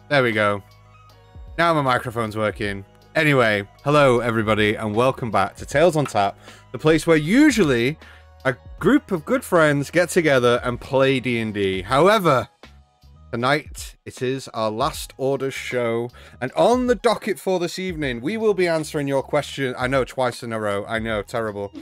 There we go. Now my microphone's working. Anyway, hello everybody and welcome back to Tales on Tap, the place where usually a group of good friends get together and play D&D. However, tonight it is our last orders show, and on the docket for this evening, we will be answering your question. I know, twice in a row. I know, terrible.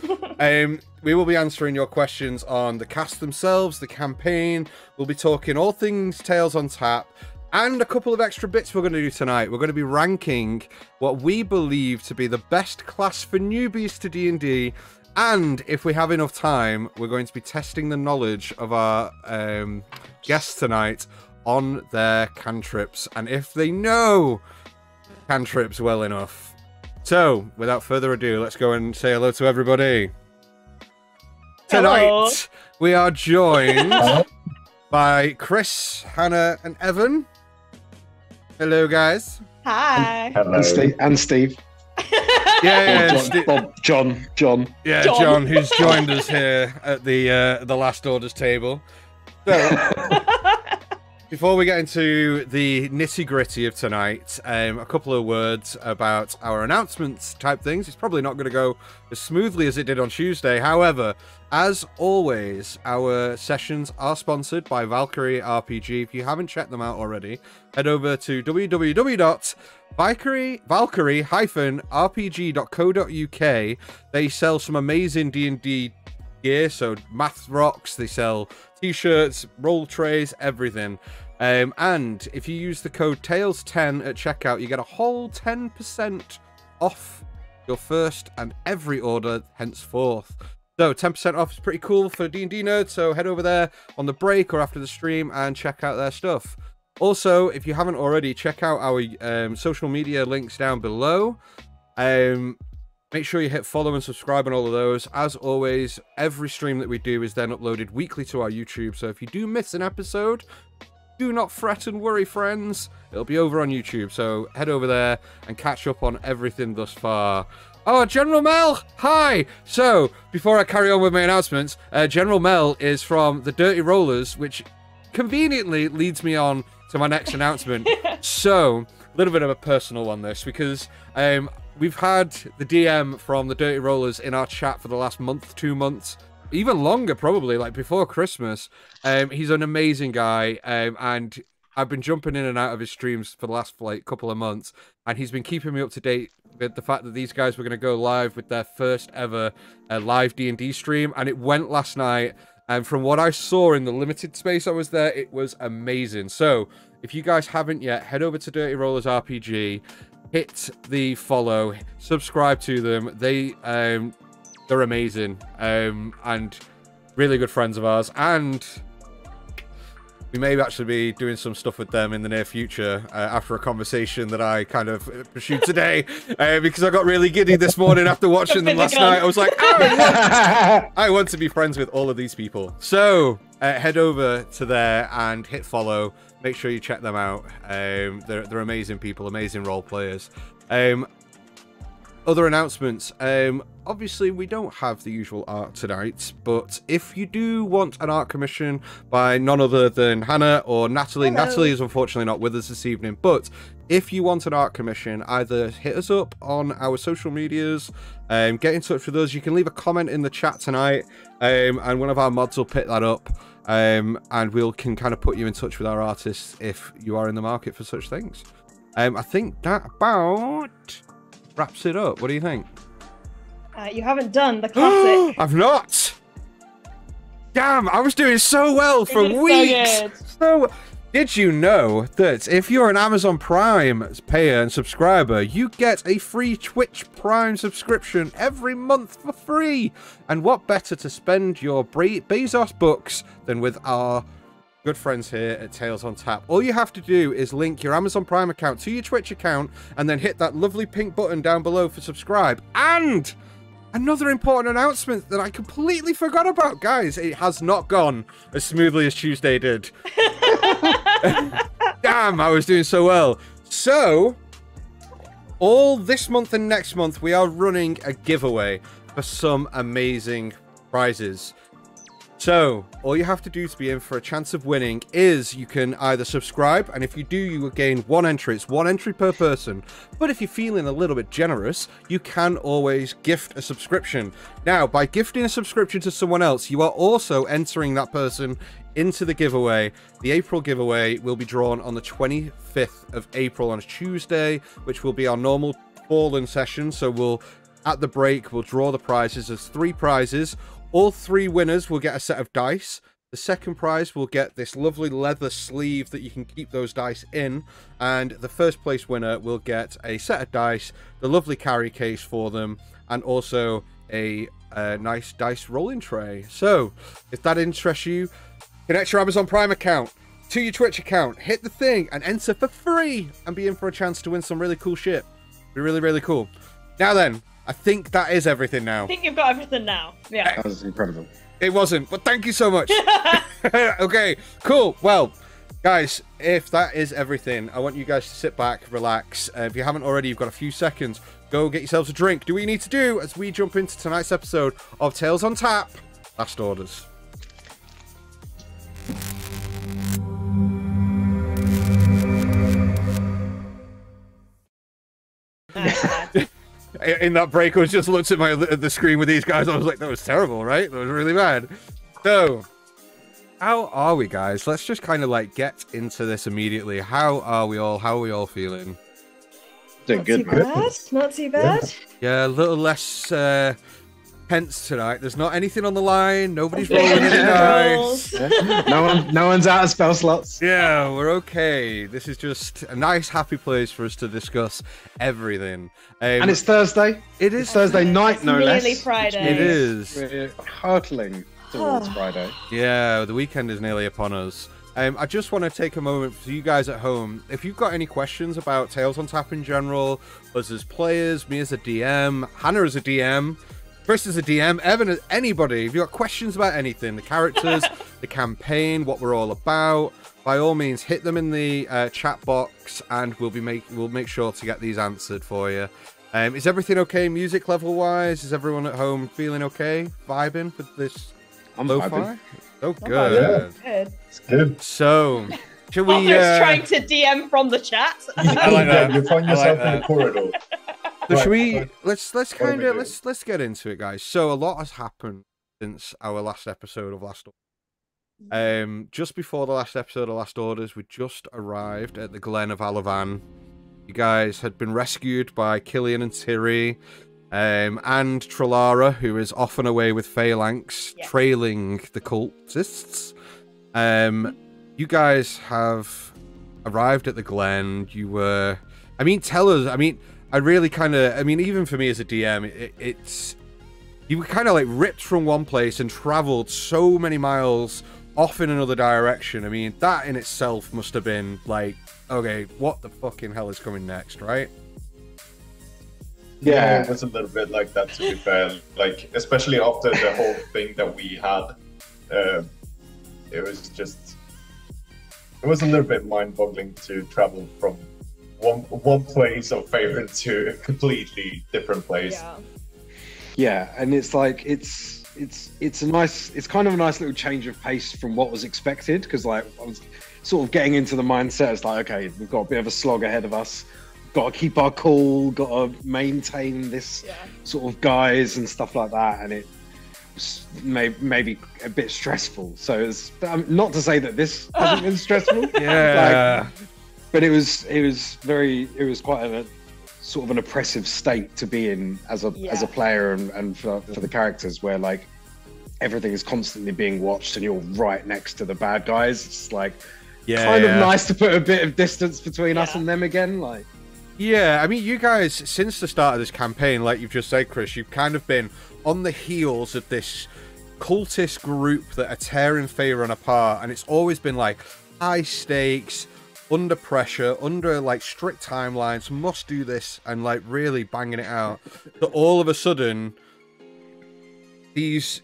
We will be answering your questions on the cast themselves, the campaign. We'll be talking all things Tales on Tap. And a couple of extra bits we're going to do tonight. We're going to be ranking what we believe to be the best class for newbies to D&D. And if we have enough time, we're going to be testing the knowledge of our guests tonight on their cantrips. And if they know cantrips well enough. So, without further ado, let's go and say hello to everybody. Tonight, Hello. we are joined by Chris, Hannah, and Evan. Hello, guys. Hi. Hello. And Steve. Yeah, John. Yeah, John. John, who's joined us here at the last orders table. So, before we get into the nitty-gritty of tonight, a couple of words about our announcements type things. It's probably not going to go as smoothly as it did on Tuesday. However, as always, our sessions are sponsored by Valkyrie RPG. If you haven't checked them out already, head over to www.valkyrie-rpg.co.uk. They sell some amazing D&D gear, so math rocks, they sell t-shirts, roll trays, everything. And if you use the code TALES10 at checkout, you get a whole 10% off your first and every order henceforth. So 10% off is pretty cool for D&D nerds, so head over there on the break or after the stream and check out their stuff. Also, if you haven't already, check out our social media links down below. Make sure you hit follow and subscribe on all of those. As always, every stream that we do is then uploaded weekly to our YouTube, so if you do miss an episode, do not fret and worry, friends. It'll be over on YouTube, so head over there and catch up on everything thus far. Oh, General Mel! Hi! So, before I carry on with my announcements, General Mel is from the Dirty Rollers, which conveniently leads me on to my next announcement. So, a little bit of a personal one, this, because we've had the DM from the Dirty Rollers in our chat for the last month, 2 months, even longer probably, like before Christmas. He's an amazing guy, and I've been jumping in and out of his streams for the last couple of months, and he's been keeping me up to date with the fact that these guys were going to go live with their first ever live D&D stream, and it went last night. And from what I saw in the limited space I was there, it was amazing. So if you guys haven't yet, head over to Dirty Rollers RPG, hit the follow, subscribe to them. They're amazing, and really good friends of ours, and we may actually be doing some stuff with them in the near future after a conversation that I kind of pursued today, because I got really giddy this morning after watching them last night. I was like, oh, yeah. I want to be friends with all of these people. So head over to there and hit follow. Make sure you check them out. They're amazing people, amazing role players. Other announcements. Obviously, we don't have the usual art tonight, but if you do want an art commission by none other than Hannah or Natalie, Hello. Natalie is unfortunately not with us this evening, but if you want an art commission, either hit us up on our social medias, get in touch with us. You can leave a comment in the chat tonight, and one of our mods will pick that up, and we can kind of put you in touch with our artists if you are in the market for such things. I think that about wraps it up. What do you think? You haven't done the classic. I've not. Damn, I was doing so well for You did so weeks. good. So, did you know that if you're an Amazon Prime payer and subscriber, you get a free Twitch Prime subscription every month for free? And what better to spend your Bezos bucks than with our good friends here at Tales on Tap? All you have to do is link your Amazon Prime account to your Twitch account and then hit that lovely pink button down below for subscribe. And another important announcement that I completely forgot about, guys. It has not gone as smoothly as Tuesday did. Damn, I was doing so well. So, all this month and next month, we are running a giveaway for some amazing prizes. So, all you have to do to be in for a chance of winning is you can either subscribe, and if you do, you will gain 1 entry. It's 1 entry per person. But if you're feeling a little bit generous, you can always gift a subscription. Now, by gifting a subscription to someone else, you are also entering that person into the giveaway. The April giveaway will be drawn on the 25th of April on a Tuesday, which will be our normal Fallen session. So at the break, we'll draw the prizes. There's 3 prizes. All 3 winners will get a set of dice. The second prize will get this lovely leather sleeve that you can keep those dice in. And the first place winner will get a set of dice, the lovely carry case for them, and also a nice dice rolling tray. So, if that interests you, connect your Amazon Prime account to your Twitch account, hit the thing, and enter for free, and be in for a chance to win some really cool shit. Be really, really cool. Now then, I think that is everything now. I think you've got everything now. Yeah. That was incredible. It wasn't, but thank you so much. Okay, cool. Well, guys, if that is everything, I want you guys to sit back, relax. If you haven't already, you've got a few seconds. Go get yourselves a drink. Do what you need to do as we jump into tonight's episode of Tales on Tap, Last Orders. In that break, I was just looked at the screen with these guys. I was like, that was terrible, right? That was really bad. So, how are we, guys? Let's just kind of like get into this immediately. How are we all? How are we all feeling? Doing good, man. Not too bad. Yeah, a little less tense tonight. There's not anything on the line. Nobody's rolling any dice. No one's out of spell slots. Yeah, we're okay. This is just a nice, happy place for us to discuss everything. And it's Thursday. It is It's Thursday night, no less. Nearly Friday. It is. We're hurtling towards Friday. Yeah, the weekend is nearly upon us. I just want to take a moment for you guys at home. If you've got any questions about Tales on Tap in general, us as players, me as a DM, Hannah as a DM, Chris as a DM, Evan as anybody, if you've got questions about anything, the characters, the campaign, what we're all about, by all means, hit them in the chat box, and we'll make sure to get these answered for you. Is everything okay music level wise? Is everyone at home feeling okay? Vibing with this lo-fi? Oh, good. Yeah. Good. It's good. So, should we... Almost trying to DM from the chat. I like that. You find yourself in the corridor. So should we... Right. Let's get into it, guys. So, a lot has happened since our last episode of Last Orders. Just before the last episode of Last Orders, we just arrived at the Glen of Alavan. You guys had been rescued by Killian and Tiri, and Trelara, who is off and away with Phalanx, trailing the cultists. You guys have arrived at the Glen. You were... I mean, tell us... I mean, I really kind of... I mean, even for me as a DM, it's... You were kind of like ripped from one place and travelled so many miles off in another direction. I mean, that in itself must have been like, okay, what the fucking hell is coming next, right? Yeah, it was a little bit like that, to be fair. Like, especially after the whole thing that we had, it was just... It was a little bit mind-boggling to travel from one place of favorite to a completely different place. Yeah, and it's like it's kind of a nice little change of pace from what was expected, because like I was sort of getting into the mindset. It's like, okay, we've got a bit of a slog ahead of us. Got to keep our cool. Got to maintain this sort of guise and stuff like that. And it was maybe a bit stressful. So it's not to say that this hasn't been stressful. Yeah. But it was quite a sort of an oppressive state to be in as a player and for the characters, where like everything is constantly being watched and you're right next to the bad guys. It's like kind of nice to put a bit of distance between us and them again. Like, yeah, I mean, you guys, since the start of this campaign, like you've just said, Chris, you've kind of been on the heels of this cultist group that are tearing Faerun apart, and it's always been like high stakes, under pressure, under like strict timelines, must do this, and like really banging it out. But all of a sudden, these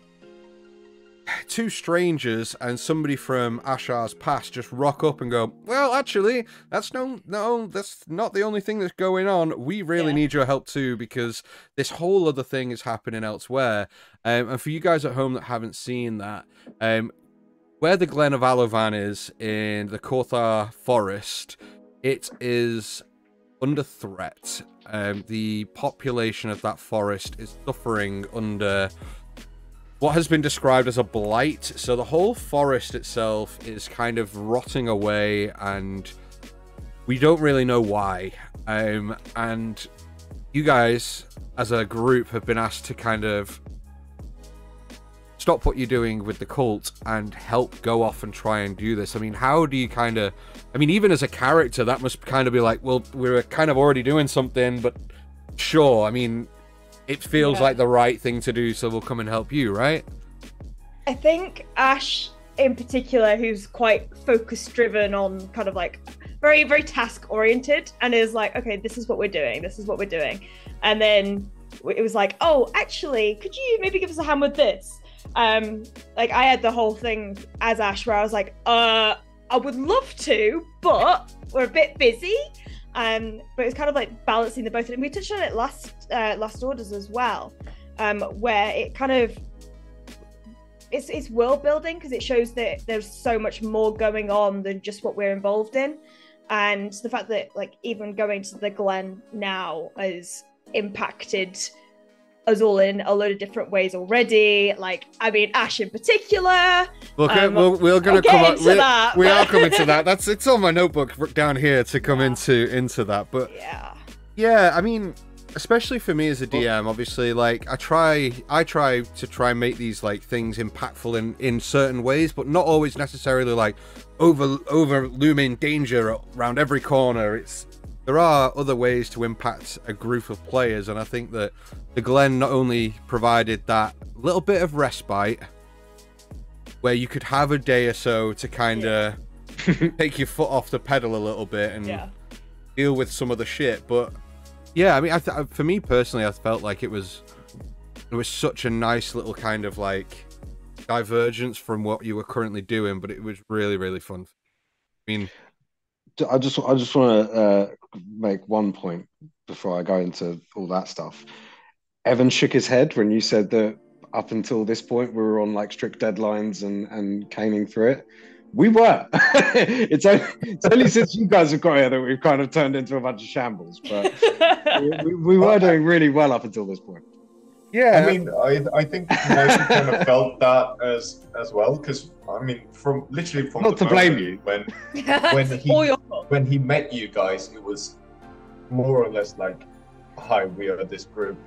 two strangers and somebody from Ashar's past just rock up and go, well, actually, that's that's not the only thing that's going on. We really need your help too, because this whole other thing is happening elsewhere. And for you guys at home that haven't seen that, where the Glen of Alovan is in the Kothar forest, it is under threat. The population of that forest is suffering under what has been described as a blight. So the whole forest itself is kind of rotting away, and we don't really know why. And you guys, as a group, have been asked to kind of stop what you're doing with the cult and help go off and try and do this. I mean, how do you kind of... I mean, even as a character, that must kind of be like, well, we're kind of already doing something, but sure, I mean, it feels like the right thing to do, so we'll come and help you, right? I think Ash, in particular, who's quite focus-driven on kind of like very, very task-oriented, and is like, okay, this is what we're doing, this is what we're doing. And then it was like, oh, actually, could you maybe give us a hand with this? Like, I had the whole thing as Ash where I was like, I would love to, but we're a bit busy. But it's kind of like balancing the both. And we touched on it last orders as well, where it kind of it's world building, because it shows that there's so much more going on than just what we're involved in, and the fact that like even going to the Glen now has impacted us all in a load of different ways already. Like, I mean, Ash in particular. We're gonna come up. We are coming to that. It's on my notebook down here to come into that. But yeah, I mean, especially for me as a DM, obviously, like I try to make these like things impactful in certain ways, but not always necessarily like over looming danger around every corner. There are other ways to impact a group of players, and I think that the Glen not only provided that little bit of respite where you could have a day or so to kind of take your foot off the pedal a little bit and deal with some of the shit, but yeah, I mean, for me personally, I felt like it was such a nice little kind of like divergence from what you were currently doing, but it was really, really fun. I mean, I just want to make one point before I go into all that stuff. Evan shook his head when you said that up until this point we were on like strict deadlines and caning through it. We were. It's only since you guys have got here that we've kind of turned into a bunch of shambles. But we were doing really well up until this point. Yeah, I mean, I think Nathan kind of felt that as well, because I mean, from not to blame you when he met you guys, it was more or less like, hi, we are this group.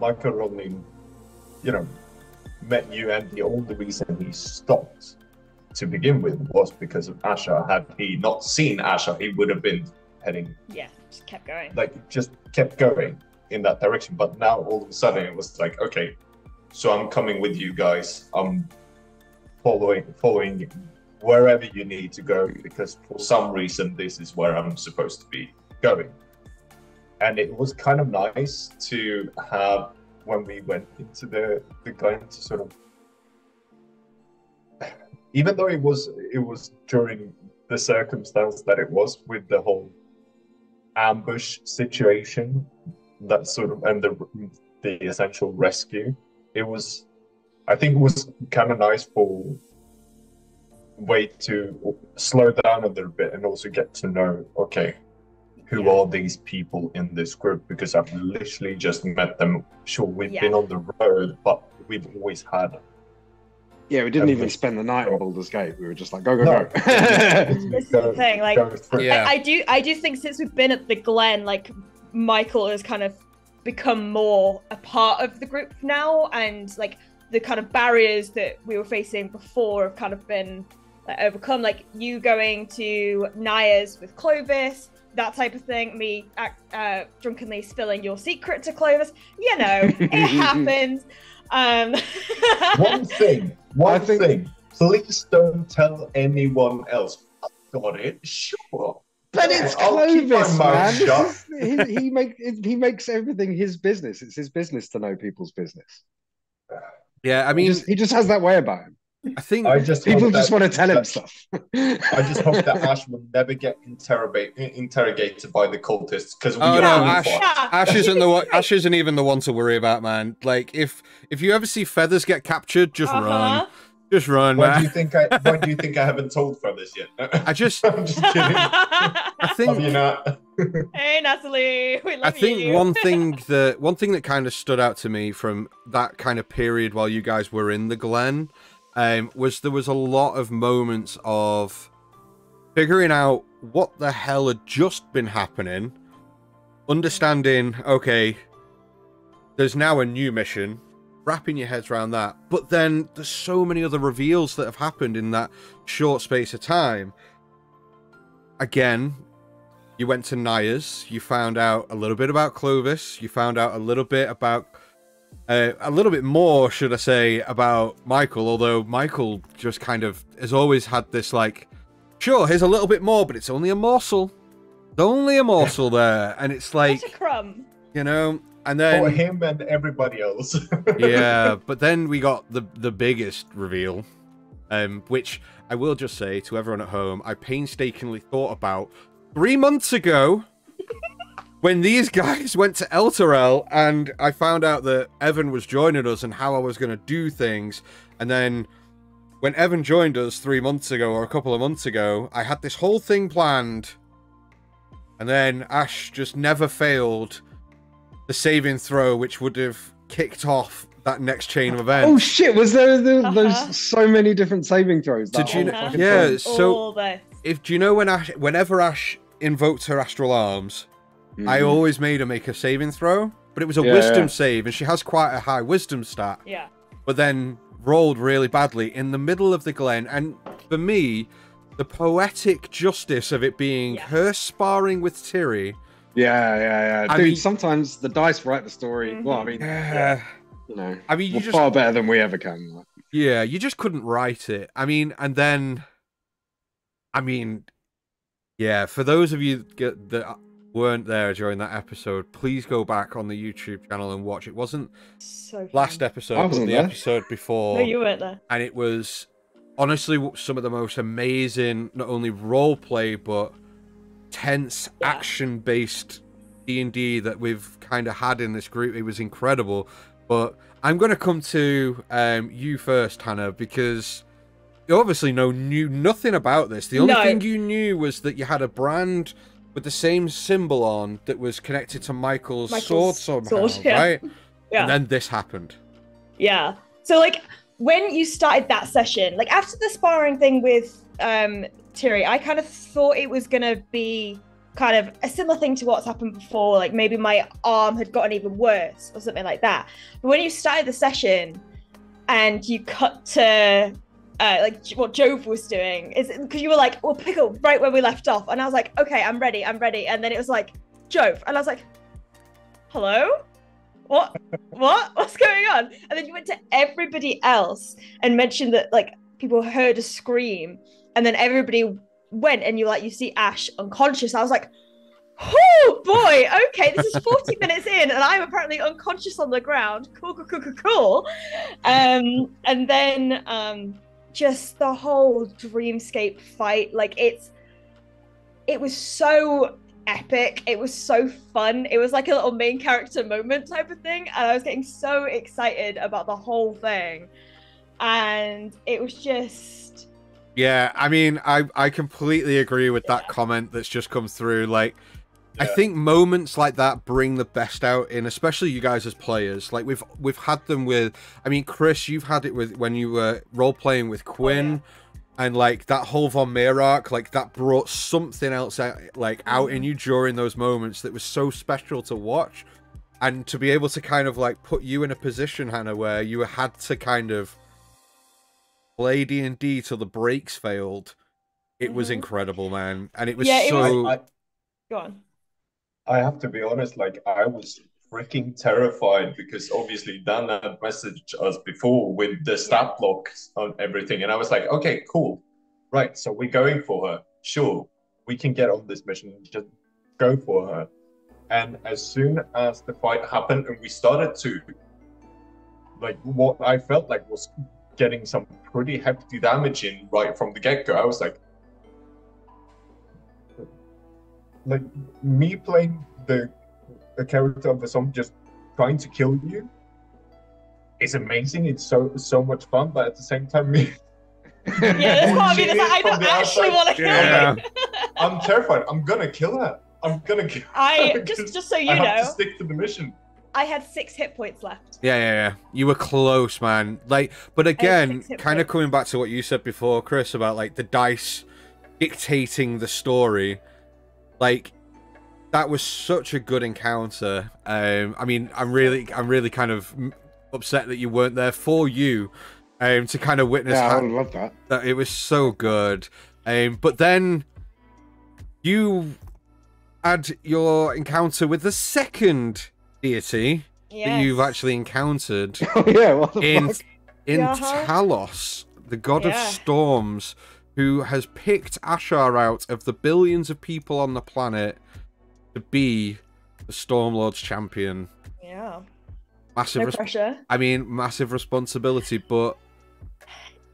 Michael only, met you, and the only reason he stopped to begin with was because of Asha. Had he not seen Asha, he would have been heading. Yeah, just kept going. Like, just kept going in that direction. But now all of a sudden it was like, okay, so I'm coming with you guys. I'm following wherever you need to go, because for some reason this is where I'm supposed to be going. And it was kind of nice to have, when we went into the Glen, to sort of, even though it was during the circumstance that it was, with the whole ambush situation, that sort of, and the essential rescue, I think it was kind of nice for way to slow down a little bit and also get to know, okay, who are these people in this group? Because I've literally just met them. Sure, we've been on the road, but we've always had. Yeah, we didn't even spend the night in Baldur's Gate. We were just like, go. This is the thing. Like, I do think since we've been at the Glen, like Michael has kind of become more a part of the group now, and like the kind of barriers that we were facing before have kind of been overcome. Like you going to Naya's with Clovis, that type of thing, me drunkenly spilling your secret to Clovis, it happens. One thing, please don't tell anyone else. I've got it, sure. But it's Clovis, man. He makes everything his business. It's his business to know people's business. Yeah, I mean, He just has that way about him. I think I just People hope just that, want to tell him that- stuff. I just hope that Ash will never get interrogated by the cultists because we Oh are no, all Ash! fucked. Ash isn't the one. Ash isn't even the one to worry about, man. Like if you ever see Feathers get captured, just run, just run, Why man. do you think I haven't told Feathers yet? I just, I'm just kidding. I think, Have you not? Hey, Natalie, we love I think you. one thing that kind of stood out to me from that kind of period while you guys were in the Glen, was there was a lot of moments of figuring out what the hell had just been happening, understanding, okay, there's now a new mission, wrapping your heads around that, but then there's so many other reveals that have happened in that short space of time. Again, you went to Naya's, you found out a little bit about Clovis, you found out a little bit about, a little bit more, should I say, about Michael, although Michael just kind of has always had this, like, sure, here's a little bit more, but it's only a morsel. It's only a morsel there, and it's like, What a crumb. you know, and then... For him and everybody else. Yeah, but then we got the biggest reveal, which I will just say to everyone at home, I painstakingly thought about 3 months ago when these guys went to Elturel and I found out that Evan was joining us and how I was going to do things. And then when Evan joined us 3 months ago or a couple of months ago, I had this whole thing planned. And then Ash just never failed the saving throw, which would have kicked off that next chain of events. Oh shit! Was there those so many different saving throws? Did you know? fucking Yeah. time? So do you know whenever Ash invoked her astral arms, I always made her make a saving throw, but it was a wisdom save, and she has quite a high wisdom stat. Yeah. But then rolled really badly in the middle of the Glen, and for me, the poetic justice of it being her sparring with Tiri. Yeah. I Dude, mean- sometimes the dice write the story. Well, I mean, you know, I mean, we're far better than we ever can. Like. Yeah, you just couldn't write it. I mean, and then, I mean, yeah, for those of you that weren't there during that episode, please go back on the YouTube channel and watch. It wasn't So last episode, I but wasn't the there. episode before. No, you weren't there. And it was honestly some of the most amazing, not only role play, but tense, action-based D&D that we've kind of had in this group. It was incredible. But I'm going to come to you first, Hannah, because you obviously knew nothing about this. The only thing you knew was that you had a brand with the same symbol on that was connected to Michael's sword somehow, right? Yeah. And then this happened. Yeah. So, like, when you started that session, like, after the sparring thing with Tiri, I kind of thought it was going to be kind of a similar thing to what's happened before, like maybe my arm had gotten even worse or something like that. But when you started the session and you cut to like what Jove was doing, is because you were like, well, pickle right where we left off, and I was like, okay, I'm ready, and then it was like Jove, and I was like, hello, what's going on? And then you went to everybody else and mentioned that like people heard a scream, and then everybody went, and you see Ash unconscious. I was like, oh boy, okay, this is 40 minutes in and I'm apparently unconscious on the ground. Cool. And then just the whole dreamscape fight, like it was so epic, it was so fun, it was like a little main character moment type of thing, and I was getting so excited about the whole thing, and it was just... Yeah, I mean, I completely agree with that comment that's just come through. Like, I think moments like that bring the best out in, especially you guys as players. Like, we've had them with, I mean, Chris, you've had it with when you were role playing with Quinn, and like that whole Von Meer arc, like that brought something else out, like out in you during those moments that was so special to watch, and to be able to kind of like put you in a position, Hannah, where you had to kind of play D&D till the brakes failed. It was incredible, man, and it was so. Go on. I have to be honest, like I was freaking terrified because obviously Dan had messaged us before with the stat blocks on everything, and I was like, okay, cool, right, so we're going for her, sure, we can get on this mission, just go for her. And as soon as the fight happened and we started to like what I felt like was getting some pretty hefty damage in right from the get-go. I was like me playing the character of the zombie just trying to kill you is amazing. It's so much fun, but at the same time, me. Yeah, that's what I mean. It's like, I don't actually want to kill her. I'm terrified. I'm gonna kill her. I'm gonna kill her. Just so you I know, have to stick to the mission. I had 6 hit points left. Yeah. You were close, man. Like, but again, kind of coming back to what you said before, Chris, about like the dice dictating the story. Like, that was such a good encounter. I mean, I'm really kind of upset that you weren't there for you, to kind of witness. Yeah, I would love that. That it was so good. But then you had your encounter with the second deity that you've actually encountered. Oh yeah, what the in fuck? Talos, the god of storms, who has picked Ashar out of the billions of people on the planet to be the Stormlord's champion. Yeah. Massive pressure. I mean, massive responsibility, but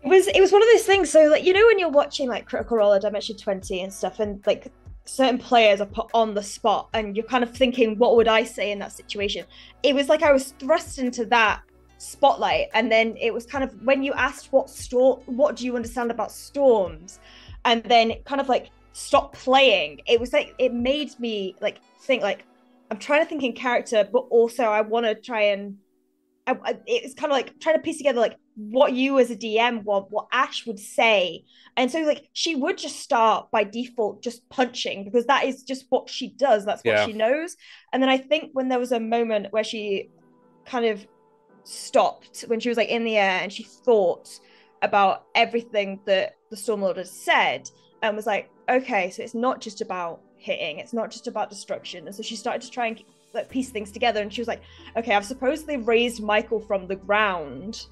it was one of those things. So like, you know, when you're watching like Critical Role or Dimension 20 and stuff, and like certain players are put on the spot and you're kind of thinking, what would I say in that situation? It was like I was thrust into that spotlight, and then it was kind of when you asked what do you understand about storms, and then kind of like stop playing, it was like it made me like think like I'm trying to think in character, but also I want to try and it's kind of like trying to piece together like what you as a DM want, what Ash would say. And so like she would just start by default just punching, because that is just what she does, that's what she knows. And then I think when there was a moment where she kind of stopped, when she was like in the air and she thought about everything that the Stormlord had said, and was like, okay, so it's not just about hitting, it's not just about destruction. And so she started to try and like piece things together, and she was like, okay, I've supposedly raised Michael from the ground.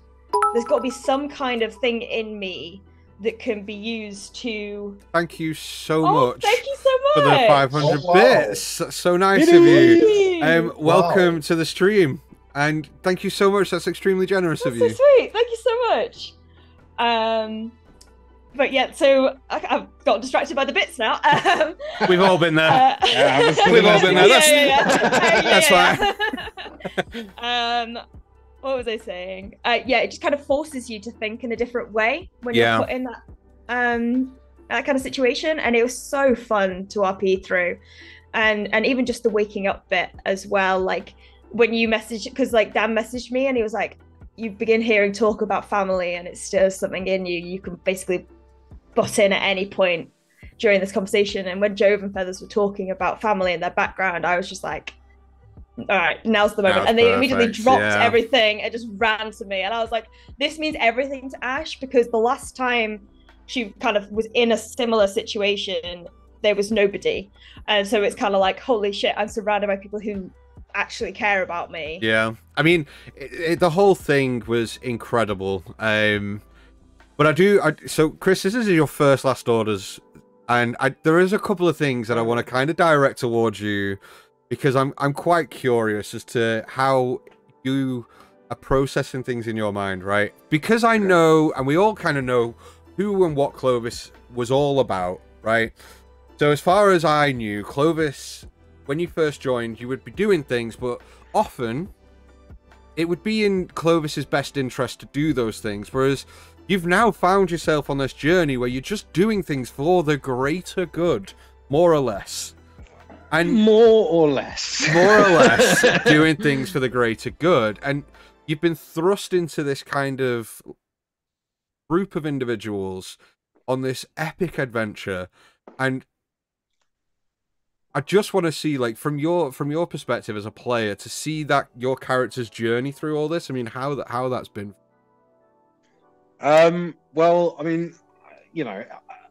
There's got to be some kind of thing in me that can be used to... Thank you so much. Thank you so much for the 500 bits. That's so nice of you. Welcome to the stream, and thank you so much. That's extremely generous of you. So sweet. Thank you so much. But yeah, so I've got distracted by the bits now. We've all been there. We've all been there. That's fine. What was I saying? Yeah, it just kind of forces you to think in a different way when you're put in that kind of situation, and it was so fun to RP through, and even just the waking up bit as well. Like when you messaged, because like Dan messaged me and he was like, you begin hearing talk about family and it stirs something in you. You can basically butt in at any point during this conversation. And when Jove and Feathers were talking about family and their background, I was just like, all right, now's the moment. And they immediately dropped everything and just ran to me. And I was like, this means everything to Ash, because the last time she kind of was in a similar situation, there was nobody. And so it's kind of like, holy shit, I'm surrounded by people who actually care about me. Yeah. I mean, the whole thing was incredible. But so Chris, this is your first Last Orders, and there is a couple of things that I want to kind of direct towards you, because I'm quite curious as to how you are processing things in your mind, right? Because I know, and we all kind of know, who and what Clovis was all about, right? So as far as I knew, Clovis, when you first joined, you would be doing things, but often it would be in Clovis's best interest to do those things, whereas you've now found yourself on this journey where you're just doing things for the greater good, more or less. And more or less doing things for the greater good. And you've been thrust into this kind of group of individuals on this epic adventure. And I just want to see, like, from your perspective as a player, to see that your character's journey through all this. I mean, how that's been. Well, I mean, you know,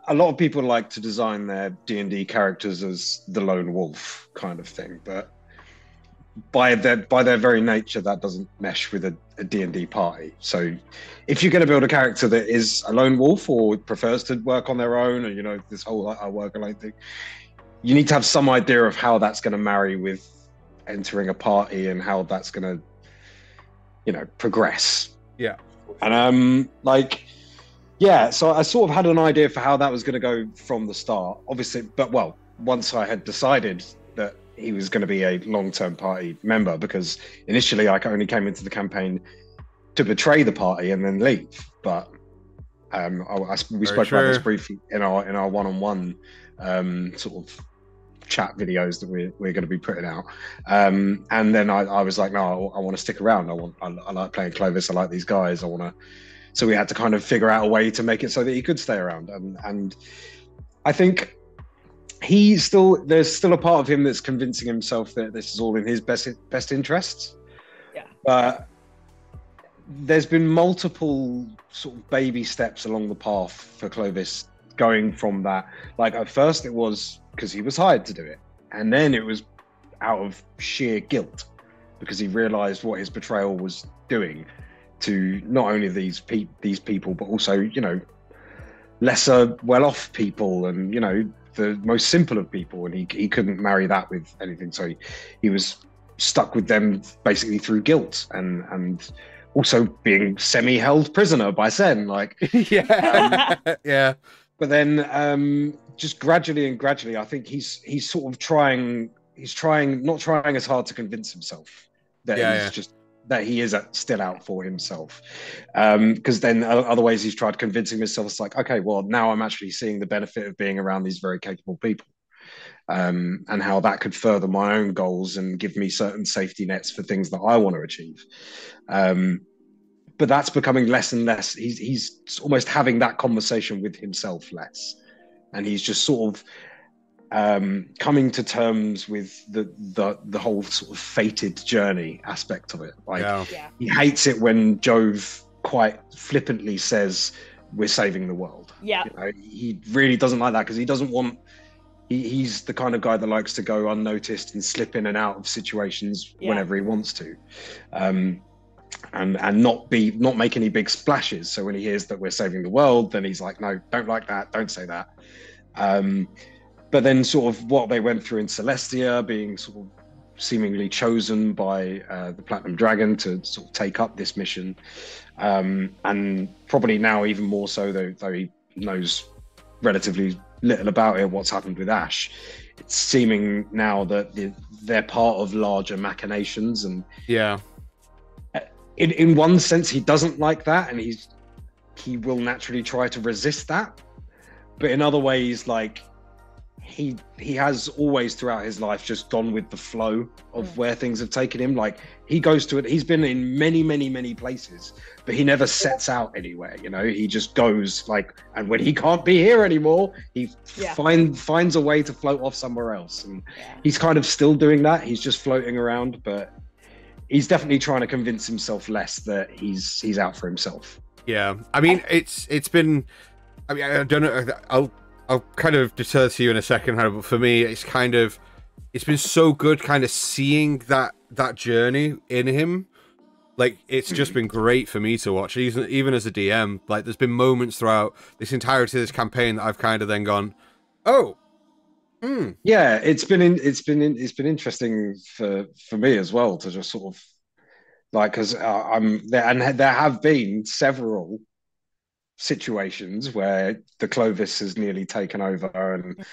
a lot of people like to design their D&D characters as the lone wolf kind of thing, but by their very nature, that doesn't mesh with a D&D party. So if you're going to build a character that is a lone wolf or prefers to work on their own, or, you know, this whole I work alone thing, you need to have some idea of how that's going to marry with entering a party, and how that's going to progress. Yeah. And so I sort of had an idea for how that was going to go from the start, obviously. But once I had decided that he was going to be a long-term party member, because initially I only came into the campaign to betray the party and then leave. But we spoke about this briefly in our one-on-one sort of chat videos that we're going to be putting out. And then I was like, no, I want to stick around. I like playing Clovis. I like these guys. So we had to kind of figure out a way to make it so that he could stay around. And I think there's still a part of him that's convincing himself that this is all in his best interests. Yeah. But there's been multiple sort of baby steps along the path for Clovis, going from that. Like at first it was because he was hired to do it, and then it was out of sheer guilt because he realized what his betrayal was doing to not only these people, but also, lesser well-off people, and the most simple of people, and he couldn't marry that with anything, so he was stuck with them basically through guilt and also being semi-held prisoner by Sen, yeah. Yeah. But then just gradually, I think he's sort of not trying as hard to convince himself that that he is still out for himself. Because then other ways he's tried convincing himself, it's like, okay, well, now I'm actually seeing the benefit of being around these very capable people, and how that could further my own goals and give me certain safety nets for things that I want to achieve. But that's becoming less and less. He's almost having that conversation with himself less, and he's just sort of coming to terms with the whole sort of fated journey aspect of it. He hates it when Jove quite flippantly says we're saving the world. Yeah. He really doesn't like that, because he doesn't want. He's the kind of guy that likes to go unnoticed and slip in and out of situations whenever he wants to. And not make any big splashes. So when he hears that we're saving the world, then he's like, no, don't like that, don't say that. But then sort of what they went through in Celestia, being sort of seemingly chosen by the Platinum Dragon to sort of take up this mission, and probably now even more so, though he knows relatively little about it, what's happened with Ash. It's seeming now that they're part of larger machinations, and in one sense he doesn't like that, and he will naturally try to resist that. But in other ways, he has always throughout his life just gone with the flow of where things have taken him. He goes to it. He's been in many places, but he never sets out anywhere. He just goes and when he can't be here anymore, he finds a way to float off somewhere else. And he's kind of still doing that. He's just floating around, but he's definitely trying to convince himself less that he's out for himself. Yeah, I mean, it's been. I mean, I don't know. I'll kind of deter to you in a second, but for me, it's been so good, kind of seeing that journey in him. It's just been great for me to watch, even as a DM. There's been moments throughout this entirety of this campaign that I've kind of then gone, oh. Yeah, it's been interesting for me as well to just sort of because I'm there, and there have been several situations where the Clovis has nearly taken over, and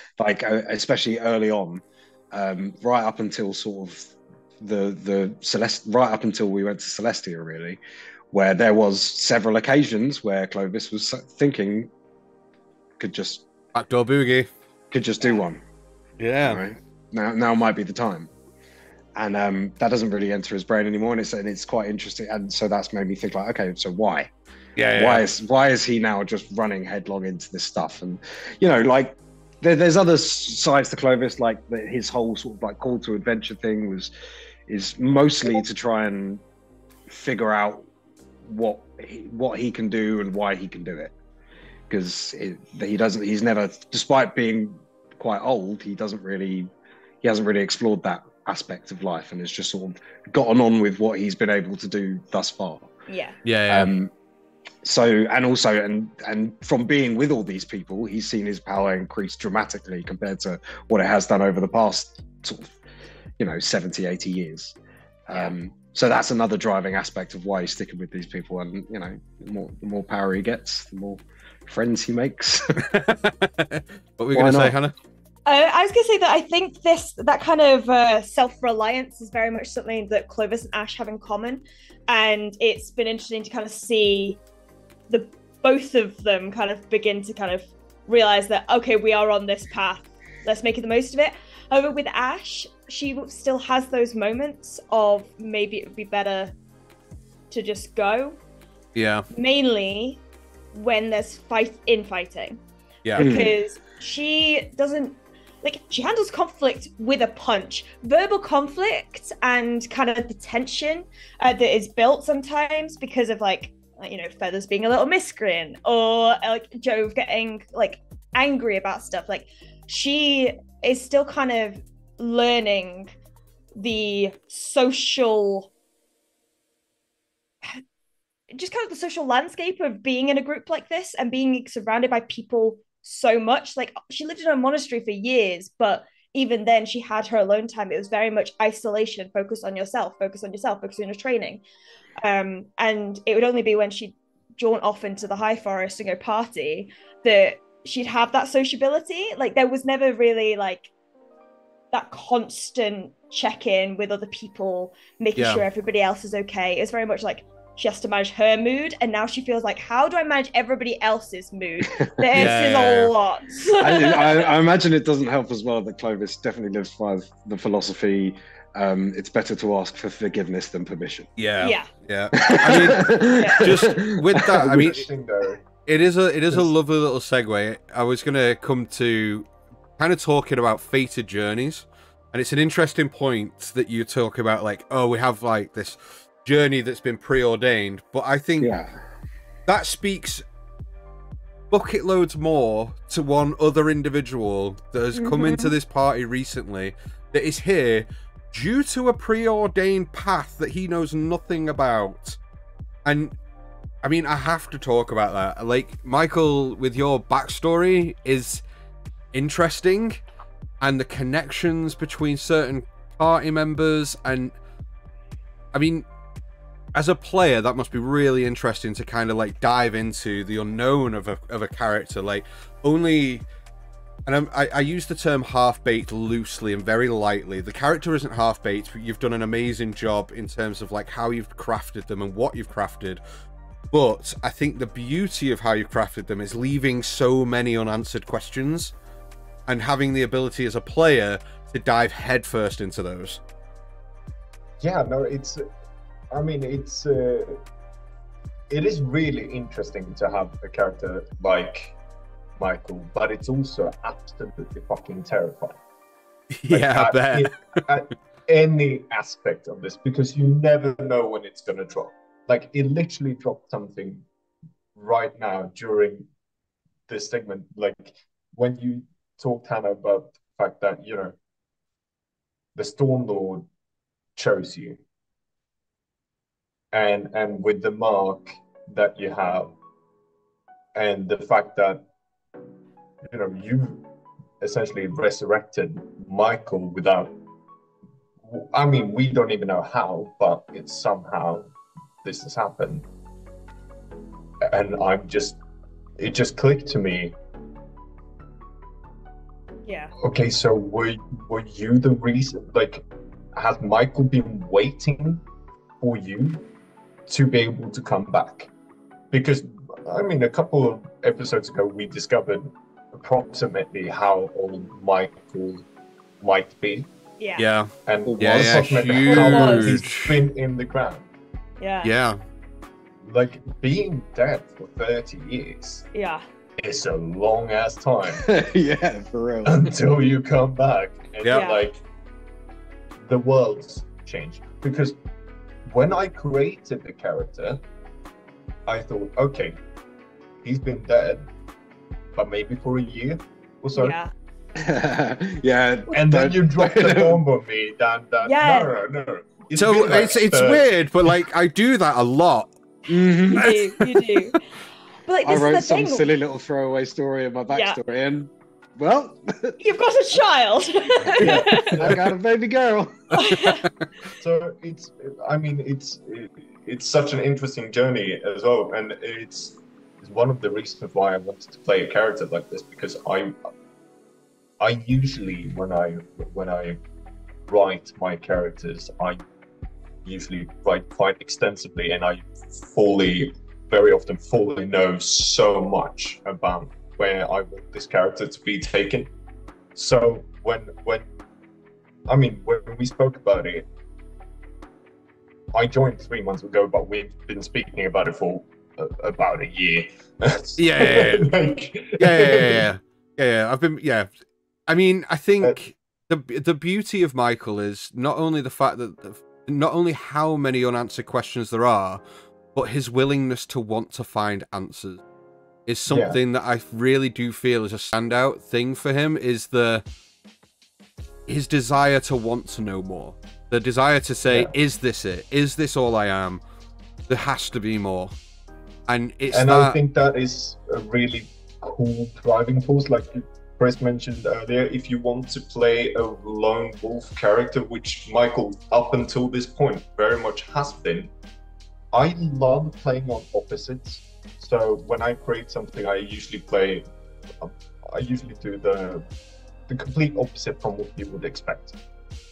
especially early on, right up until sort of right up until we went to Celestia, really, where there was several occasions where Clovis was thinking could just backdoor boogie, could just do one. Yeah. Right? Now might be the time. And that doesn't really enter his brain anymore, and it's quite interesting. And so that's made me think okay, so why? Why is he now just running headlong into this stuff? And there's other sides to Clovis, his whole sort of call to adventure thing is mostly to try and figure out what he can do and why he can do it. Because he's never, despite being quite old, he hasn't really explored that aspect of life, and has just sort of gotten on with what he's been able to do thus far. So, and also, and from being with all these people, he's seen his power increase dramatically compared to what it has done over the past sort of 70-80 years. So that's another driving aspect of why he's sticking with these people. And you know, the more power he gets, the more friends he makes. What were we going to say, Hannah? I was going to say that I think that kind of self-reliance is very much something that Clovis and Ash have in common, and it's been interesting to kind of see both of them kind of begin to kind of realize that, okay, we are on this path, let's make it the most of it. However, with Ash, she still has those moments of maybe it would be better to just go. Yeah. Mainly when there's fighting. Yeah. Because she doesn't, like, she handles conflict with a punch. Verbal conflict and kind of the tension that is built sometimes because of, like, you know, Feathers being a little miscreant, or like Jove getting like angry about stuff. Like, she is still kind of learning the social, just kind of the social landscape of being in a group like this and being surrounded by people so much. Like, she lived in a monastery for years, but even then she had her alone time. It was very much isolation, focus on yourself, focus on your training. And it would only be when she'd jaunt off into the high forest and go party that she'd have that sociability. Like, there was never really like that constant check-in with other people, making sure everybody else is okay. It's very much like she has to manage her mood, and now she feels like, how do I manage everybody else's mood? This is a lot. I imagine it doesn't help as well that Clovis definitely lives by the philosophy, it's better to ask for forgiveness than permission. Yeah. I mean, just with that, I mean, it is a lovely little segue. I was going to come to kind of talking about fated journeys, and it's an interesting point that you talk about, like, oh, we have like this journey that's been preordained, but I think that speaks bucket loads more to one other individual that has come into this party recently, that is here due to a preordained path that he knows nothing about. And I mean, I have to talk about that. Like, Michael, with your backstory is interesting, and the connections between certain party members, and I mean, as a player, that must be really interesting to kind of like dive into the unknown of a character. Like, only, and I use the term half-baked loosely and very lightly. The character isn't half-baked, but you've done an amazing job in terms of like how you've crafted them and what you've crafted. But I think the beauty of how you've crafted them is leaving so many unanswered questions and having the ability as a player to dive headfirst into those. Yeah, no, I mean, it is really interesting to have a character like Michael, but it's also absolutely fucking terrifying. Yeah, I bet. At any aspect of this, because you never know when it's going to drop. Like, it literally dropped something right now during this segment. Like, when you talked, Hannah, about the fact that, you know, the Stormlord chose you. And with the mark that you have, and the fact that, you know, you essentially resurrected Michael without, I mean, we don't even know how, but it's somehow this has happened. And it just clicked to me. Yeah. Okay, so were you the reason? Like, has Michael been waiting for you to be able to come back? Because, I mean, a couple of episodes ago, we discovered approximately how old Michael might be. Yeah. And approximately how long he's been in the ground. Yeah. Like, being dead for 30 years. Yeah. It's a long ass time. Yeah, for real. Until you come back. And like, the world's changed. Because when I created the character, I thought, okay, he's been dead, but maybe for a year or so. Yeah. Yeah. And then you dropped the bomb on me. Yeah. No. So it's weird, but like, I do that a lot. You do. But like, I this wrote is the some thing. silly little throwaway story of my backstory, and Well, You've got a child. I got a baby girl. So it's such an interesting journey as well, and it's one of the reasons why I wanted to play a character like this, because I usually when I write my characters, I usually write quite extensively, and I very often fully know so much about where I want this character to be taken. So when we spoke about it, I joined 3 months ago, but we've been speaking about it for about a year. Yeah. I mean, I think the beauty of Michael is not only the fact that not only how many unanswered questions there are, but his willingness to want to find answers is something that I really do feel is a standout thing for him, is his desire to want to know more. The desire to say, is this it? Is this all I am? There has to be more. And I think that is a really cool driving force, like Chris mentioned earlier. If you want to play a lone wolf character, which Michael up until this point very much has been, I love playing on opposites. So when I create something, I usually do the complete opposite from what you would expect.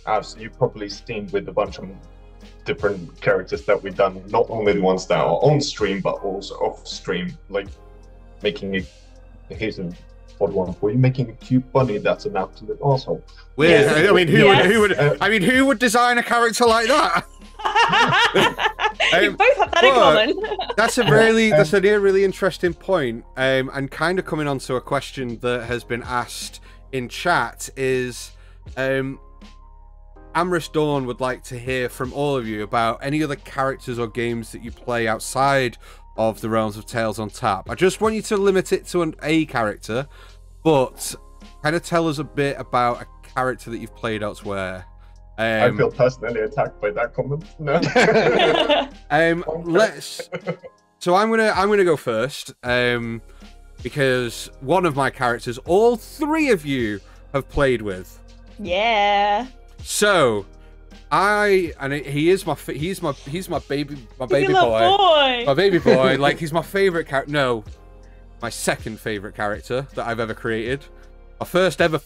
As you've probably seen with a bunch of different characters that we've done, not only the ones that are on stream, but also off stream, like here's an odd one for you, making a cute bunny that's an absolute asshole. Weird. I mean, who would design a character like that? You both have that in common. That's a really interesting point, and kind of coming on to a question that has been asked in chat is, Amorous Dawn would like to hear from all of you about any other characters or games that you play outside of the realms of Tales on Tap. I just want you to limit it to a character, but kind of tell us a bit about a character that you've played elsewhere. I feel personally attacked by that comment. No. So I'm gonna go first, because one of my characters, all three of you have played with. Yeah. So, he is my baby boy. My baby boy. Like, he's my favorite character. No, my second favorite character that I've ever created.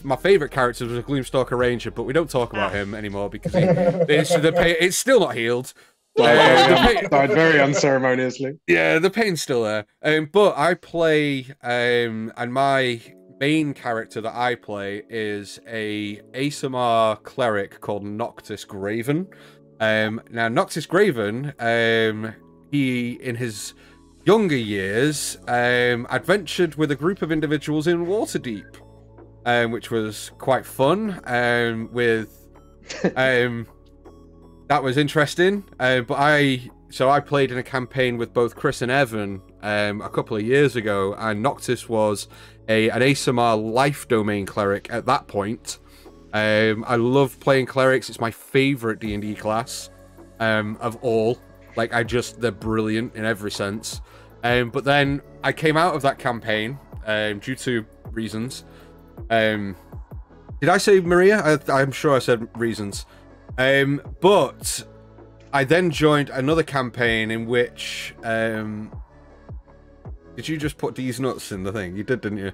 My favorite character was a Gloomstalker Ranger, but we don't talk about him anymore because it's still not healed. Died very unceremoniously. Yeah, the pain's still there. But I play, and my main character that I play is a ASMR cleric called Noctis Graven. Now, Noctis Graven, he, in his younger years, adventured with a group of individuals in Waterdeep, which was quite fun. That was interesting. But I played in a campaign with both Chris and Evan a couple of years ago, and Noctis was an ASMR life domain cleric at that point. I love playing clerics. It's my favorite D&D class of all. Like, they're brilliant in every sense. But then I came out of that campaign due to reasons. Did I say Maria? I'm sure I said reasons. But I then joined another campaign in which did you just put these nuts in the thing? You did, didn't you?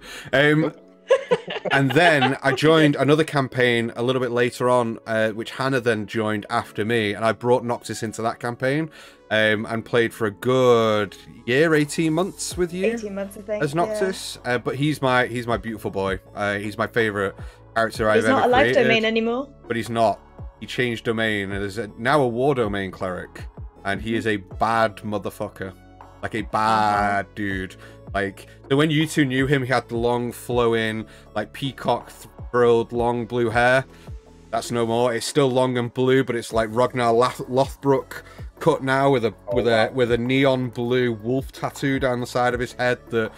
And then I joined another campaign a little bit later on, which Hannah then joined after me, and I brought Noctis into that campaign, and played for a good year, 18 months with you. 18 months, I think. As Noctis, yeah. But he's my beautiful boy. He's my favorite character I've ever created. He's not a life domain anymore. But he's not. He changed domain and is now a war domain cleric, and he is a bad motherfucker. Like a bad dude. Like, so when you two knew him, he had the long, flowing, like peacock thrilled, long blue hair. That's no more. It's still long and blue, but it's like Ragnar Lothbrok cut now with a neon blue wolf tattoo down the side of his head that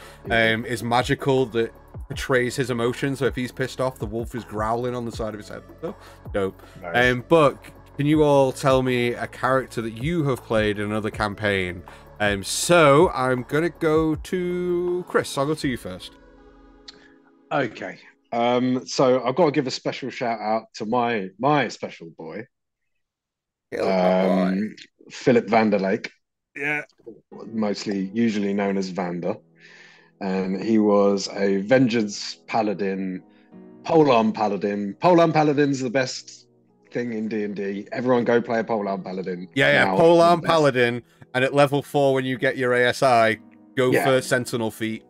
is magical, that portrays his emotions. So if he's pissed off, the wolf is growling on the side of his head. So dope. Nice. But can you all tell me a character that you have played in another campaign? So I'm gonna go to Chris. I'll go to you first. Okay. So I've got to give a special shout out to my special boy, Philip Vanderlake. Yeah. Usually known as Vander. And he was a Vengeance Paladin, Polearm Paladin. Polearm Paladin's the best thing in D&D. Everyone go play a Polearm Paladin. Yeah, Polearm Paladin, and at level 4 when you get your ASI, go for Sentinel Feat.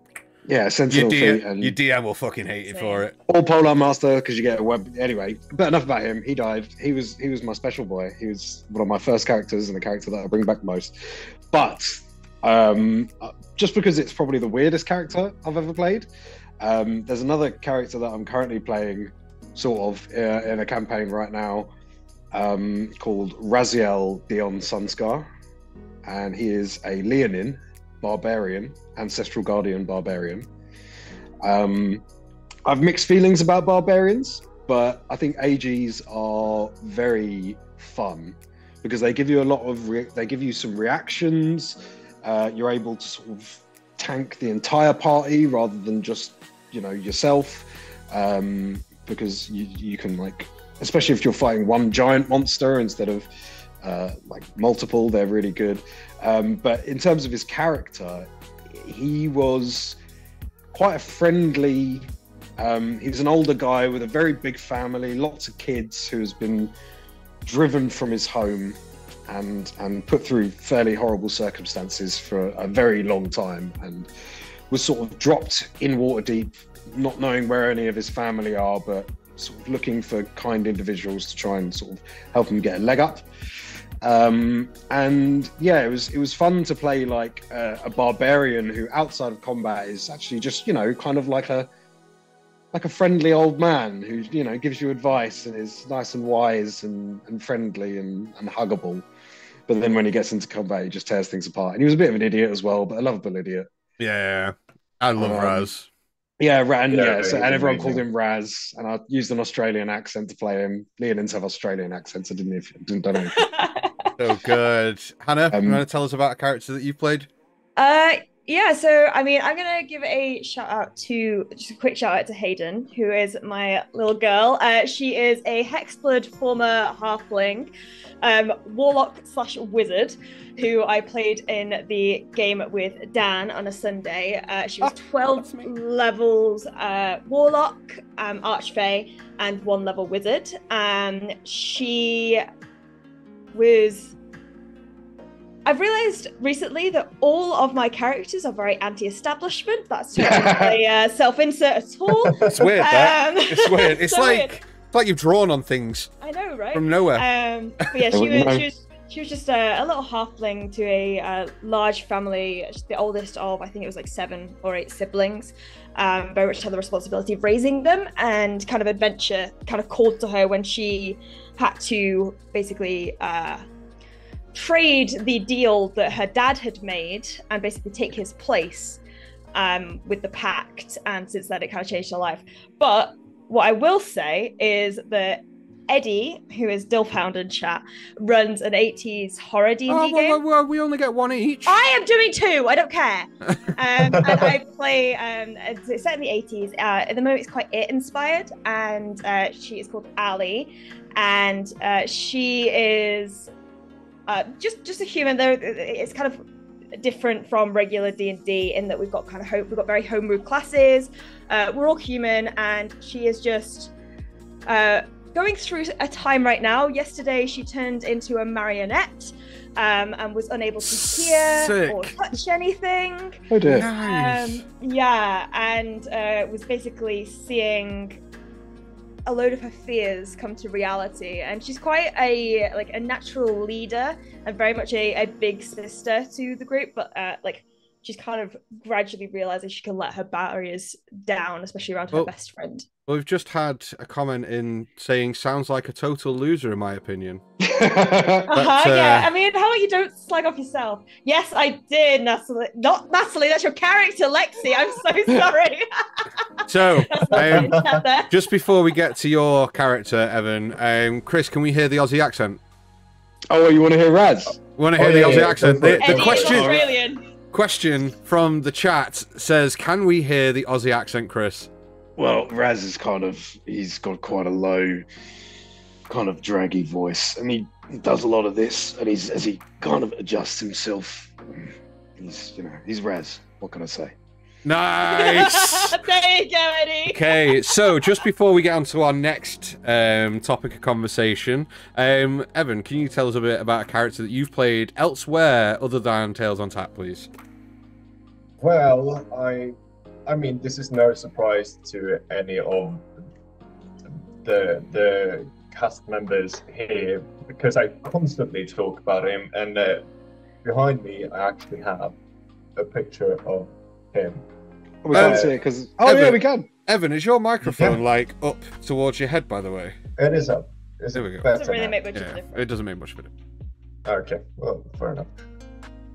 Yeah, Sentinel Feat. And your DM will fucking hate you for it. Or Polearm Master, because you get a web. Anyway, but enough about him. He died. He was my special boy. He was one of my first characters and the character that I bring back most. But just because it's probably the weirdest character I've ever played, there's another character that I'm currently playing, sort of, in a campaign right now, called Raziel Dion Sunscar, and he is a Leonin barbarian, ancestral guardian barbarian. I've mixed feelings about barbarians, but I think AGs are very fun because they give you a lot of they give you some reactions. You're able to sort of tank the entire party rather than just yourself, because you can, like, especially if you're fighting one giant monster instead of like multiple, they're really good. But in terms of his character, he was quite a friendly. He was an older guy with a very big family, lots of kids, who's been driven from his home and put through fairly horrible circumstances for a very long time, and was sort of dropped in Waterdeep, not knowing where any of his family are, but sort of looking for kind individuals to try and sort of help him get a leg up. And yeah, it was fun to play like a barbarian who, outside of combat, is actually just kind of like a friendly old man who gives you advice and is nice and wise and friendly and huggable. But then when he gets into combat, he just tears things apart. And he was a bit of an idiot as well, but a lovable idiot. Yeah, I love Raz. Yeah, and everyone called him Raz, and I used an Australian accent to play him. Leonins have Australian accents. I didn't know. So good. Hannah, you want to tell us about a character that you've played? Yeah, so I mean, I'm gonna give a quick shout out to Hayden, who is my little girl. She is a Hexblood former halfling, warlock/wizard, who I played in the game with Dan on a Sunday. She was 12 levels warlock, archfey, and 1 level wizard. She was. I've realised recently that all of my characters are very anti-establishment. That's not a self-insert at all. It's weird, It's weird. It's so like you've drawn on things. I know, right? From nowhere. But yeah, she was just a little halfling to a large family. She's the oldest of, I think it was like 7 or 8 siblings. Very much had the responsibility of raising them, and kind of adventure kind of called to her when she had to basically trade the deal that her dad had made and basically take his place with the pact, and since then it kind of changed her life. But what I will say is that Eddie, who is Dilfhound in chat, runs an 80s horror D&D game. Well, we only get 1 each. I am doing 2, I don't care. And I play, it's set in the 80s. At the moment it's quite It inspired, and she is called Ali, and she is just a human, though. It's kind of different from regular D&D in that we've got very homebrew classes. We're all human, and she is just going through a time right now. Yesterday, she turned into a marionette and was unable to hear or touch anything. Oh dear. Nice. Yeah, and was basically seeing a load of her fears come to reality, and she's quite a natural leader and very much a big sister to the group, but she's kind of gradually realizing she can let her barriers down, especially around her best friend. Well, we've just had a comment in saying sounds like a total loser, in my opinion. Yeah, I mean, how about you don't slag off yourself? Yes, I did, Natalie. Not Natalie, that's your character, Lexi. I'm so sorry. So, just before we get to your character, Evan, Chris, can we hear the Aussie accent? Oh, you want to hear Raz? We want to hear the Aussie accent. The question from the chat says, can we hear the Aussie accent, Chris? Well, Raz is he's got quite a low, kind of draggy voice, and he does a lot of this, and as he kind of adjusts himself, he's Raz. What can I say? Nice. There you go, Eddie. Okay, so just before we get on to our next topic of conversation, Evan, can you tell us a bit about a character that you've played elsewhere other than Tales on Tap, please? Well, I mean, this is no surprise to any of the cast members here because I constantly talk about him, and behind me I actually have a picture of him. We can't see it because Evan, yeah, we can. Evan, is your microphone like up towards your head, by the way? It is up. There we go. Doesn't really make much of a Yeah, difference. it doesn't make much of a difference. Okay, well, fair enough.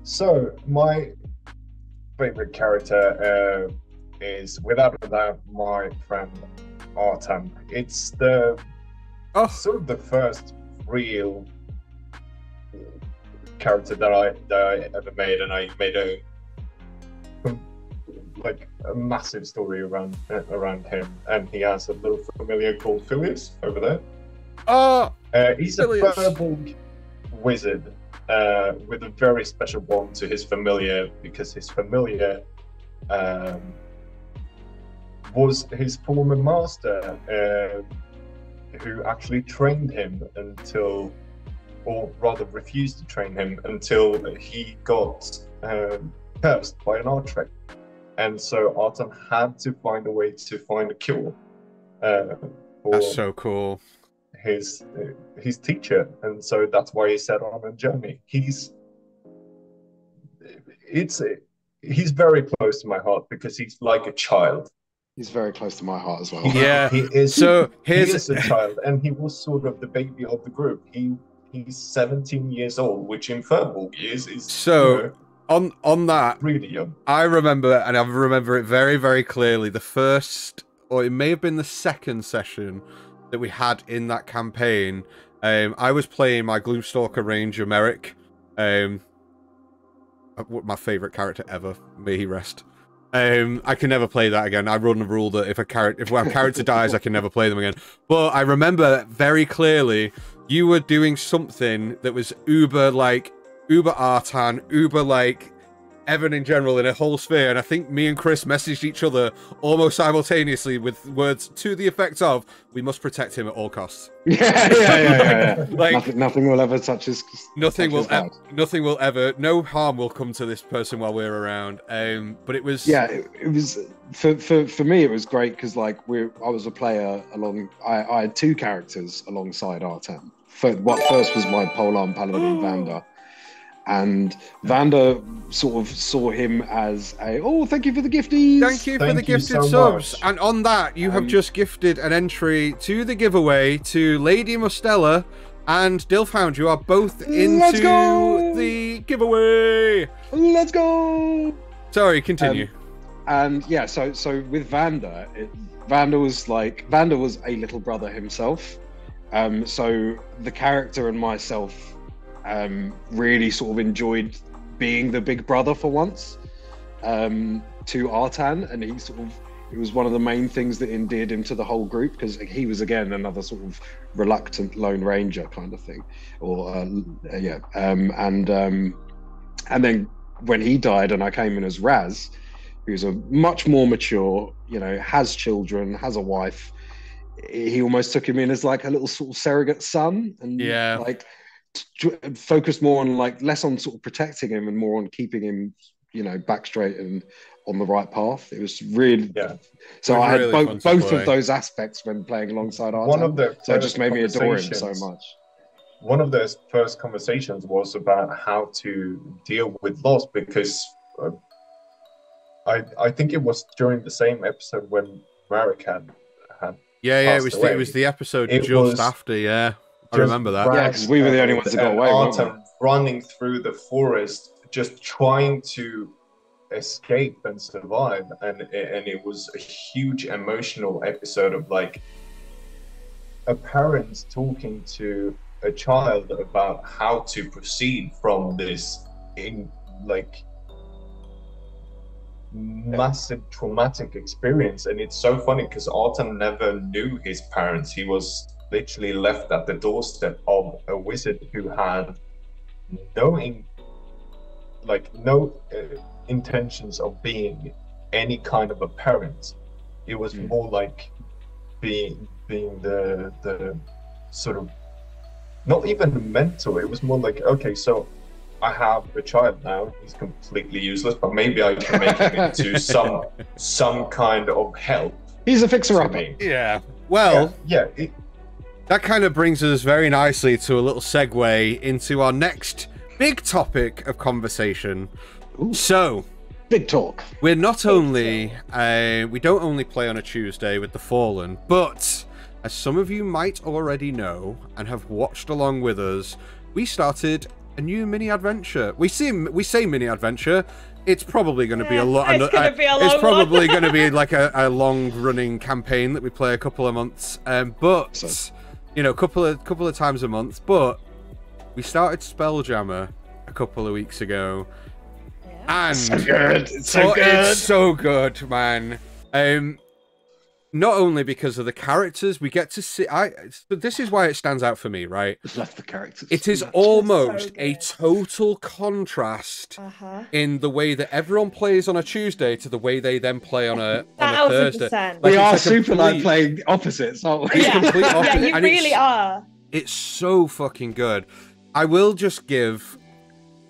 So my favorite character is without a doubt my friend Artan. It's the sort of the first real character that I ever made, and I made a massive story around him, and he has a little familiar called Phileas over there. He's Phileas. a Firbolg wizard with a very special bond to his familiar, because his familiar was his former master, who actually trained him until, or rather refused to train him until he got cursed by an Artrek. And so Artan had to find a way to find a cure for That's so cool. his teacher, and so that's why he set on a journey. He's very close to my heart because he's like a child. He's very close to my heart as well. Yeah. He is. So He is a child, and he was sort of the baby of the group. He's 17 years old, which in Firbolg is so. On that, really young. I remember it very, very clearly. The first, or it may have been the second session that we had in that campaign. I was playing my Gloomstalker Ranger Merrick. My favourite character ever. May he rest. I can never play that again. I run a rule that if one character dies, I can never play them again. But I remember very clearly you were doing something that was uber Artan, uber Evan in general in a whole sphere, and I think me and Chris messaged each other almost simultaneously with words to the effect of, "We must protect him at all costs." Yeah. Nothing will ever touch his. Nothing will ever. No harm will come to this person while we're around. But it was. Yeah, it was for me. It was great because I was a player along. I had two characters alongside Artan. What first was my polearm paladin Vander. And Vander sort of saw him as thank you for the gifties. Thank you for the gifted subs. Much. And on that, you have just gifted an entry to the giveaway to Lady Mustella and Dilfhound. You are both into the giveaway. Let's go. Sorry, continue. And yeah, so with Vander, Vander was a little brother himself. So the character and myself really sort of enjoyed being the big brother for once to Artan, and it was one of the main things that endeared him to the whole group, because he was again another sort of reluctant lone ranger kind of thing, and then when he died and I came in as Raz, who's a much more mature, has children, has a wife, he almost took him in as like a little sort of surrogate son, and focused more on less on sort of protecting him and more on keeping him back straight and on the right path. It was really so I had both of those aspects when playing alongside Artan, so it just made me adore him so much. One of the first conversations was about how to deal with loss, because I think it was during the same episode when Marek had it was the episode after. I remember that. Yeah, because we were the only ones that got away. Artan running through the forest, just trying to escape and survive, and it was a huge emotional episode of a parent talking to a child about how to proceed from this massive traumatic experience. And it's so funny because Artan never knew his parents. He was literally left at the doorstep of a wizard who had no intentions of being any kind of a parent. It was more like being the sort of, not even a mentor. It was more like, okay, so I have a child now. He's completely useless, but maybe I can make him into some kind of help. He's a fixer-upper. Yeah. Well, that kind of brings us very nicely to a little segue into our next big topic of conversation. Ooh. So, big talk. We're not only we don't only play on a Tuesday with the Fallen, but as some of you might already know and have watched along with us, we started a new mini adventure. We say mini adventure. It's probably going to be a lot. It's probably going to be like a long-running campaign that we play a couple of months. But you know, a couple of times a month. But we started Spelljammer a couple of weeks ago, and so good. It's so good. It's so good, man. Not only because of the characters, we get to see. This is why it stands out for me, right? Just left the characters. It is almost a total contrast in the way that everyone plays on a Tuesday to the way they then play on a Thursday. Like, we are super like playing opposites, aren't we? It's complete opposite. Yeah, you really are. It's so fucking good. I will just give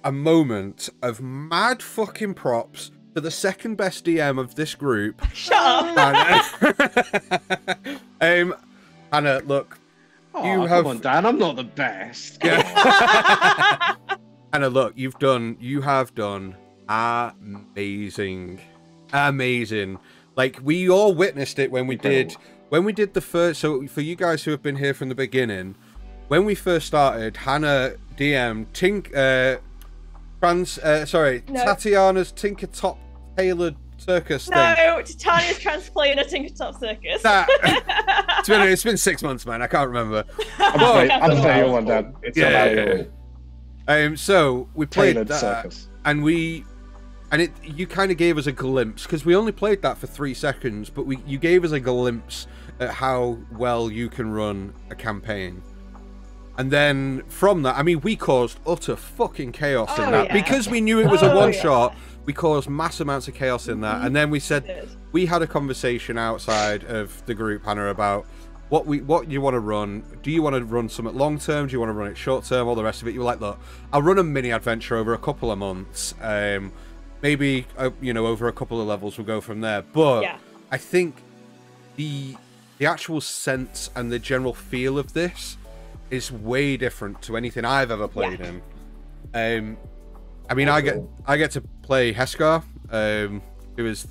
a moment of mad fucking props to the second best DM of this group. Shut up. Hannah, look. Come on, Dan. I'm not the best. Hannah, look. You have done amazing. Like, we all witnessed it when we did the first. So for you guys who have been here from the beginning, when we first started, Hannah DM'd Tatiana's Tinker Top Tailored Circus thing. No, Titania's Transplanar Tinker Top Circus. It's been 6 months, man. I can't remember. I'm playing your one, Dad. So we played Tailored that, Circus. and you kind of gave us a glimpse, because we only played that for 3 seconds, but you gave us a glimpse at how well you can run a campaign. And then from that, I mean, we caused utter fucking chaos in that. Because we knew it was a one-shot, we caused mass amounts of chaos in that. And then we said, we had a conversation outside of the group, Hannah, about what you want to run. Do you want to run something long-term? Do you want to run it short-term? All the rest of it. You were like, look, I'll run a mini-adventure over a couple of months. Maybe, over a couple of levels, we'll go from there. But I think the actual sense and the general feel of this is way different to anything I've ever played in. I mean, I get to play Heskar, who is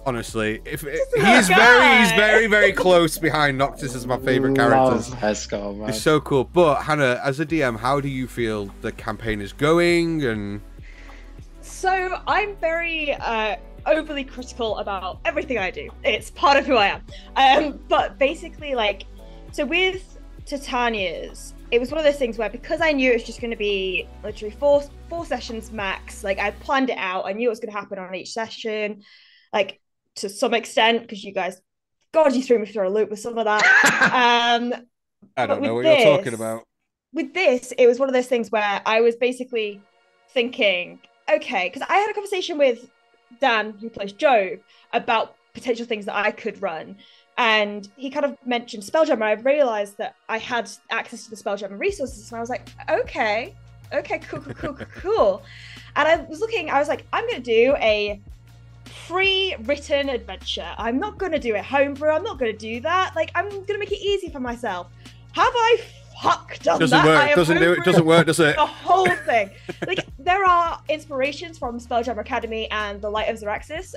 honestly, he's very, very close behind Noctis as my favorite characters. Heskar, man. It's so cool. But Hannah, as a DM, how do you feel the campaign is going? And so I'm very overly critical about everything I do. It's part of who I am. But basically, like, so with Titania's, it was one of those things where, because I knew it was just going to be literally four sessions max, like, I planned it out. I knew it was going to happen on each session, like, to some extent, because you guys, God, you threw me through a loop with some of that. I don't know what you're talking about. With this, it was one of those things where I was basically thinking, okay, because I had a conversation with Dan, who plays Jove, about potential things that I could run. And he kind of mentioned Spelljammer. I realized that I had access to the Spelljammer resources, and I was like, okay, cool. And I was like, I'm going to do a pre-written adventure. I'm not going to do it homebrew. I'm not going to do that. Like, I'm going to make it easy for myself. Have I done doesn't that? Work. It doesn't work, does it? The whole thing. Like, there are inspirations from Spelljammer Academy and the Light of Xeraxis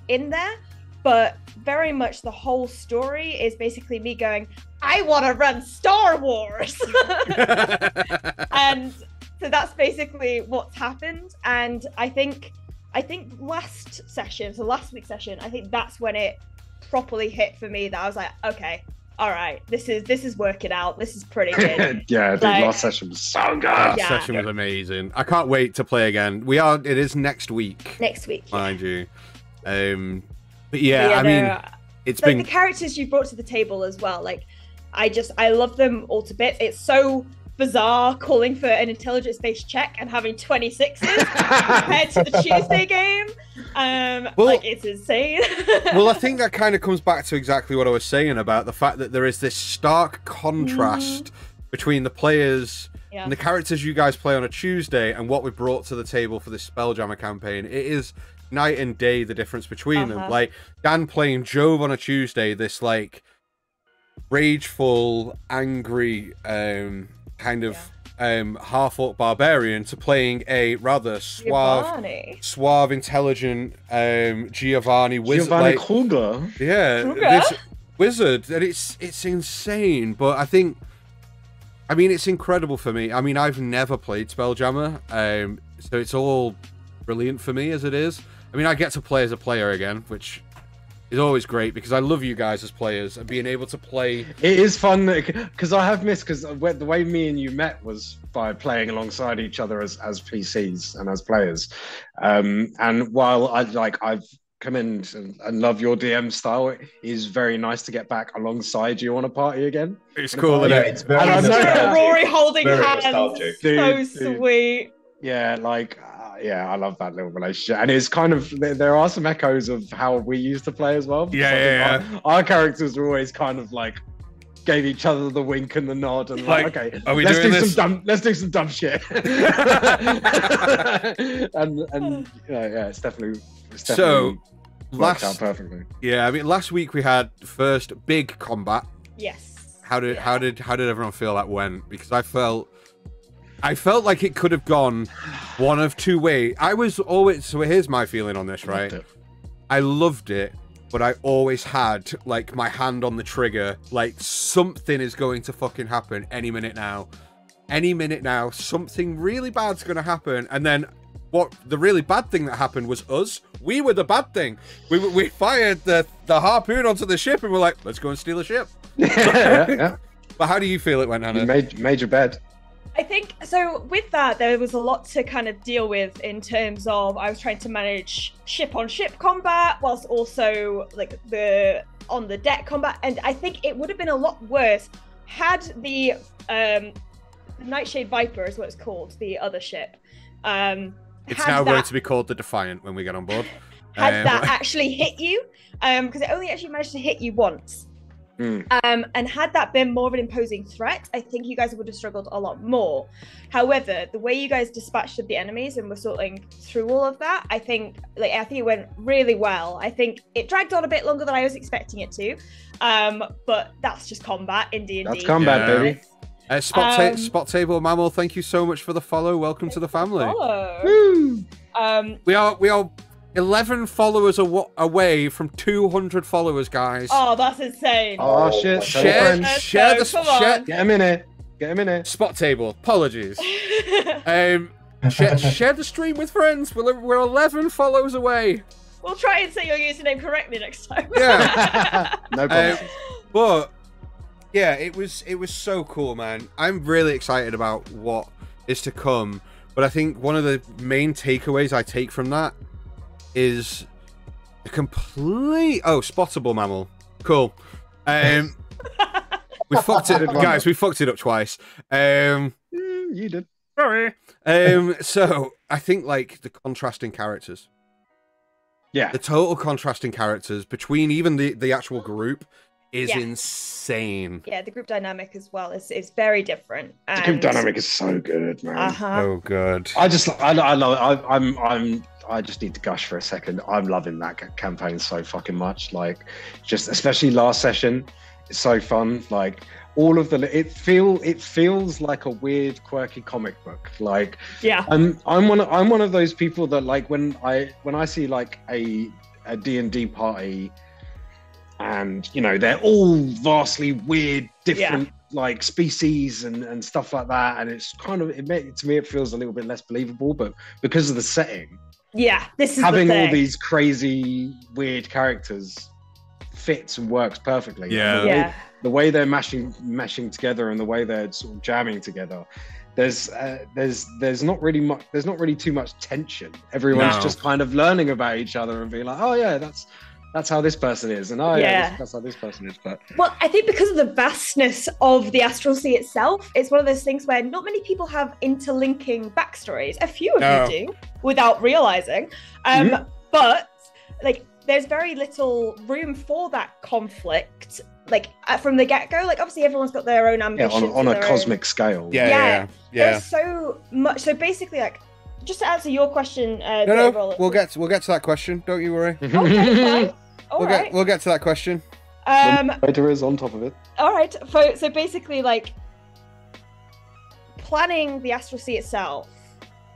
in there. But very much the whole story is basically me going, I want to run Star Wars. And so that's basically what's happened. And I think last week's session, I think that's when it properly hit for me, that I was like, okay, all right, this is working out. This is pretty good. Yeah, dude, Like- last session was so good. That Yeah. session was amazing. I can't wait to play again. It is next week, Next week. mind you. But yeah, I mean, it's like been the characters you brought to the table as well. Like, I love them all to bits. It's so bizarre calling for an intelligence-based check and having 26s compared to the Tuesday game. Like, it's insane. well, I think that kind of comes back to exactly what I was saying about the fact that there is this stark contrast between the players and the characters you guys play on a Tuesday and what we brought to the table for this Spelljammer campaign. It is night and day, the difference between them. Like, Dan playing Jove on a Tuesday, this like rageful, angry kind of half-orc barbarian, to playing a rather suave, intelligent Giovanni wizard. Giovanni Kruger. Yeah, Kruger? this wizard, and it's insane. But I mean, it's incredible for me. I mean, I've never played Spelljammer, so it's all brilliant for me as it is. I mean, I get to play as a player again, which is always great because I love you guys as players and being able to play. It is fun because I have missed, because the way me and you met was by playing alongside each other as PCs and as players. And while I've come in and love your DM style, it is very nice to get back alongside you on a party again. It's cool, isn't Yeah, it? it's very Rory holding Very hands. nostalgic. So Dude. sweet. Yeah, like I love that little relationship, and it's kind of, there are some echoes of how we used to play as well. Yeah. Our characters were always kind of like gave each other the wink and the nod, and like, okay, are we let's doing do this? let's do some dumb shit. and it's definitely So, worked out perfectly. Yeah, I mean, last week we had first big combat. Yes. How did everyone feel that went? Because I felt like it could have gone one of two ways. So here's my feeling on this, right? I loved it, but I always had like my hand on the trigger, like something is going to fucking happen any minute now. Any minute now, something really bad's going to happen. And then the really bad thing that happened was us. We were the bad thing. We fired the harpoon onto the ship and we're like, let's go and steal a ship. yeah. But how do you feel it went, Hannah? You made your bed. I think so. With that, there was a lot to kind of deal with in terms of I was trying to manage ship-on-ship combat whilst also like the on-the-deck combat, and I think it would have been a lot worse had the Nightshade Viper is what it's called, the other ship. It's now going to be called the Defiant when we get on board. Had that actually hit you, because it only actually managed to hit you once. And had that been more of an imposing threat, I think you guys would have struggled a lot more. However, the way you guys dispatched of the enemies and were sorting through all of that, I think it went really well. I think it dragged on a bit longer than I was expecting it to, but that's just combat in D&D. That's combat, baby. Spot Table Mammal, thank you so much for the follow. Welcome to the family. Woo! We are 11 followers away from 200 followers, guys. Oh, that's insane. Oh shit! Share Get him in it. Get him in it. Spot Table. Apologies. Share the stream with friends. We're 11 follows away. We'll try and say your username correctly next time. Yeah. No problem. But yeah, it was so cool, man. I'm really excited about what is to come. But I think one of the main takeaways I take from that is a complete spottable mammal. Cool. We fucked it, guys. We fucked it up twice. You did. Sorry. So I think like the contrasting characters. Yeah. The total contrasting characters between even the actual group is insane. Yeah, the group dynamic as well is very different. The group dynamic is so good, man. Oh good. I love it. I just need to gush for a second. I'm loving that campaign so fucking much. Like, just especially last session, it's so fun. Like all of it feels like a weird, quirky comic book. Like, yeah. I'm one of those people that like when I see like a D&D party, and you know they're all vastly weird, different like species and stuff like that, and it's kind of to me it feels a little bit less believable, but because of the setting. Yeah, this is having the thing. all these crazy, weird characters fits and works perfectly. Yeah. Yeah. The way they're meshing together and the way they're sort of jamming together, there's not really too much tension. Everyone's No. just kind of learning about each other and being like, oh yeah, that's how this person is, and that's how this person is. But Well, I think because of the vastness of the Astral Sea itself, it's one of those things where not many people have interlinking backstories. A few of you do, without realizing. But like, there's very little room for that conflict. Like from the get-go, like obviously everyone's got their own ambitions on a cosmic scale. Yeah. There's so much. So basically, like, just to answer your question, No, we'll get to that question. Don't you worry. Okay, fine. All right. We'll get to that question. The writer is on top of it. All right. So basically, like, planning the Astral Sea itself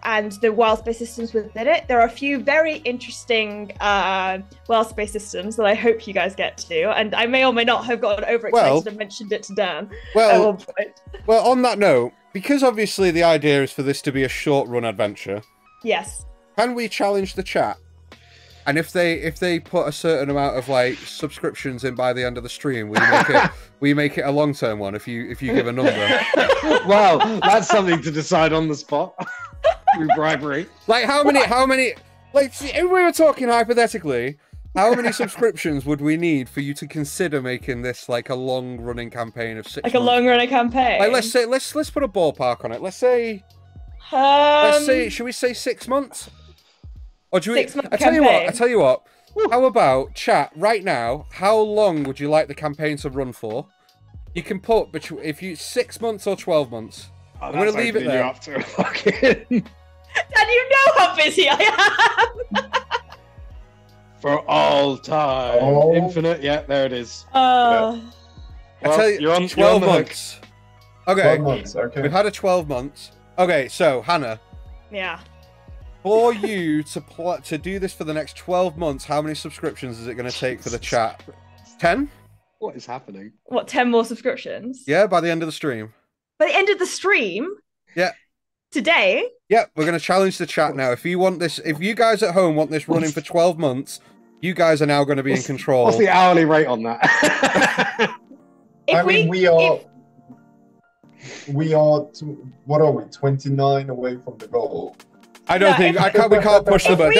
and the wild space systems within it, there are a few very interesting wild space systems that I hope you guys get to. And I may or may not have gotten overexcited and mentioned it to Dan at one point. Well, on that note, because obviously the idea is for this to be a short-run adventure. Yes. Can we challenge the chat? And if they put a certain amount of like subscriptions in by the end of the stream, we make it a long-term one if you give a number. Wow, that's something to decide on the spot. Through bribery. Like how many like if we were talking hypothetically, how many subscriptions would we need for you to consider making this like a long running campaign of 6 months? Like a long running campaign. Like let's put a ballpark on it. Let's say should we say 6 months? Or do we 6 month I tell you what. How about chat right now, how long would you like the campaign to run for? You can put if you 6 months or 12 months. I'm gonna leave it there. Dan, you know how busy I am. For all time. Infinite, yeah, there it is. I tell you, you're on 12 months. Okay. 12 months, okay. We've had a 12 months. Okay, so Hannah. Yeah. For you to do this for the next 12 months, how many subscriptions is it going to take for the chat? 10? What is happening? What, 10 more subscriptions? Yeah, by the end of the stream. By the end of the stream? Yeah. Today? Yeah, we're going to challenge the chat now. If you want this, if you guys at home want this running for 12 months, you guys are now going to be in control. What's the hourly rate on that? We are, what are we, 29 away from the goal? I don't think, we can't push the button.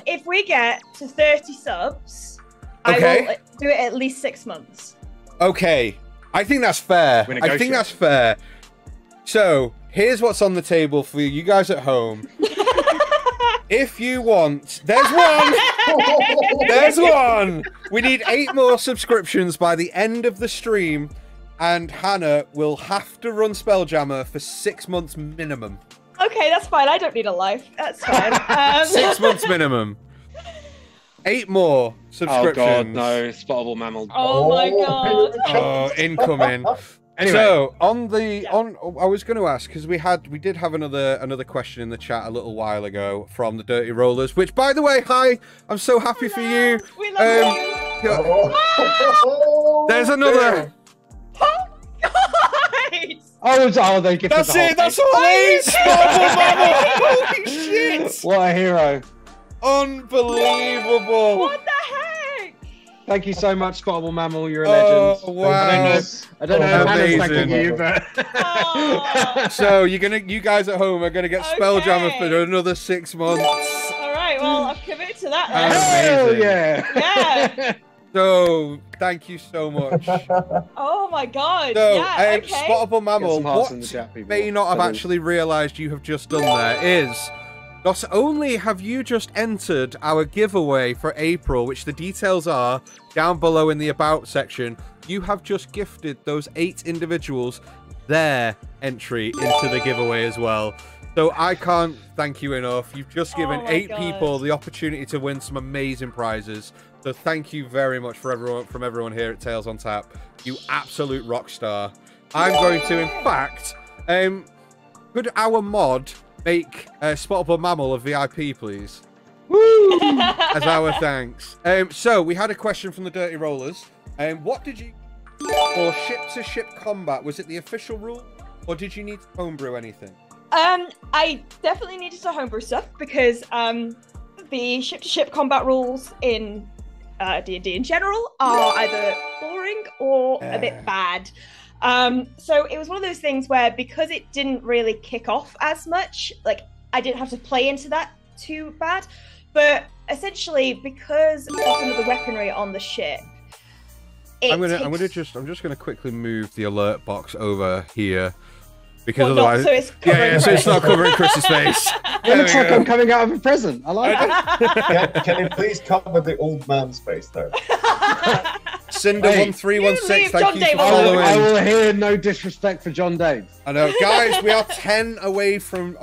If we get to 30 subs, I will do it at least 6 months. Okay. I think that's fair. I think that's fair. So, here's what's on the table for you guys at home. If you want... There's one! There's one! We need 8 more subscriptions by the end of the stream, and Hannah will have to run Spelljammer for 6 months minimum. Okay, that's fine. I don't need a life. That's fine. 6 months minimum. 8 more subscriptions. Oh god, no. Spottable mammal. Oh my god. Oh, incoming. Anyway. So I was going to ask because we did have another question in the chat a little while ago from the Dirty Rollers, which by the way, hi, I'm so happy for you. We love you. There's another. Oh god. Oh, they give That's it. That's all it is. Holy shit! What a hero. Unbelievable. What the heck? Thank you so much, Spottable Mammal. You're a legend. Oh, wow. I don't know if Hannah's thanking you, but... So you guys at home are going to get Spelljammer for another 6 months. All right, well, I'll commit to that then. Hell Amazing. Yeah. So, thank you so much. Oh my god. So, yeah, okay. Spottable Mammal, what in the chat, people. may not have actually realised you have just done there is, not only have you just entered our giveaway for April, which the details are down below in the About section, you have just gifted those 8 individuals their entry into the giveaway as well. So I can't thank you enough. You've just given 8 people the opportunity to win some amazing prizes. So thank you very much for everyone here at Tales on Tap. You absolute rock star. I'm going to, in fact, could our mod make Spottable Mammal a VIP, please? Woo! As our thanks. So we had a question from the Dirty Rollers. What did you for ship-to-ship combat? Was it the official rule, or did you need to homebrew anything? I definitely needed to homebrew stuff because the ship-to-ship combat rules in D&D in general are either boring or a bit bad. So it was one of those things where, because it didn't really kick off as much, like I didn't have to play into that too bad. But essentially, because of some of the weaponry on the ship, I'm just gonna quickly move the alert box over here. Because otherwise, so it's covering so it's not covering Chris's face. It looks like I'm coming out of a present. I like it. Can you please cover the old man's face there? Cinder1316, thank you for following. I will hear no disrespect for John Dave. I know, guys, we are 10 away from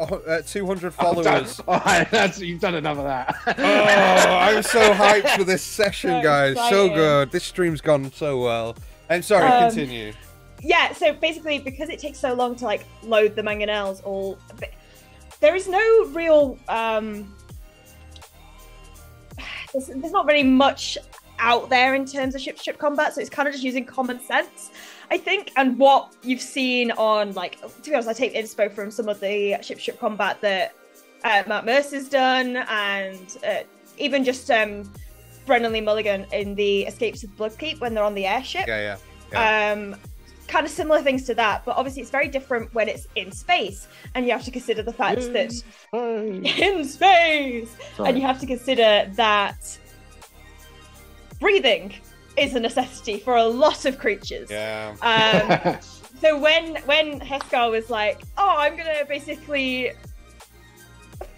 200 followers. You've done enough of that. I'm so hyped for this session, guys. So good. This stream's gone so well. I'm sorry, continue. Yeah, so basically, because it takes so long to like load the mangonels, there is no real there's not really much out there in terms of ship-to-ship combat, so it's kind of just using common sense, I think. And what you've seen on, like, to be honest, I take inspo from some of the ship-to-ship combat that Matt Mercer's done, and even just Brennan Lee Mulligan in the Escapes of the Bloodkeep when they're on the airship. Yeah. Kind of similar things to that, but obviously it's very different when it's in space, and you have to consider the fact that in space, and you have to consider that breathing is a necessity for a lot of creatures. Yeah. So when Heskar was like, "Oh, I'm gonna basically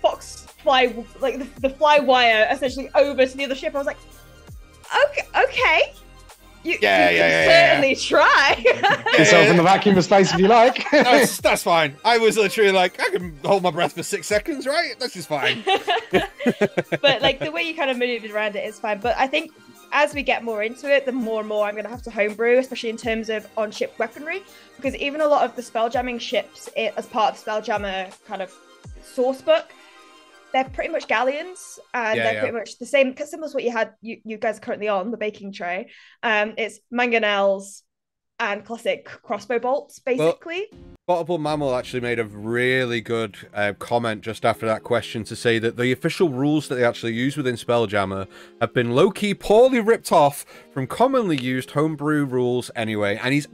fox fly like the fly wire essentially over to the other ship," I was like, "Okay." You can certainly try. Get yourself in the vacuum of space if you like. That's fine. I was literally like, I can hold my breath for 6 seconds, right? This is fine. But like the way you kind of maneuvered around it is fine. But I think as we get more into it, the more and more I'm going to have to homebrew, especially in terms of on-ship weaponry, because even a lot of the spelljamming ships, as part of Spelljammer kind of source book, they're pretty much galleons, and they're pretty much the same, similar to what you guys are currently on, the baking tray. It's mangonels and classic crossbow bolts, basically. Well, Bottable Mammal actually made a really good comment just after that question to say that the official rules that they actually use within Spelljammer have been low-key poorly ripped off from commonly used homebrew rules anyway. And he's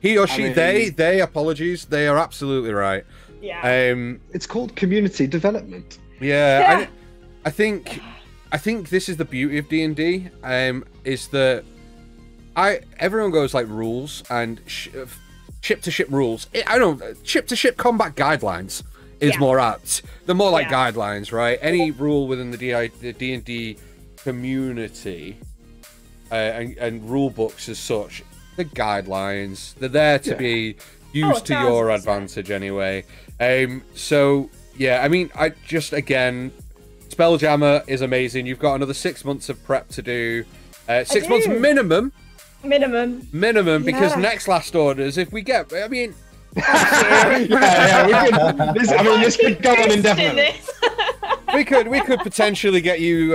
he or she, they apologies, they are absolutely right. Yeah. It's called community development. Yeah. I think this is the beauty of D&D, is that everyone goes like rules and ship-to-ship rules. Ship-to-ship combat guidelines is more apt. They're more like guidelines, right? Any rule within the D&D community and rule books as such, the guidelines, they're there to be used to your advantage anyway. So yeah, I mean, again, Spelljammer is amazing. You've got another 6 months of prep to do. 6 months minimum, because next Last Orders, if we get, I mean, this could go on indefinitely. we could potentially get you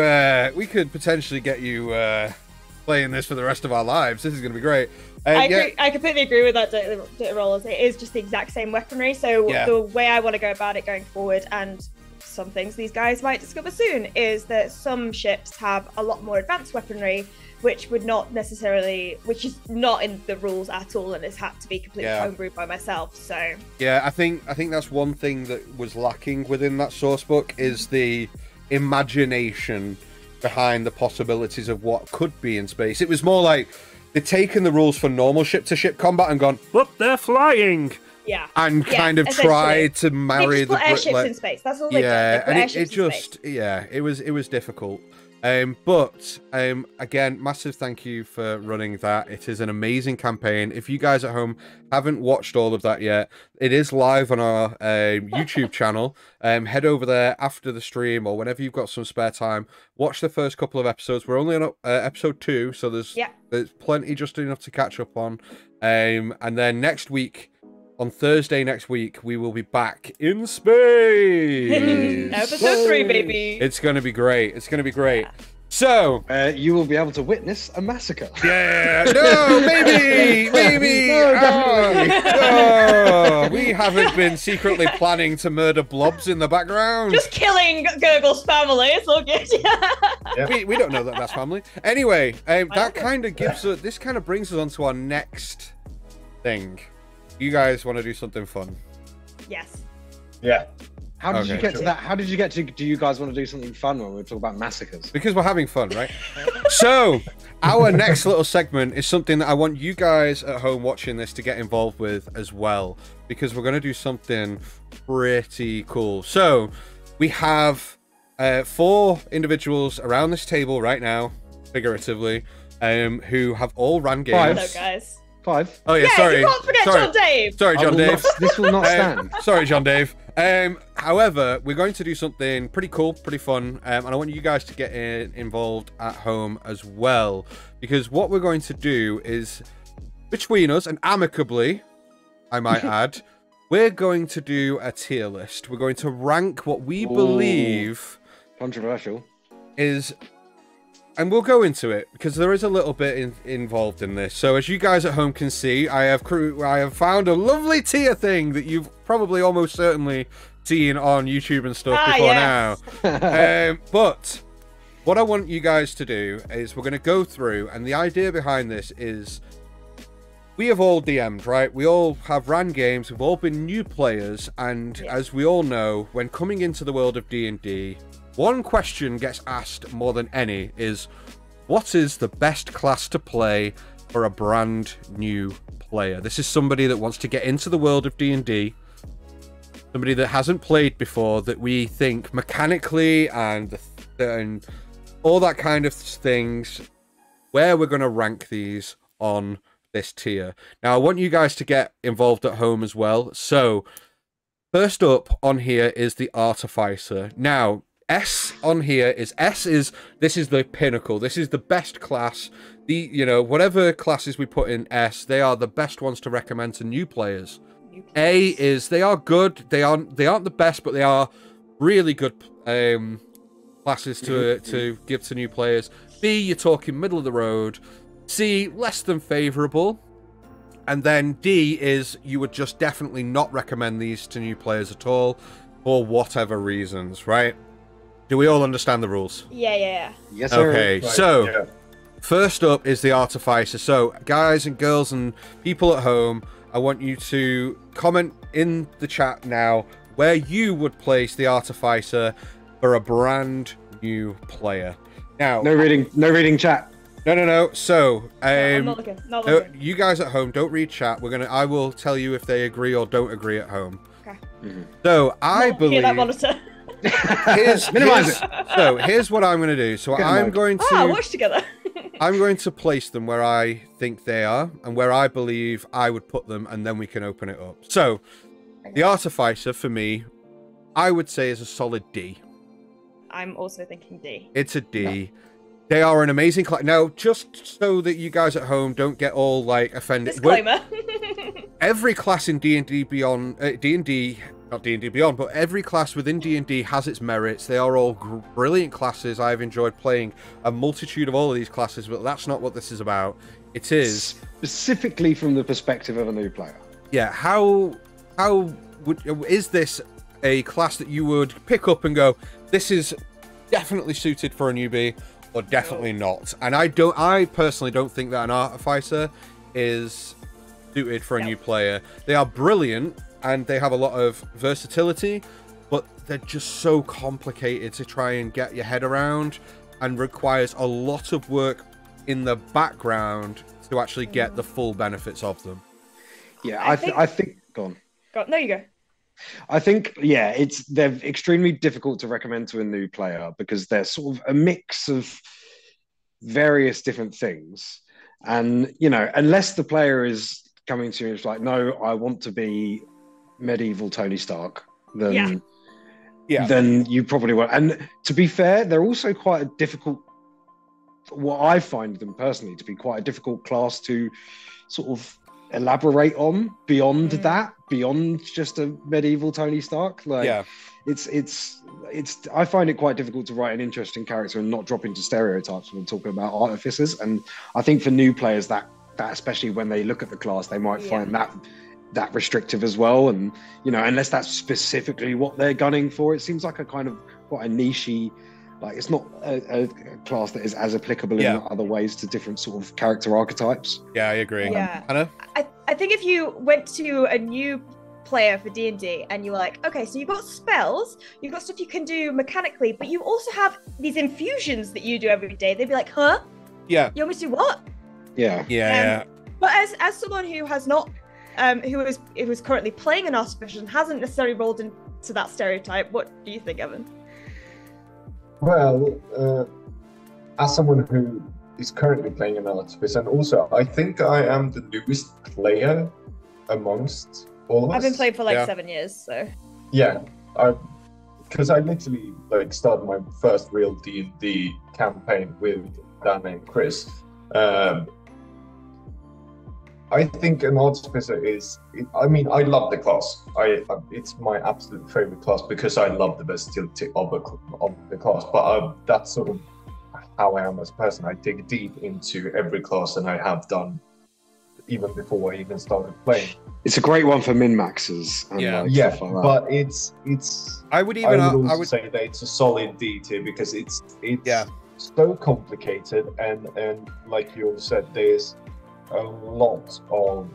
playing this for the rest of our lives. This is going to be great. I completely agree with that, Data Rollers. It is just the exact same weaponry. So the way I want to go about it going forward, and some things these guys might discover soon, is that some ships have a lot more advanced weaponry, which is not in the rules at all, and has had to be completely homebrewed by myself. So yeah, I think that's one thing that was lacking within that source book, is the imagination behind the possibilities of what could be in space. It was more like they'd taken the rules for normal ship-to-ship combat and gone, look, they're flying. Yeah. And kind of tried to marry the airships in space. That's all they did. And it was difficult. But again, massive thank you for running that. It is an amazing campaign. If you guys at home haven't watched all of that yet, it is live on our YouTube channel. Head over there after the stream or whenever you've got some spare time. Watch the first couple of episodes. We're only on episode 2, so there's plenty, just enough to catch up on. And then next week, on Thursday next week, we will be back in space. Episode 3, baby. It's going to be great. It's going to be great. So you will be able to witness a massacre. yeah, no, maybe. No, definitely. Oh, we haven't been secretly planning to murder blobs in the background. Just killing Gurgle's family. It's all good. Yeah. We don't know that that's family. Anyway, that kind of gives us. This kind of brings us on to our next thing. You guys want to do something fun? Yes. Yeah. How did you Okay. get to that? How did you get to? Do you guys want to do something fun when we talk about massacres? Because we're having fun, right? So, our next little segment is something that I want you guys at home watching this to get involved with as well. Because we're going to do something pretty cool. So, we have 4 individuals around this table right now, figuratively, who have all ran games. Hello, guys. 5. Oh, yeah, Yeah, sorry. you can't forget sorry. John Dave. Sorry, John Dave. This will not stand. Sorry, John Dave. However, we're going to do something pretty cool, pretty fun, and I want you guys to get involved at home as well, because what we're going to do is, between us and amicably, I might add, we're going to do a tier list. We're going to rank what we believe Controversial. is, and we'll go into it because there is a little bit involved in this. So as you guys at home can see, I have found a lovely tier thing that you've probably almost certainly seen on YouTube and stuff before now. But what I want you guys to do is we're going to go through, and the idea behind this is we have all DM'd, right? We all have ran games. We've all been new players, and as we all know, when coming into the world of D&D, one question gets asked more than any is, what is the best class to play for a brand new player? This is somebody that wants to get into the world of D&D, somebody that hasn't played before, that we think mechanically and all that kind of things, where we're going to rank these on this tier. Now, I want you guys to get involved at home as well. So, first up on here is the Artificer. Now, S on here is this is the pinnacle. This is the best class. Whatever classes we put in S, they are the best ones to recommend to new players. A is they are good. They aren't the best, but they are really good classes to give to new players. B, you're talking middle of the road. C, less than favorable. And then D is you would just definitely not recommend these to new players at all for whatever reasons, right? Do we all understand the rules? Yeah. Yes, sir. Okay, Right, so yeah. first up is the Artificer. So, guys and girls and people at home, I want you to comment in the chat now where you would place the Artificer for a brand new player. Now, No reading chat. no. So, I'm not looking. Not looking. you guys at home, don't read chat. I will tell you if they agree or don't agree at home. Okay. So, I believe. Hear that monitor. Here's what I'm going to do. So I'm going to watch together. I'm going to place them where I think they are and where I believe I would put them, and then we can open it up. So the Artificer for me, I would say is a solid D. I'm also thinking D. It's a D. They are an amazing class. Now, just so that you guys at home don't get all like offended. Disclaimer. Every class in D&D Beyond, not D&D Beyond, but every class within D&D has its merits. They are all brilliant classes. I've enjoyed playing a multitude of all of these classes, but that's not what this is about. It is Specifically from the perspective of a new player. yeah. Is this a class that you would pick up and go, this is definitely suited for a newbie, or definitely not? And I personally don't think that an Artificer is suited for a new player. They are brilliant and they have a lot of versatility, but they're just so complicated to try and get your head around and requires a lot of work in the background to actually get the full benefits of them. Yeah, I think go on. No, you go. I think, they're extremely difficult to recommend to a new player because they're sort of a mix of various different things. And, unless the player is coming to you and it's like, no, I want to be medieval Tony Stark, then you probably won't. And to be fair, they're also quite a difficult, what I find them personally to be quite a difficult class to sort of elaborate on beyond that, beyond just a medieval Tony Stark. Like, it's I find it quite difficult to write an interesting character and not drop into stereotypes when talking about artificers. And I think for new players, that especially when they look at the class, they might find that restrictive as well. And unless that's specifically what they're gunning for, it seems like a kind of quite a niche-y, like it's not a class that is as applicable in other ways to different sort of character archetypes. Yeah, I agree. Hannah? I think if you went to a new player for D&D and you were like, okay, so you've got spells, you've got stuff you can do mechanically, but you also have these infusions that you do every day, they'd be like, huh? Yeah. You want me to do what? Yeah. But as someone who has not, who is currently playing an artificer and hasn't necessarily rolled into that stereotype, what do you think, Evan? Well, as someone who is currently playing an artificer, and also I think I am the newest player amongst all of us. I've been playing for like 7 years, so. Yeah, because I literally started my first real D&D campaign with Dan and Chris. I think an artificer is. I mean, I love the class. It's my absolute favorite class because I love the versatility of the class. But that's sort of how I am as a person. I dig deep into every class, and I have done even before I even started playing. It's a great one for min-maxers. And stuff like that. But it's. I would say that it's a solid D tier because it's so complicated, and like you said, there's a lot of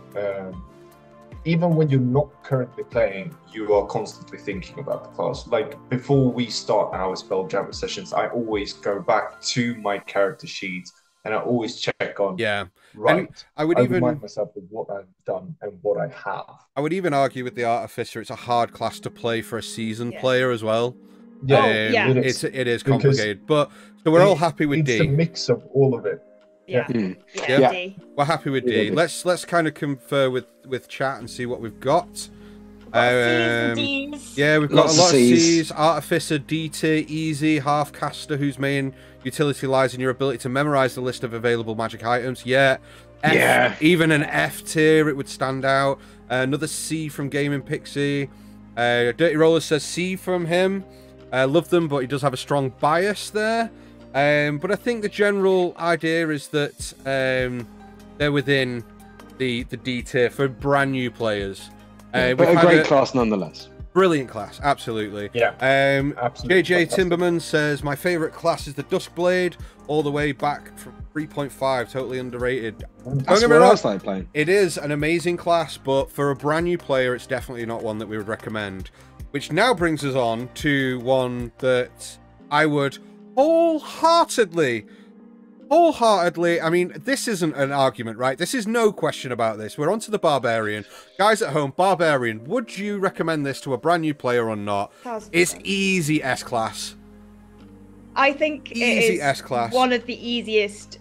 even when you're not currently playing, you are constantly thinking about the class. Like before we start our Spelljammer sessions, I always go back to my character sheet and I always check on right. And I would even remind myself of what I've done and what I have. I would even argue with the Artificer, it's a hard class to play for a seasoned player as well. It is complicated, but so we're all happy with D. It's a mix of all of it. D. We're happy with D. Let's kind of confer with chat and see what we've got. We've got C's. Yeah, we've got a lot of C's. Artificer, D tier, easy. Half caster, whose main utility lies in your ability to memorize the list of available magic items. F, even an F tier, it would stand out. Another C from Gaming Pixie. Dirty Roller says C from him. Love them, but he does have a strong bias there. But I think the general idea is that they're within the D tier for brand new players. But a great class nonetheless. Brilliant class, absolutely. Absolutely. JJ Timberman says, my favourite class is the Duskblade, all the way back from 3.5, totally underrated. That's where I started playing. It is an amazing class, but for a brand new player, it's definitely not one that we would recommend. Which now brings us on to one that I would wholeheartedly, I mean, this isn't an argument, right? This is no question about this. We're on to the Barbarian. Guys at home, Barbarian, would you recommend this to a brand new player or not? 1,000%. It's easy S-class. I think Easy it is S-class. one of the easiest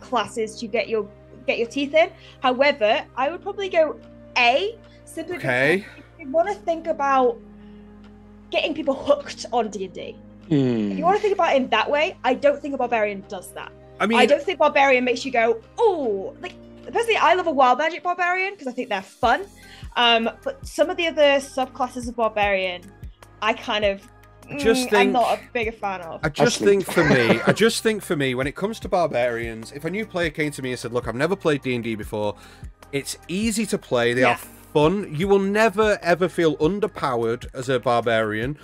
classes to get your teeth in. However, I would probably go A, simply because if you want to think about getting people hooked on D&D. If you want to think about it in that way, I don't think a Barbarian does that. I mean, I don't think Barbarian makes you go, oh, like, personally, I love a Wild Magic Barbarian because I think they're fun. But some of the other subclasses of Barbarian, I kind of, I'm not a bigger fan of. I just think for me, when it comes to Barbarians, if a new player came to me and said, look, I've never played D&D before, it's easy to play, they are fun, you will never ever feel underpowered as a Barbarian.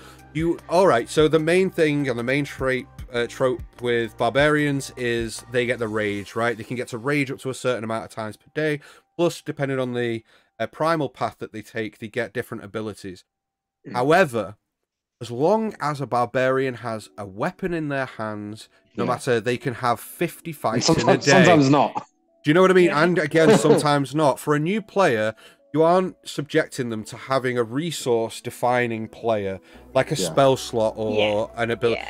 Alright, so the main thing and the main trope with Barbarians is they get the rage, right? They can get to rage up to a certain amount of times per day, plus depending on the primal path that they take, they get different abilities. However, as long as a Barbarian has a weapon in their hands, no matter, they can have 50 fights in a day. Sometimes not. Do you know what I mean? And again, sometimes not. For a new player, you aren't subjecting them to having a resource-defining player, like a spell slot or an ability.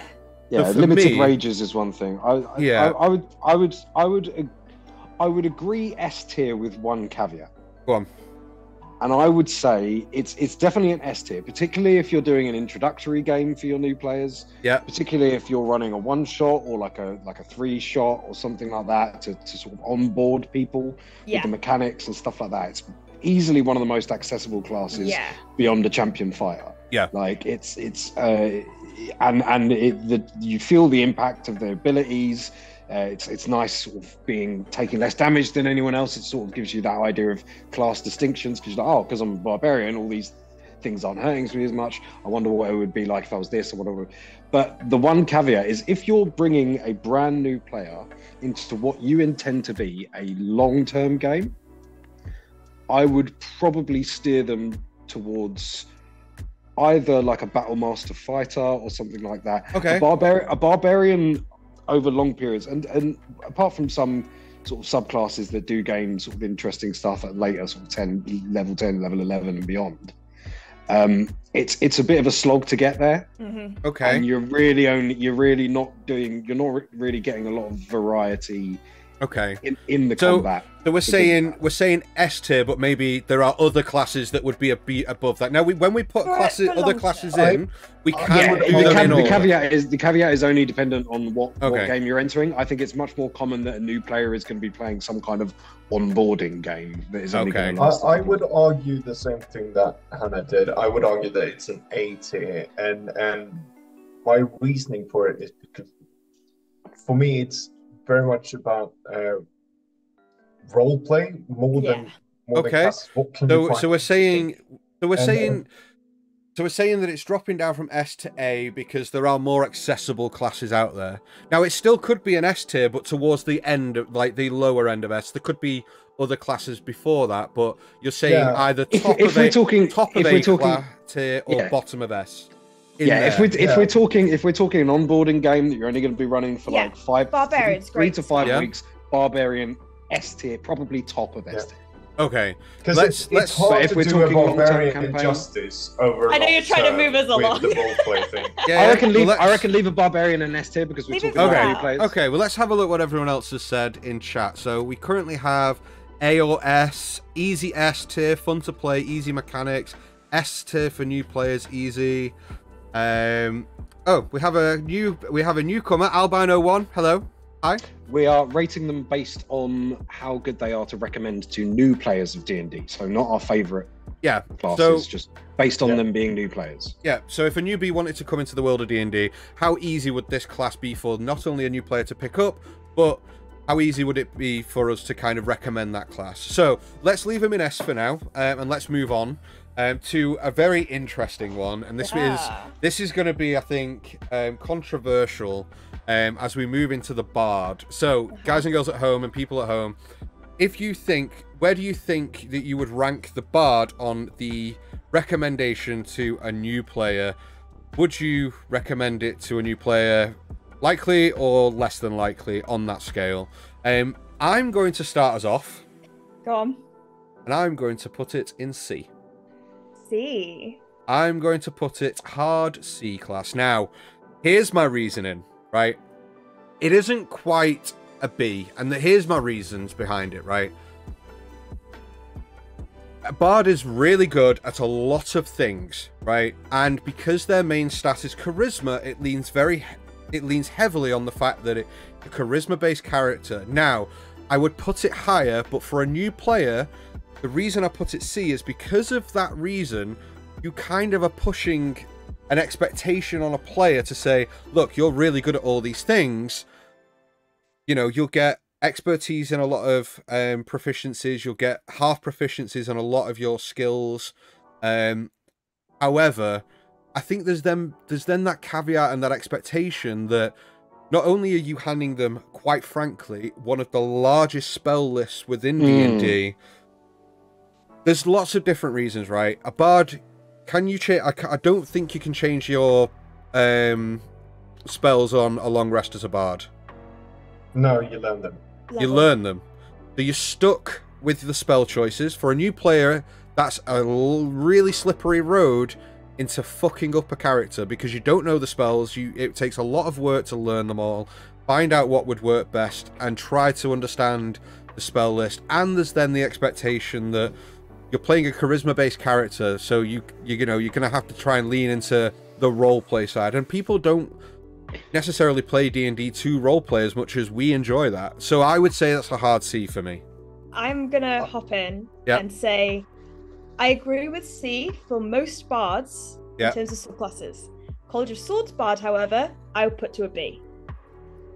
Yeah, limited rages is one thing. I would agree S tier with one caveat. Go on. And I would say it's definitely an S tier, particularly if you're doing an introductory game for your new players. Yeah. Particularly if you're running a one shot or like a 3-shot or something like that to sort of onboard people with the mechanics and stuff like that. It's easily one of the most accessible classes beyond a champion fighter. Yeah. Like you feel the impact of the abilities. It's nice sort of taking less damage than anyone else. It sort of gives you that idea of class distinctions, because you're like, because I'm a barbarian, all these things aren't hurting me as much. I wonder what it would be like if I was this or whatever. But the one caveat is, if you're bringing a brand new player into what you intend to be a long-term game, I would probably steer them towards either like a battlemaster fighter or something like that. Okay. A barbarian over long periods, and apart from some sort of subclasses that do gain sort of interesting stuff at later sort of level 10, level 11 and beyond, it's a bit of a slog to get there. Okay. And you're not really getting a lot of variety in the combat. So we're saying S tier, but maybe there are other classes that would be a beat above that. Now, when we put other classes in, we can do them in order. The caveat is only dependent on what game you're entering. I think it's much more common that a new player is going to be playing some kind of onboarding game that is only going to last. I would argue the same thing that Hannah did. I would argue that it's an A tier, and my reasoning for it is because for me it's very much about role play more than classes. So we're saying that it's dropping down from S to A because there are more accessible classes out there. Now, it still could be an S tier, but towards the end of, like, the lower end of S, there could be other classes before that. But you're saying either top of A tier or bottom of S. If we're talking an onboarding game that you're only going to be running for like 3 to 5 weeks, barbarian S tier, probably top of S tier. Okay, because it's hard to do a barbarian injustice over. I know you're trying to move us along. The role play thing. I reckon leave a barbarian in S tier because we're talking about new players. Okay, well, let's have a look what everyone else has said in chat. So we currently have A or S, easy S tier, fun to play, easy mechanics, S tier for new players, easy. We have a newcomer, Albino1. Hello. Hi. We are rating them based on how good they are to recommend to new players of D&D. So not our favourite classes, just based on them being new players. Yeah, so if a newbie wanted to come into the world of D&D, how easy would this class be for not only a new player to pick up, but how easy would it be for us to kind of recommend that class? So let's leave them in S for now, and let's move on to a very interesting one. And this is going to be, I think, controversial as we move into the Bard. So, guys and girls at home and people at home, where do you think that you would rank the Bard on the recommendation to a new player? Would you recommend it to a new player likely or less than likely on that scale? I'm going to start us off. Go on. And I'm going to put it in C. C. I'm going to put it hard C class. Now, here's my reasoning, right? It isn't quite a B, and here's my reasons behind it, right? A Bard is really good at a lot of things, right? And because their main stat is charisma, it leans heavily on the fact that it's a charisma-based character. Now, I would put it higher, but for a new player, the reason I put it C is because of that reason, you kind of are pushing an expectation on a player to say, look, you're really good at all these things. You know, you'll get expertise in a lot of proficiencies. You'll get half proficiencies on a lot of your skills. However, I think there's then that caveat and that expectation that not only are you handing them, quite frankly, one of the largest spell lists within D&D, there's lots of different reasons, right? A Bard, can you change? I don't think you can change your spells on a long rest as a Bard. No, you learn them. You learn them. So you're stuck with the spell choices. For a new player, that's a really slippery road into fucking up a character because you don't know the spells. It takes a lot of work to learn them all, find out what would work best, and try to understand the spell list. And there's then the expectation that you're playing a charisma-based character, so you know you're gonna have to try and lean into the role play side, and people don't necessarily play D&D to role play as much as we enjoy that. So I would say that's a hard C for me. I'm gonna hop in Yep. and say I agree with C for most bards in Yep. terms of subclasses. College of Swords bard, however, I would put to a B.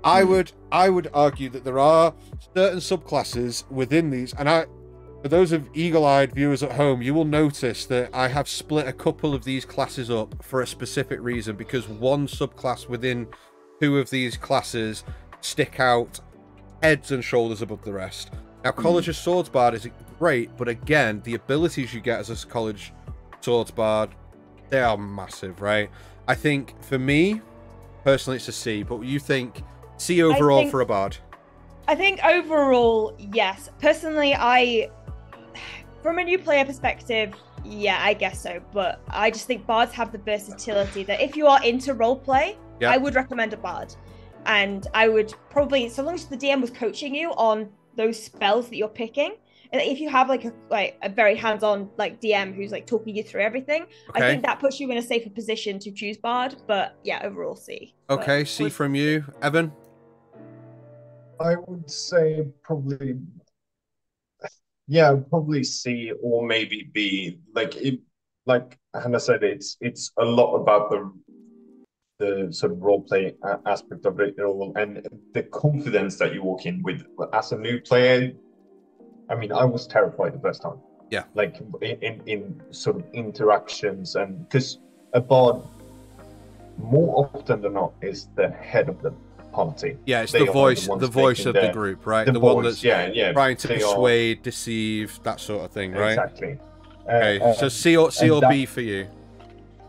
I would argue that there are certain subclasses within these, and for those of eagle-eyed viewers at home, you will notice that I have split a couple of these classes up for a specific reason, because one subclass within two of these classes stick out heads and shoulders above the rest. Now, College of Swords Bard is great, but again, the abilities you get as a College Swords Bard, they are massive, right? I think, for me, personally, it's a C, but you think C overall for a Bard? I think overall, yes. Personally, from a new player perspective, yeah, I guess so. But I just think bards have the versatility that if you are into roleplay, I would recommend a bard. And I would probably, so long as the DM was coaching you on those spells that you're picking, and if you have like a very hands-on like DM who's like talking you through everything, I think that puts you in a safer position to choose bard. But yeah, overall C. Okay, C from you, Evan. I would say probably C or maybe B. Like Hannah said, it's a lot about the sort of role play aspect of it all, and the confidence that you walk in with as a new player. I mean, I was terrified the first time. Yeah. Like in sort of interactions, and because a bard more often than not is the head of the party. Yeah, it's the voice of the group, right? The one that's trying to persuade, deceive, that sort of thing, right? Exactly. Okay, so C or B for you.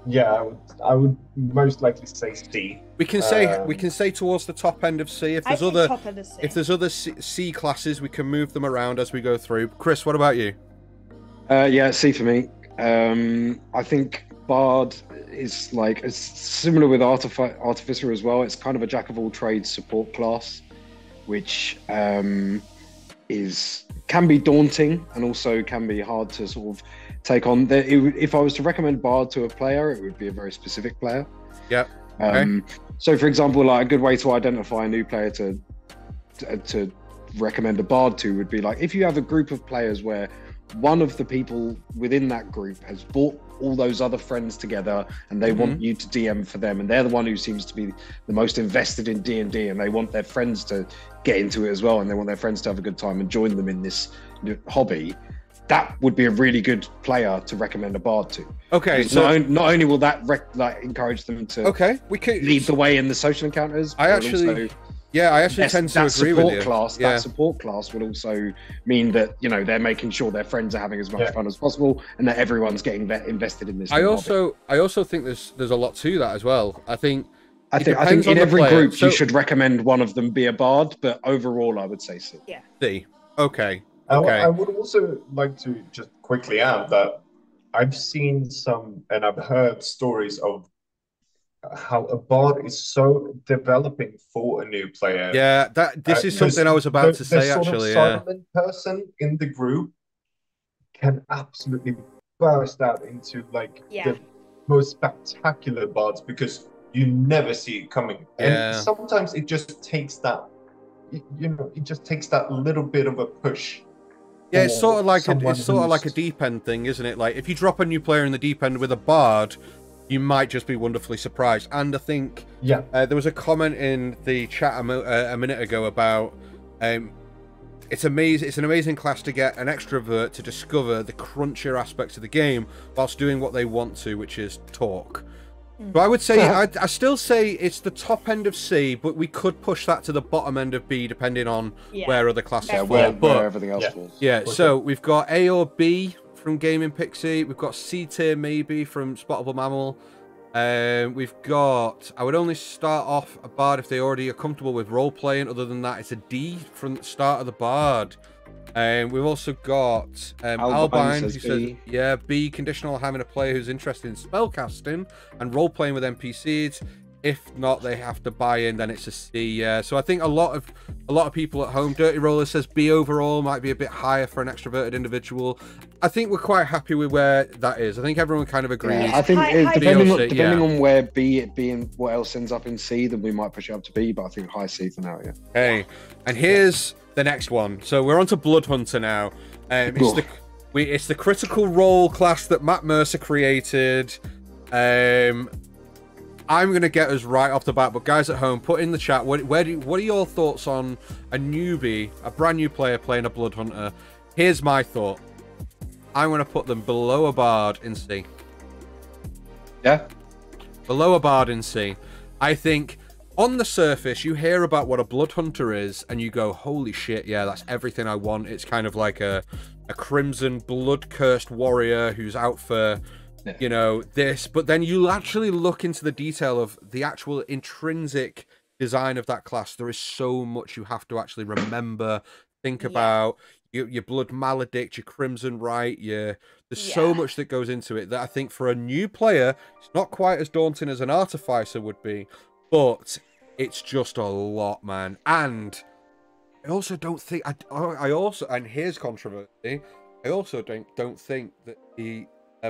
Yeah, I would most likely say C. We can say towards the top end of C. If there's other C classes, we can move them around as we go through. Chris, what about you? Yeah, C for me. I think Bard is like, it's similar with Artificer as well. It's kind of a jack of all trades support class, which can be daunting and also can be hard to sort of take on. If I was to recommend Bard to a player, it would be a very specific player. Yep. Okay. So, for example, like a good way to identify a new player to recommend a Bard to would be like, if you have a group of players where one of the people within that group has brought all those other friends together and they want you to DM for them, and they're the one who seems to be the most invested in D&D, and they want their friends to get into it as well, and they want their friends to have a good time and join them in this hobby, that would be a really good player to recommend a Bard to. Okay, so not only will that encourage them to lead the way in the social encounters, I actually tend to agree with you. That support class would also mean that, you know, they're making sure their friends are having as much fun as possible, and that everyone's getting invested in this. I also think there's a lot to that as well. I think in every group you should recommend one of them be a Bard, but overall I would say C. Yeah. C. Okay. I would also like to just quickly add that I've seen some, and I've heard stories of how a Bard is so developing for a new player. Yeah, this is something I was about to say, actually. The silent person in the group can absolutely burst out into the most spectacular Bards, because you never see it coming. And sometimes it just takes that, little bit of a push. Yeah, it's sort of like a deep end thing, isn't it? Like, if you drop a new player in the deep end with a Bard, you might just be wonderfully surprised. And I think there was a comment in the chat a minute ago about it's an amazing class to get an extrovert to discover the crunchier aspects of the game whilst doing what they want to, which is talk. But I would say I still say it's the top end of C, but we could push that to the bottom end of B depending on where other classes fall. Where everything else falls. Yeah, so we've got A or B from Gaming Pixie. We've got C tier maybe from Spottable Mammal. We've got, I would only start off a Bard if they already are comfortable with role playing. Other than that, it's a D from the start of the Bard. We've also got Albine, who says, B, conditional on having a player who's interested in spellcasting and role playing with NPCs. If not, they have to buy in, then it's a C. Yeah. So I think a lot of people at home, Dirty Roller says B overall might be a bit higher for an extroverted individual. I think we're quite happy with where that is. I think everyone kind of agrees. Yeah, I think depending on where B and what else ends up in C, then we might push it up to B, but I think high C for now, yeah. Okay, and here's the next one. So we're on to Blood Hunter now. It's the critical role class that Matt Mercer created. I'm going to get us right off the bat, but guys at home, put in the chat, what are your thoughts on a newbie, a brand new player playing a Blood Hunter? Here's my thought. I'm going to put them below a Bard in C. Yeah? Below a Bard in C. I think on the surface, you hear about what a Blood Hunter is, and you go, holy shit, yeah, that's everything I want. It's kind of like a crimson, blood-cursed warrior who's out for... you know, this, but then you actually look into the detail of the actual intrinsic design of that class. There is so much you have to actually remember, think about. Your blood maledict, your crimson right, there's so much that goes into it that I think for a new player, it's not quite as daunting as an artificer would be, but it's just a lot, man. And I also don't think and here's controversy, I also don't think that the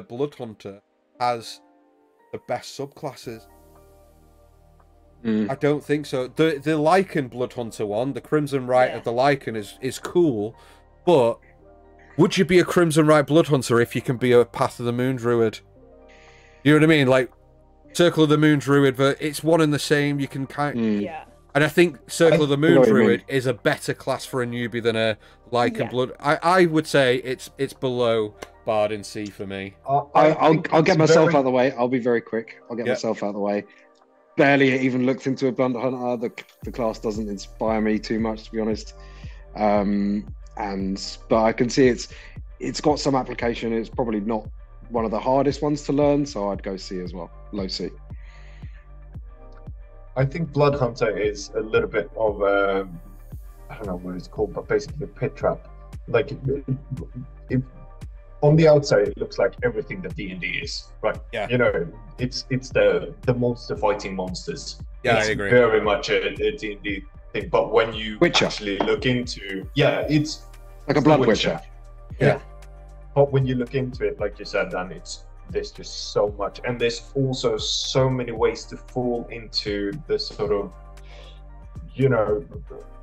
Blood Hunter has the best subclasses. I don't think so. The Lycan Blood Hunter one, the Crimson Right of the Lycan is cool, but would you be a Crimson Right Blood Hunter if you can be a Path of the Moon Druid? You know what I mean? Like Circle of the Moon Druid, but it's one and the same. You can and I think Circle of the Moon Druid is a better class for a newbie than a Lycan Blood. I would say it's below Bard in C for me. I'll get myself out of the way. I'll be very quick. I'll get myself out of the way. Barely even looked into a Blood Hunter. The class doesn't inspire me too much, to be honest. But I can see it's got some application. It's probably not one of the hardest ones to learn, so I'd go C as well. Low C. I think Blood Hunter is a little bit of a, I don't know what it's called, but basically a pit trap. Like, on the outside, it looks like everything that D&D is, right? Yeah. You know, it's the monster fighting monsters. Yeah, it's I agree. Very much a D&D thing, but when you actually look into, it's like a Blood Witcher. Yeah. But when you look into it, like you said, Dan, there's just so much, and there's also so many ways to fall into the sort of, you know,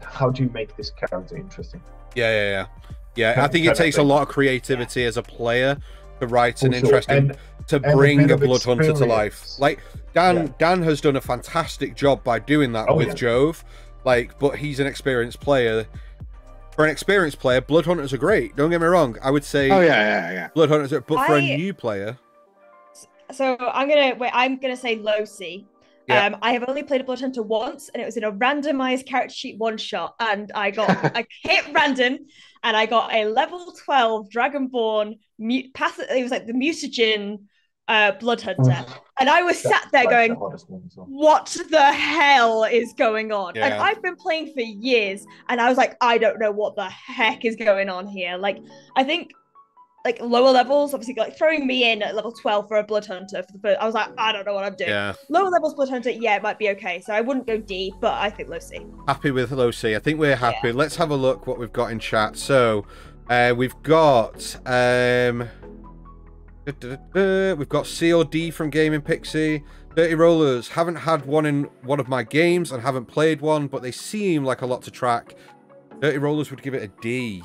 how do you make this character interesting? Yeah. I think it takes a lot of creativity as a player to write an interesting, to bring a Blood Hunter to life. Like Dan has done a fantastic job by doing that with Jove. Like, but he's an experienced player. For an experienced player, Blood Hunters are great. Don't get me wrong. I would say, Blood Hunters are, but for a new player. So I'm gonna say low C. I have only played a Blood Hunter once, and it was in a randomized character sheet one shot, and I hit random, and I got a level 12 Dragonborn it was like the mutagen Blood Hunter, and I was sat there going, what the hell is going on? And I've been playing for years, and I was like, I don't know what the heck is going on here. Like, I think like lower levels, obviously, like throwing me in at level 12 for a Blood Hunter for the first, I was like, I don't know what I'm doing. Lower levels Blood Hunter, it might be okay. So I wouldn't go D, but I think low C. Happy with low C. I think we're happy. Let's have a look what we've got in chat. So we've got C or D from Gaming Pixie. Dirty Rollers, haven't had one in one of my games and haven't played one, but they seem like a lot to track. Dirty Rollers would give it a D.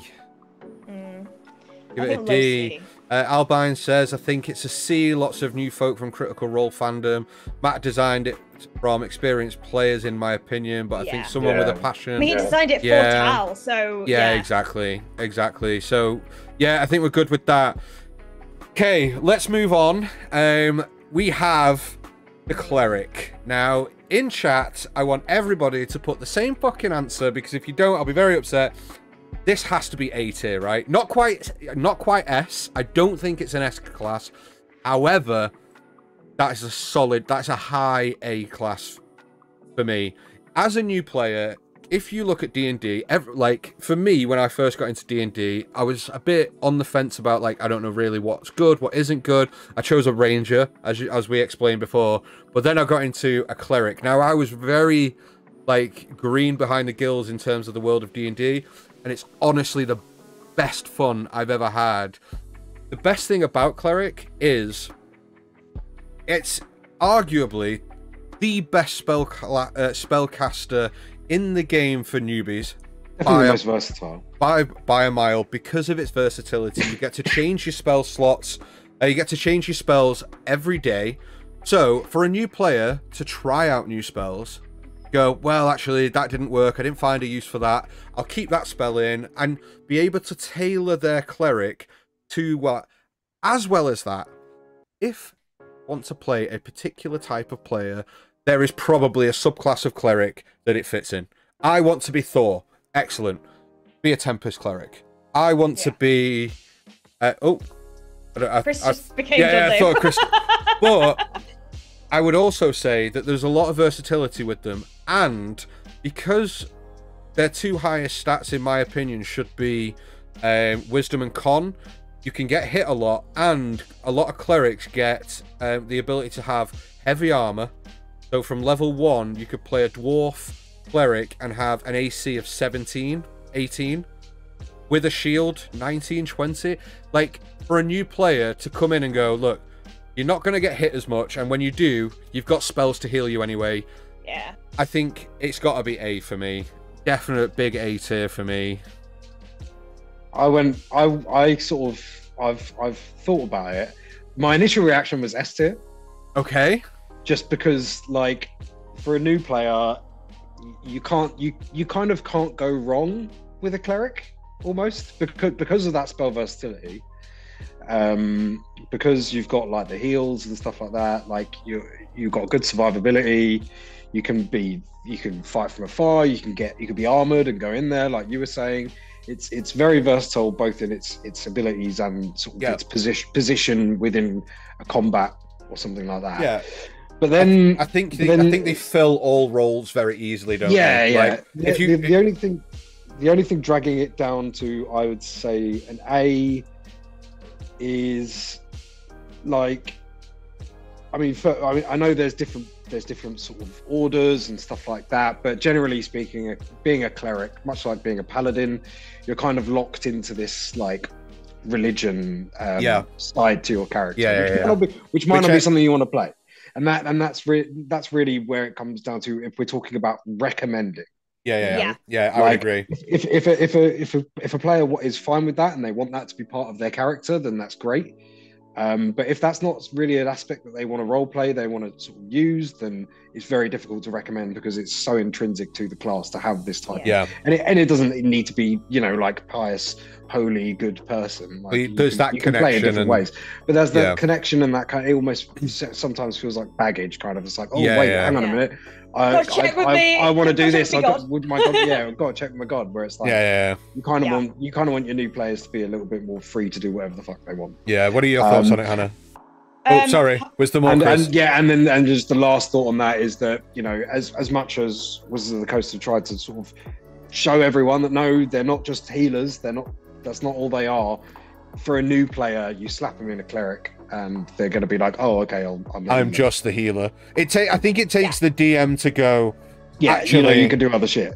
Give it a D. Albine says, I think it's a C. Lots of new folk from Critical Role fandom. Matt designed it from experienced players, in my opinion, but I think someone with a passion. I mean, he designed it for Tal, so exactly. So, I think we're good with that. Okay, let's move on. We have the Cleric. Now, in chat, I want everybody to put the same fucking answer, because if you don't, I'll be very upset. This has to be A tier, right? Not quite S. I don't think it's an S class. However, that's a high A class for me. As a new player, if you look at D&D, like for me, when I first got into D&D, I was a bit on the fence about like, I don't know really what's good, what isn't good. I chose a ranger, as we explained before, but then I got into a cleric. Now I was very like green behind the gills in terms of the world of D&D, and it's honestly the best fun I've ever had. The best thing about cleric is it's arguably the best spellcaster in the game for newbies. Definitely the most versatile. By a mile, because of its versatility. You get to change your spell slots. You get to change your spells every day. So, for a new player to try out new spells, go, well, actually, that didn't work. I didn't find a use for that. I'll keep that spell in, and be able to tailor their cleric to what. As well as that, if you want to play a particular type of player, there is probably a subclass of cleric that it fits in. I want to be Thor. Excellent. Be a Tempest cleric. I want to be... Chris just became I thought Chris... But I would also say that there's a lot of versatility with them, and because their two highest stats, in my opinion, should be Wisdom and Con, you can get hit a lot, and a lot of clerics get the ability to have heavy armor. So from level 1, you could play a dwarf cleric and have an AC of 17, 18. With a shield, 19, 20. Like, for a new player to come in and go, look, you're not going to get hit as much, and when you do, you've got spells to heal you anyway. Yeah. I think it's got to be A for me. Definite big A tier for me. I've thought about it. My initial reaction was S tier. Okay. Just because, like, for a new player, you kind of can't go wrong with a cleric, almost, because of that spell versatility. Because you've got like the heals and stuff like that. Like you've got good survivability. You can fight from afar. You can be armored and go in there, like you were saying. It's very versatile, both in its abilities and sort of its position within a combat or something like that. Yeah. But then I think they fill all roles very easily, don't they? Yeah. Like, the only thing dragging it down to, I would say, an A is like, I know there's different sort of orders and stuff like that, but generally speaking, being a cleric, much like being a paladin, you're kind of locked into this like religion side to your character, which might not be something you want to play. And that's really where it comes down to if we're talking about recommending. I would agree. If a player is fine with that and they want that to be part of their character, then that's great. But if that's not really an aspect that they want to role play, they want to sort of use, then it's very difficult to recommend because it's so intrinsic to the class to have this type. Yeah. And it doesn't need to be, like pious, holy, good person. Like, there's that you connection can play in different ways, but there's that Yeah. connection and that kind. It almost sometimes feels like baggage, kind of. It's like, hang on a minute. I want to do this. I've got to check with my god. Where it's like, you kind of want your new players to be a little bit more free to do whatever the fuck they want. Yeah. What are your thoughts on it, Hannah? Sorry. Was there more? And just the last thought on that is that, as much as Wizards of the Coast have tried to sort of show everyone that no, they're not just healers. That's not all they are. For a new player, you slap them in a cleric, and they're going to be like, "Oh, okay, I'm just the healer." I think it takes the DM to go. Yeah, actually, you can do other shit.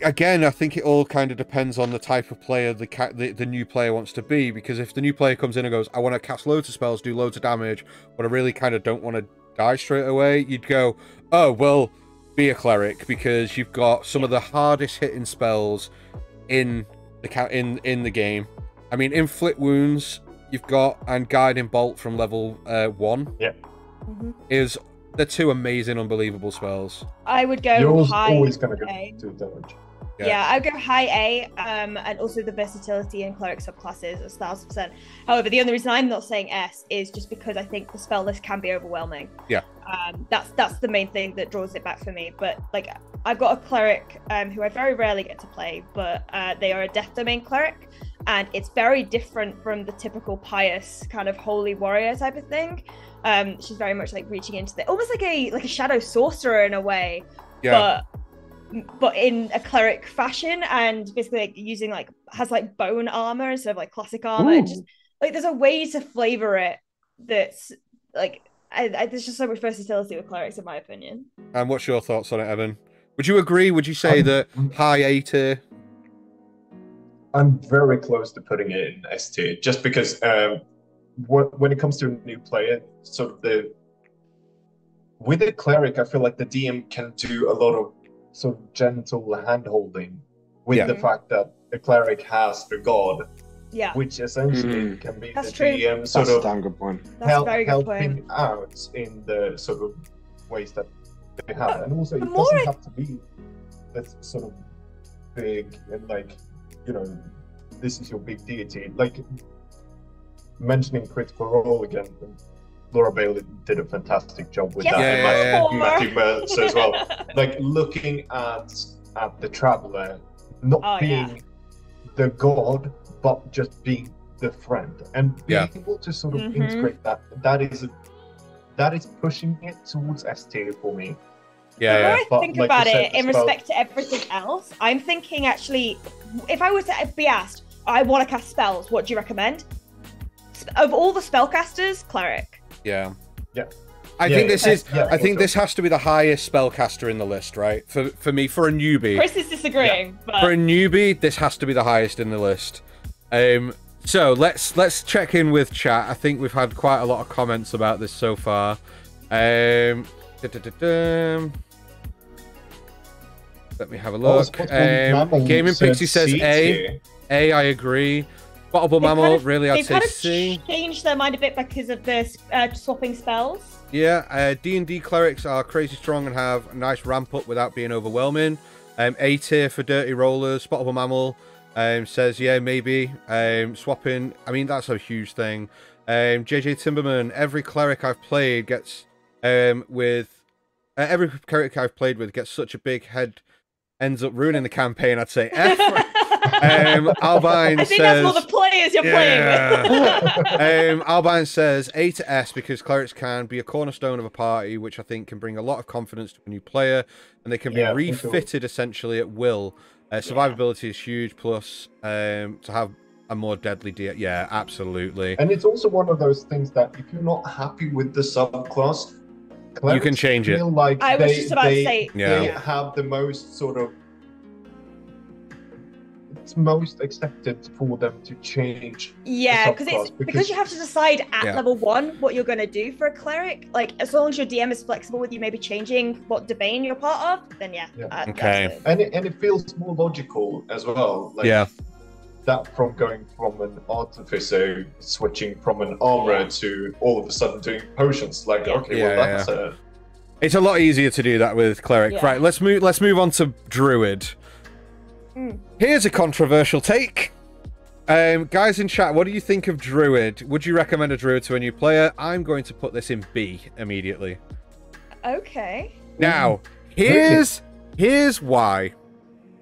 Again, I think it all kind of depends on the type of player the new player wants to be. Because if the new player comes in and goes, "I want to cast loads of spells, do loads of damage, but I really kind of don't want to die straight away," you'd go, "Oh, well, be a cleric because you've got some of the hardest hitting spells in the game. I mean, Inflict Wounds you've got, and Guiding Bolt from level 1. Yeah. They're two amazing, unbelievable spells. I would go You're high always gonna go A. to damage. Yeah, I'd go high A, and also the versatility in cleric subclasses is 1000%. However, the only reason I'm not saying S is just because I think the spell list can be overwhelming. Yeah. That's the main thing that draws it back for me. But like, I've got a cleric who I very rarely get to play, but they are a Death Domain cleric, and it's very different from the typical pious kind of holy warrior type of thing. She's very much like reaching into almost like a shadow sorcerer in a way. but in a cleric fashion, and basically like using like has like bone armor instead of like classic armor. And just like there's a way to flavor it that's like there's just so much versatility with clerics, in my opinion. And what's your thoughts on it, Evan? Would you agree? Would you say that high A tier? I'm very close to putting it in S tier, just because when it comes to a new player, sort of with a cleric, I feel like the DM can do a lot of sort of gentle hand-holding with the fact that the cleric has a god, which essentially can be the DM sort of helping out in the sort of ways that they have. And also, it doesn't have to be this sort of big and like, you know, this is your big deity. Like, mentioning Critical Role again, Laura Bailey did a fantastic job with that. And Matthew Mercer as well. Like, looking at the Traveler, not being the god, but just being the friend, and being able to sort of integrate that. That is pushing it towards S tier for me. The more I think about it in respect to everything else, I'm thinking actually, if I was to be asked, I want to cast spells, what do you recommend? Of all the spellcasters, cleric. Yeah. I think this has to be the highest spellcaster in the list, right? For me, for a newbie. Chris is disagreeing, but for a newbie, this has to be the highest in the list. So let's check in with chat. I think we've had quite a lot of comments about this so far. Let me have a look. Gaming Pixie says A. A, I agree. Bottleable Mammal, really, I'd say C. They've changed their mind a bit because of the swapping spells. Yeah, D&D clerics are crazy strong and have a nice ramp up without being overwhelming. A tier for dirty rollers. Bottleable Mammal says, yeah, maybe. Swapping, I mean, that's a huge thing. JJ Timberman, every cleric I've played gets every cleric I've played with gets such a big head, ends up ruining the campaign. I'd say F. Albine I think that's all the players you're playing with. Albine says A to S because clerics can be a cornerstone of a party, which I think can bring a lot of confidence to a new player, and they can be refitted essentially at will. Survivability is huge, plus to have a more deadly deal. Yeah, absolutely. And it's also one of those things that if you're not happy with the subclass, you can change it. Like I was just about to say, they have the most sort of, it's most accepted for them to change. Yeah, because you have to decide at level 1 what you're going to do for a cleric. Like, as long as your DM is flexible with you maybe changing what domain you're part of, then okay. And it feels more logical as well. Like, that from going from an artificer switching from an armor to all of a sudden doing potions. Like, that's it's a lot easier to do that with cleric. Right, let's move on to druid. Here's a controversial take. Guys in chat, what do you think of druid? Would you recommend a druid to a new player? I'm going to put this in B immediately. Okay. Now, here's why.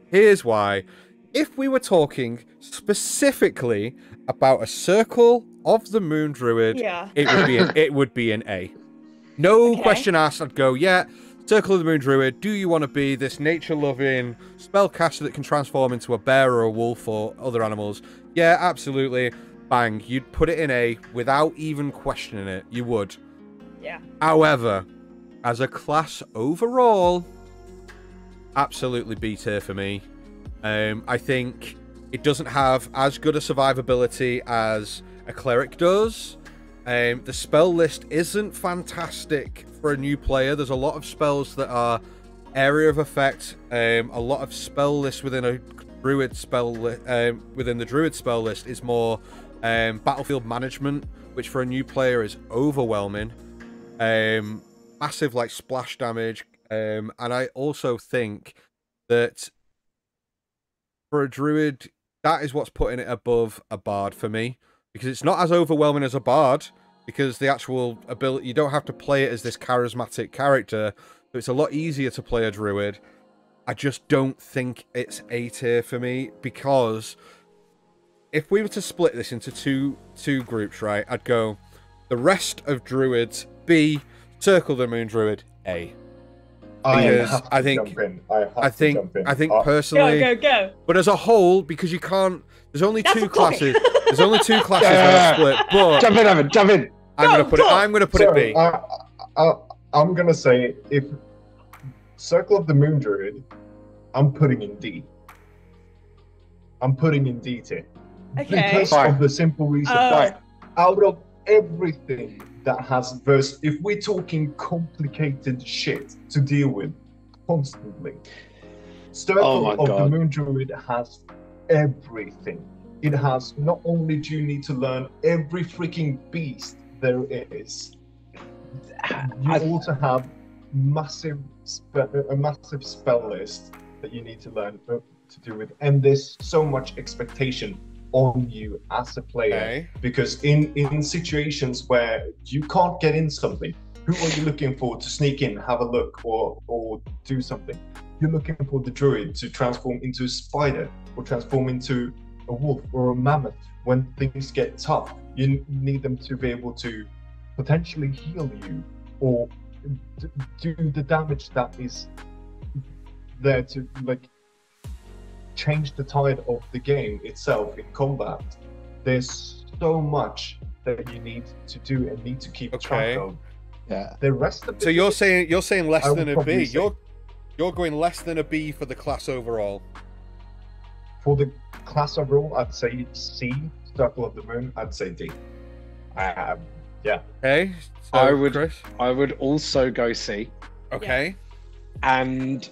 Here's why. If we were talking specifically about a Circle of the Moon druid, it would be an A. No question asked. I'd go, Circle of the Moon druid. Do you want to be this nature-loving spellcaster that can transform into a bear or a wolf or other animals? Yeah, absolutely. Bang. You'd put it in A without even questioning it. You would. Yeah. However, as a class overall, absolutely B tier for me. I think it doesn't have as good a survivability as a cleric does. The spell list isn't fantastic for a new player. There's a lot of spells that are area of effect. A lot of spell lists within a druid spell within the druid spell list is more battlefield management, which for a new player is overwhelming. Massive like splash damage, and I also think that for a druid, that is what's putting it above a bard for me, because it's not as overwhelming as a bard, because the actual ability, you don't have to play it as this charismatic character, so it's a lot easier to play a druid. I just don't think it's A tier for me, because if we were to split this into two groups, right, I'd go the rest of druids B, Circle of the Moon druid A. Because I think personally, go. But as a whole, because you can't, there's only two classes. There's only two classes that are split. But jump in, Evan, jump in. I'm gonna put it B. I'm gonna say if Circle of the Moon Druid, I'm putting in D. I'm putting in D tier. Okay. Because of the simple reason that out of everything that has verse, if we're talking complicated shit to deal with constantly, Circle of the Moon Druid has everything. It has, not only do you need to learn every freaking beast there is, you also have a massive spell list that you need to learn to do with, and there's so much expectation on you as a player, because in situations where you can't get in something, who are you looking for to sneak in, have a look, or do something? You're looking for the druid to transform into a spider, or transform into a wolf or a mammoth. When things get tough, you need them to be able to potentially heal you, or do the damage that is there to like change the tide of the game itself in combat. There's so much that you need to do and need to keep track of. Yeah. The rest of it. So you're saying less than a B. You're going less than a B for the class overall. For the class overall, I'd say C. Circle of the Moon, I'd say D. Yeah. Okay. So I would also go C. Okay. And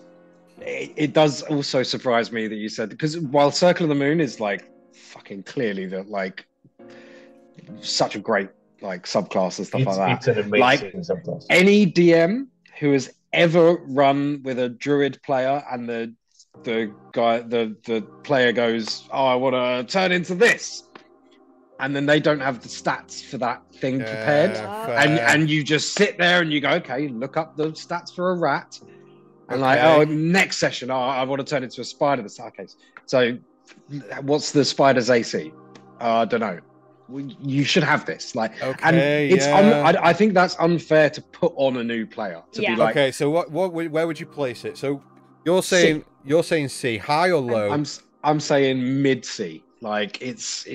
it does also surprise me that you said, because while Circle of the Moon is like fucking clearly that like such a great like subclass and stuff like that. It's an amazing subclass. Any DM who has ever run with a druid player and the player goes, oh, I want to turn into this, and then they don't have the stats for that thing prepared, and you just sit there and you go, okay, look up the stats for a rat, and next session, I want to turn into a spider. Okay, so what's the spider's AC? I don't know. You should have this, and it's. I think that's unfair to put on a new player. To be like, okay, so where would you place it? So you're saying C, high or low? I'm saying mid C. Like it's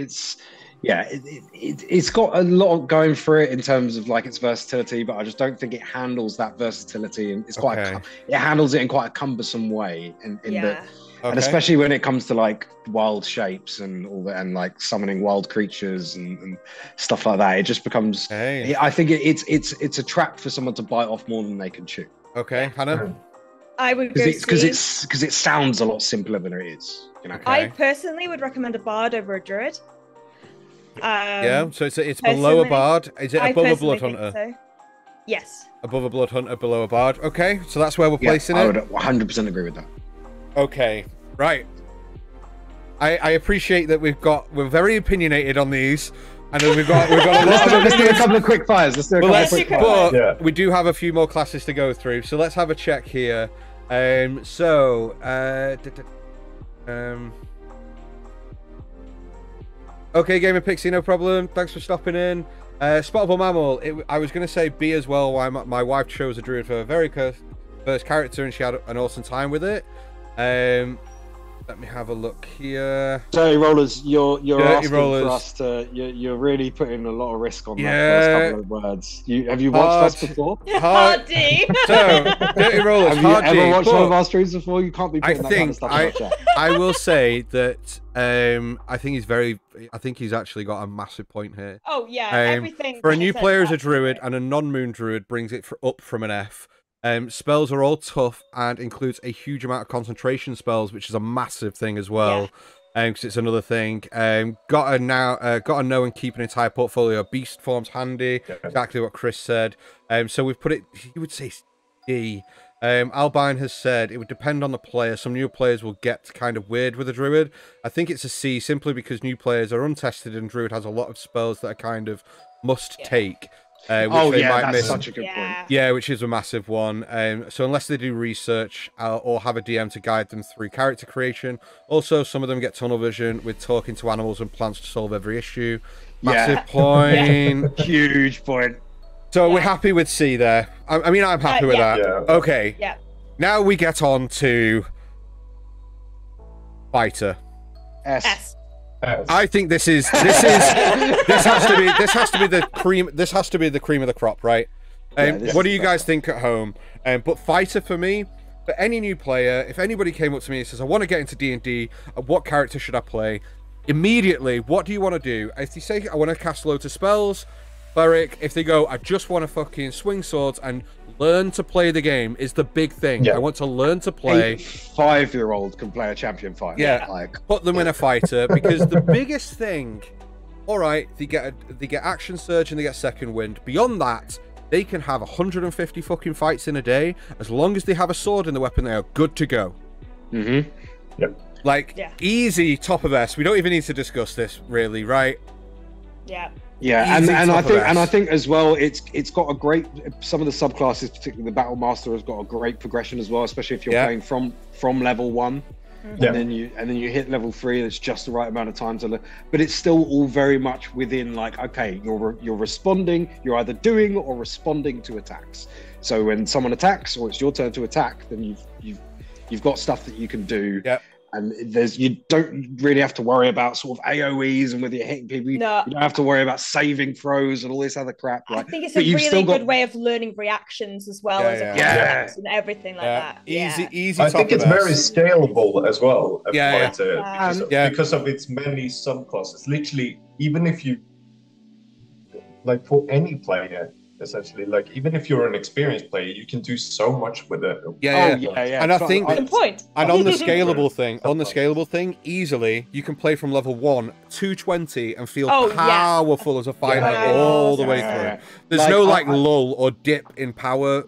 got a lot going for it in terms of like its versatility, but I just don't think it handles that versatility, and it's it handles it in quite a cumbersome way and especially when it comes to like wild shapes and all that, and like summoning wild creatures and stuff like that. It just becomes I think it's a trap for someone to bite off more than they can chew. Okay, Hannah. I would go because it sounds a lot simpler than it is. You know. I personally would recommend a bard over a druid. So it's below a bard. Is it above a blood hunter? So. Yes. Above a blood hunter, below a bard. Okay, so that's where we're placing it. I would 100% agree with that. Okay, right. I appreciate that we're very opinionated on these, and then we've got a lot of. Let's do a couple of quick fires. But we do have a few more classes to go through, so let's have a check here. Okay, Gamer Pixie, no problem. Thanks for stopping in. Spottable Mammal. I was going to say B as well. Why my wife chose a druid for her very first character, and she had an awesome time with it. Let me have a look here. Dirty Rollers, you're asking for us to. You're really putting a lot of risk on that first couple of words. Have you watched us before? Hardy. So, Dirty Rollers. Have you ever watched one of our streams before? You can't be putting that kind of stuff in chat. I will say that I think he's actually got a massive point here. Oh yeah, everything. For a new player as a druid and a non-moon druid brings it up from an F. Spells are all tough and includes a huge amount of concentration spells, which is a massive thing as well. Because it's another thing. Gotta know and keep an entire portfolio of beast forms handy. Exactly what Chris said. So we've put it. He would say D. Albine has said it would depend on the player. Some new players will get kind of weird with a druid. I think it's a C simply because new players are untested, and druid has a lot of spells that are kind of must take. That's such a good point. Yeah, which is a massive one. So unless they do research or have a DM to guide them through character creation. Also, some of them get tunnel vision with talking to animals and plants to solve every issue. Massive point. Huge point. So we're happy with C there. I mean, I'm happy with that. Yeah. Okay. Yeah. Now we get on to fighter. S. I think this has to be the cream. This has to be the cream of the crop, right? What do you guys think at home? But fighter for me, for any new player, if anybody came up to me and says, "I want to get into D&D, what character should I play?" Immediately, what do you want to do? If they say, "I want to cast loads of spells," cleric. If they go, "I just want to fucking swing swords and learn to play the game," is the big thing. I want to learn to play. 5-year-old can play a champion fighter. Yeah, put them in a fighter, because the biggest thing, all right, they get action surge and they get second wind. Beyond that, they can have 150 fucking fights in a day. As long as they have a sword in the weapon, they are good to go. Mm-hmm. Yep. Like, easy top of S. We don't even need to discuss this, really, right? Yeah. Yeah, and I think as well, it's got a great. Some of the subclasses, particularly the Battle Master, has got a great progression as well, especially if you're playing from level 1, and then you hit level 3. And it's just the right amount of time to learn. But it's still all very much within, like, okay, you're responding. You're either doing or responding to attacks. So when someone attacks, or it's your turn to attack, then you've got stuff that you can do. Yeah. And you don't really have to worry about sort of AoEs and whether you're hitting people. No. You don't have to worry about saving throws and all this other crap. I think it's a really good way of learning reactions as well as and everything like that. Easy. I think it's very scalable as well. Because of its many subclasses. Literally, even if you, like, for any player, essentially, like, even if you're an experienced player, you can do so much with it. And I think, good point. And on the scalable thing, easily you can play from level 1 to 20 and feel powerful as a fighter all the way through. There's no lull or dip in power.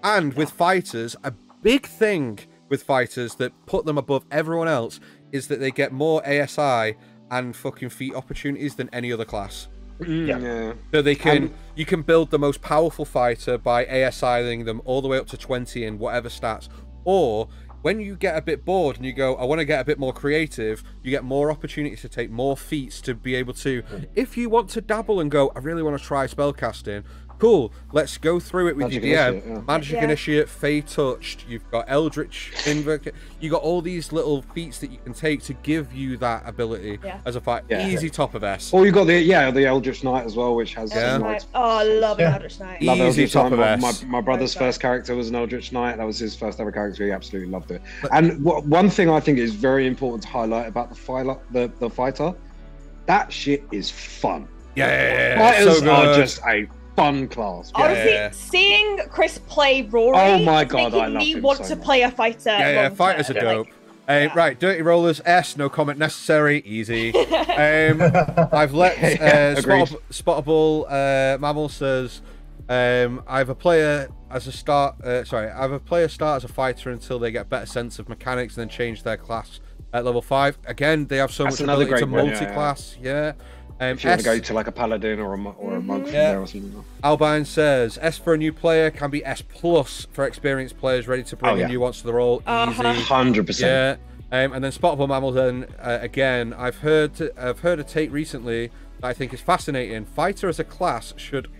And with fighters, a big thing with fighters that put them above everyone else is that they get more ASI and fucking feat opportunities than any other class. So they can, you can build the most powerful fighter by ASIing them all the way up to 20 in whatever stats. Or when you get a bit bored and you go, "I want to get a bit more creative," you get more opportunities to take more feats to be able to, if you want to dabble and go, "I really want to try spellcasting," cool, let's go through it with your DM. Magic Initiate, Fey Touched, you've got Eldritch Invoke, you got all these little feats that you can take to give you that ability as a fight. Easy top of S. Or you got the Eldritch Knight as well, which has Oh, I love Eldritch Knight. Easy top of S. My brother's first character was an Eldritch Knight. That was his first ever character. He absolutely loved it. And one thing I think is very important to highlight about the fighter, that shit is fun. Fighters are just a fun class. Honestly, seeing Chris play Rory, oh my god, I love me him want so to much. play a fighter. Fighters are dope. Right, Dirty Rollers, S, no comment necessary, easy. I've let Spottable Mammal says, I have a player start as a fighter until they get better sense of mechanics and then change their class at level 5. Again, they have so much ability to multi-class. If you want to go to like a paladin or a monk from there or something. Albine says, S for a new player can be S plus for experienced players ready to bring a nuance to the role. Easy. 100%. Yeah. And then Spottable Mammal then, again, I've heard a take recently that I think is fascinating. Fighter as a class should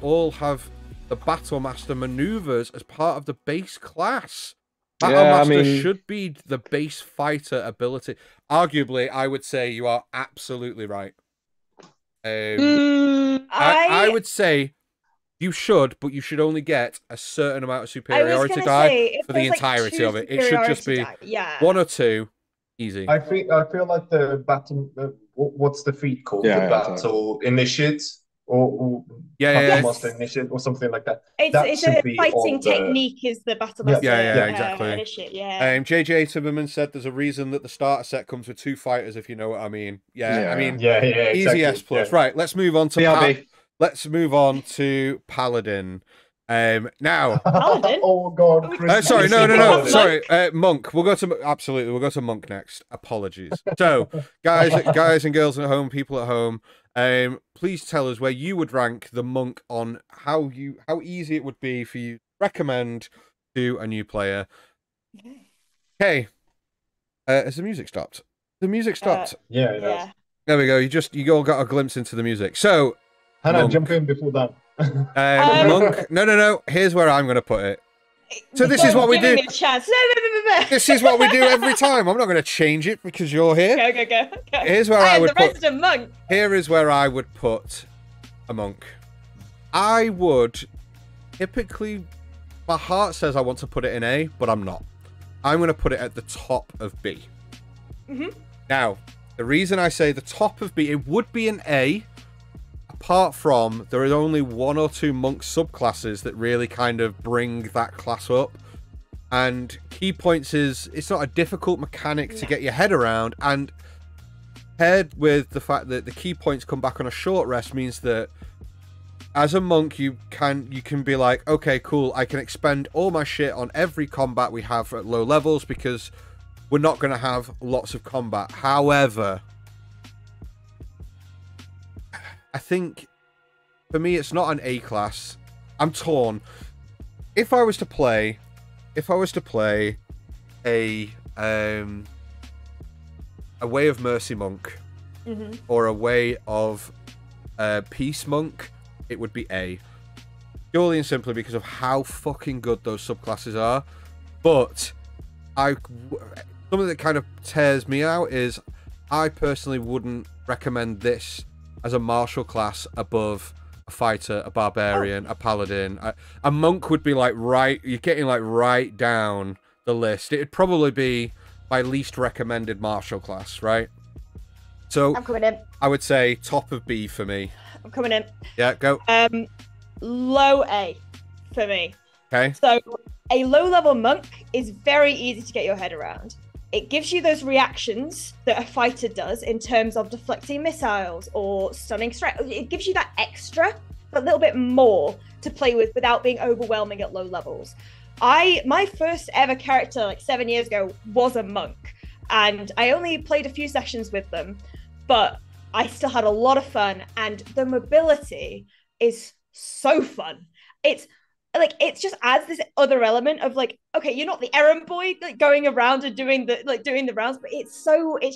all have the Battlemaster maneuvers as part of the base class. Battlemaster should be the base fighter ability. Arguably, I would say you are absolutely right. I would say you should, but you should only get a certain amount of superiority die for the entirety of it. It should just be 1 or 2, easy. I feel like the battle. What's the feat called? The battle initiate. Or Battlemaster Initiate or something like that. It's a fighting technique is the Battlemaster exactly. Initiate, JJ Timmerman said there's a reason that the starter set comes with 2 fighters, if you know what I mean. Easy exactly. S plus. Right, let's move on to Paladin. Now Paladin? Oh god. Sorry, no. Sorry, Monk. We'll go to Monk next. Apologies. So, guys and girls at home, people at home, please tell us where you would rank the Monk on how easy it would be for you to recommend to a new player. Okay. Has the music stopped? The music stopped. Yeah. There we go. You all got a glimpse into the music. So, Hannah, jump in before that. Monk. No. Here's where I'm going to put it. So this is what we do. Me a chance. No. This is what we do every time. I'm not going to change it because you're here. Go. Here's where I would the put. resident monk. Here is where I would put a monk. I would typically. My heart says I want to put it in A, but I'm not. I'm going to put it at the top of B. Now, the reason I say the top of B, it would be an A. Apart from, there are only 1 or 2 monk subclasses that really kind of bring that class up. And key points it's not a difficult mechanic to get your head around. And paired with the fact that the key points come back on a short rest means that as a monk, you can be like, okay, cool, I can expend all my shit on every combat we have at low levels because we're not going to have lots of combat. However, I think for me it's not an A class. I'm torn. If I was to play a Way of Mercy monk or a Way of Peace monk, it would be A. Purely and simply because of how fucking good those subclasses are. But something that kind of tears me out is I personally wouldn't recommend this as a martial class above a fighter, a barbarian, a paladin. A monk would be like you're getting like right down the list. It'd probably be my least recommended martial class, right? So I'm coming in. I would say top of B for me. I'm coming in. Yeah, go. Low A for me. Okay. So a low-level monk is very easy to get your head around. It gives you those reactions that a fighter does in terms of deflecting missiles or stunning strike. It gives you that extra, a little bit more to play with without being overwhelming at low levels. My first ever character, like 7 years ago, was a monk, and I only played a few sessions with them, but I still had a lot of fun, and the mobility is so fun. It just adds this other element of like, okay, you're not the errand boy like going around and doing the rounds, but it's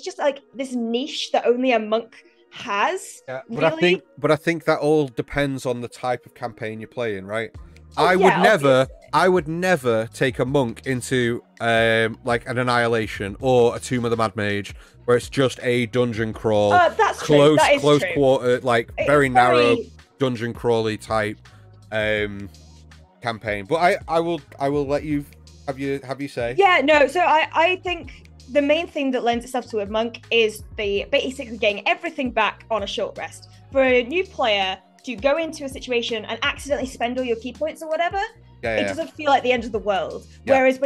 just like this niche that only a monk has. Yeah, really. But I think that all depends on the type of campaign you're playing, right? Oh, I would never take a monk into like an Annihilation or a Tomb of the Mad Mage where it's just a dungeon crawl. That's true. That is close true. quarter, like very narrow dungeon crawly type campaign. But I will let you have you say. Yeah, no. So I think the main thing that lends itself to a monk is basically getting everything back on a short rest. For a new player to go into a situation and accidentally spend all your key points or whatever, it doesn't feel like the end of the world. Yeah. Whereas if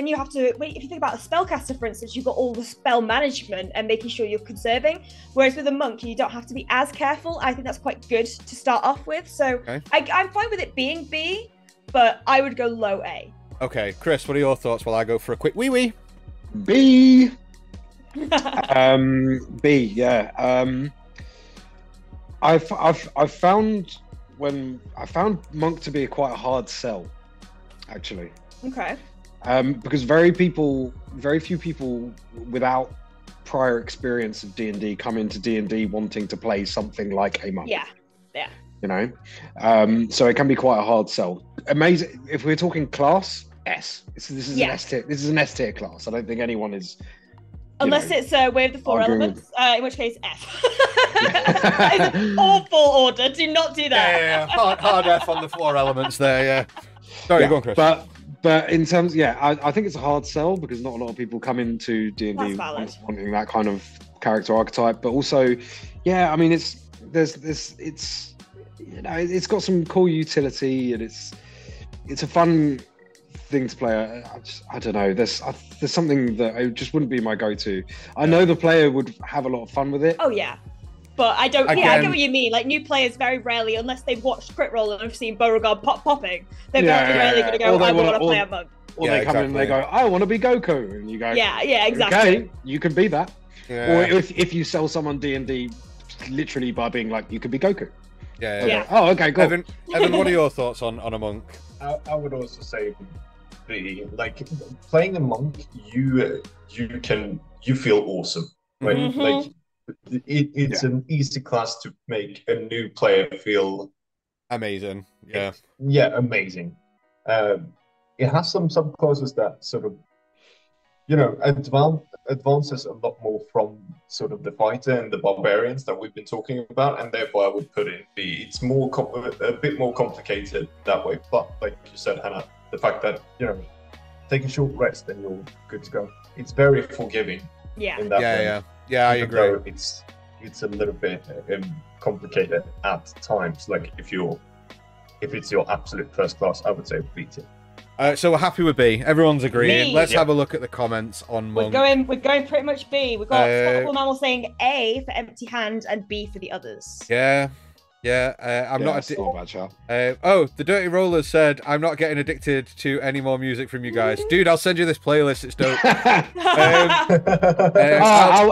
you think about a spellcaster, for instance, you've got all the spell management and making sure you're conserving. Whereas with a monk, you don't have to be as careful. I think that's quite good to start off with. So I'm fine with it being B, but I would go low A. Okay, Chris, what are your thoughts while I go for a quick wee-wee? B. B, yeah. I've found monk to be quite a hard sell, actually. Okay. Because very few people without prior experience of D&D come into D&D wanting to play something like a monk. Yeah. You know, so it can be quite a hard sell. Amazing. If we're talking class, S. This is an S tier. This is an S tier class. I don't think anyone is. Unless it's Way of the Four Elements, in which case F. That is an awful order. Do not do that. Yeah. Hard F on the 4 elements there. Yeah. Sorry, go on, Chris. But in terms, I think it's a hard sell because not a lot of people come into D&D wanting that kind of character archetype. But also, I mean, it's it's got some cool utility and it's a fun thing to play. I don't know. There's something that it just wouldn't be my go-to. I know the player would have a lot of fun with it. Oh yeah, but I don't. I get what you mean. Like new players very rarely, unless they've watched Crit Roll and have seen Beauregard popping, they're very rarely going to go. I want to play a monk. Or they come in and they go, I want to be Goku, and you go, yeah, exactly. Okay, you can be that. Yeah. Or if you sell someone D&D, literally by being like, you could be Goku. Yeah. Oh, okay, cool. Evan, what are your thoughts on a monk? I would also say, like playing a monk, you feel awesome, right? Mm-hmm. Like it's an easy class to make a new player feel amazing. Yeah, amazing. it has some subclasses that sort of, advances a lot more from sort of the fighter and the barbarians that we've been talking about, and therefore I would put it in B. It's more a bit more complicated that way, but like you said, Hannah, the fact that take a short rest and you're good to go. It's very forgiving. Yeah. In that way. Yeah. I agree. Though it's a little bit complicated at times. Like if it's your absolute first class, I would say B tier. So we're happy with B. Everyone's agreeing. B. Let's have a look at the comments on Monk. We're going pretty much B. We've got Spotable Mammal saying A for empty hand and B for the others. Yeah. I'm not bad, Charles. the Dirty Rollers said, I'm not getting addicted to any more music from you guys. Dude, I'll send you this playlist. It's dope.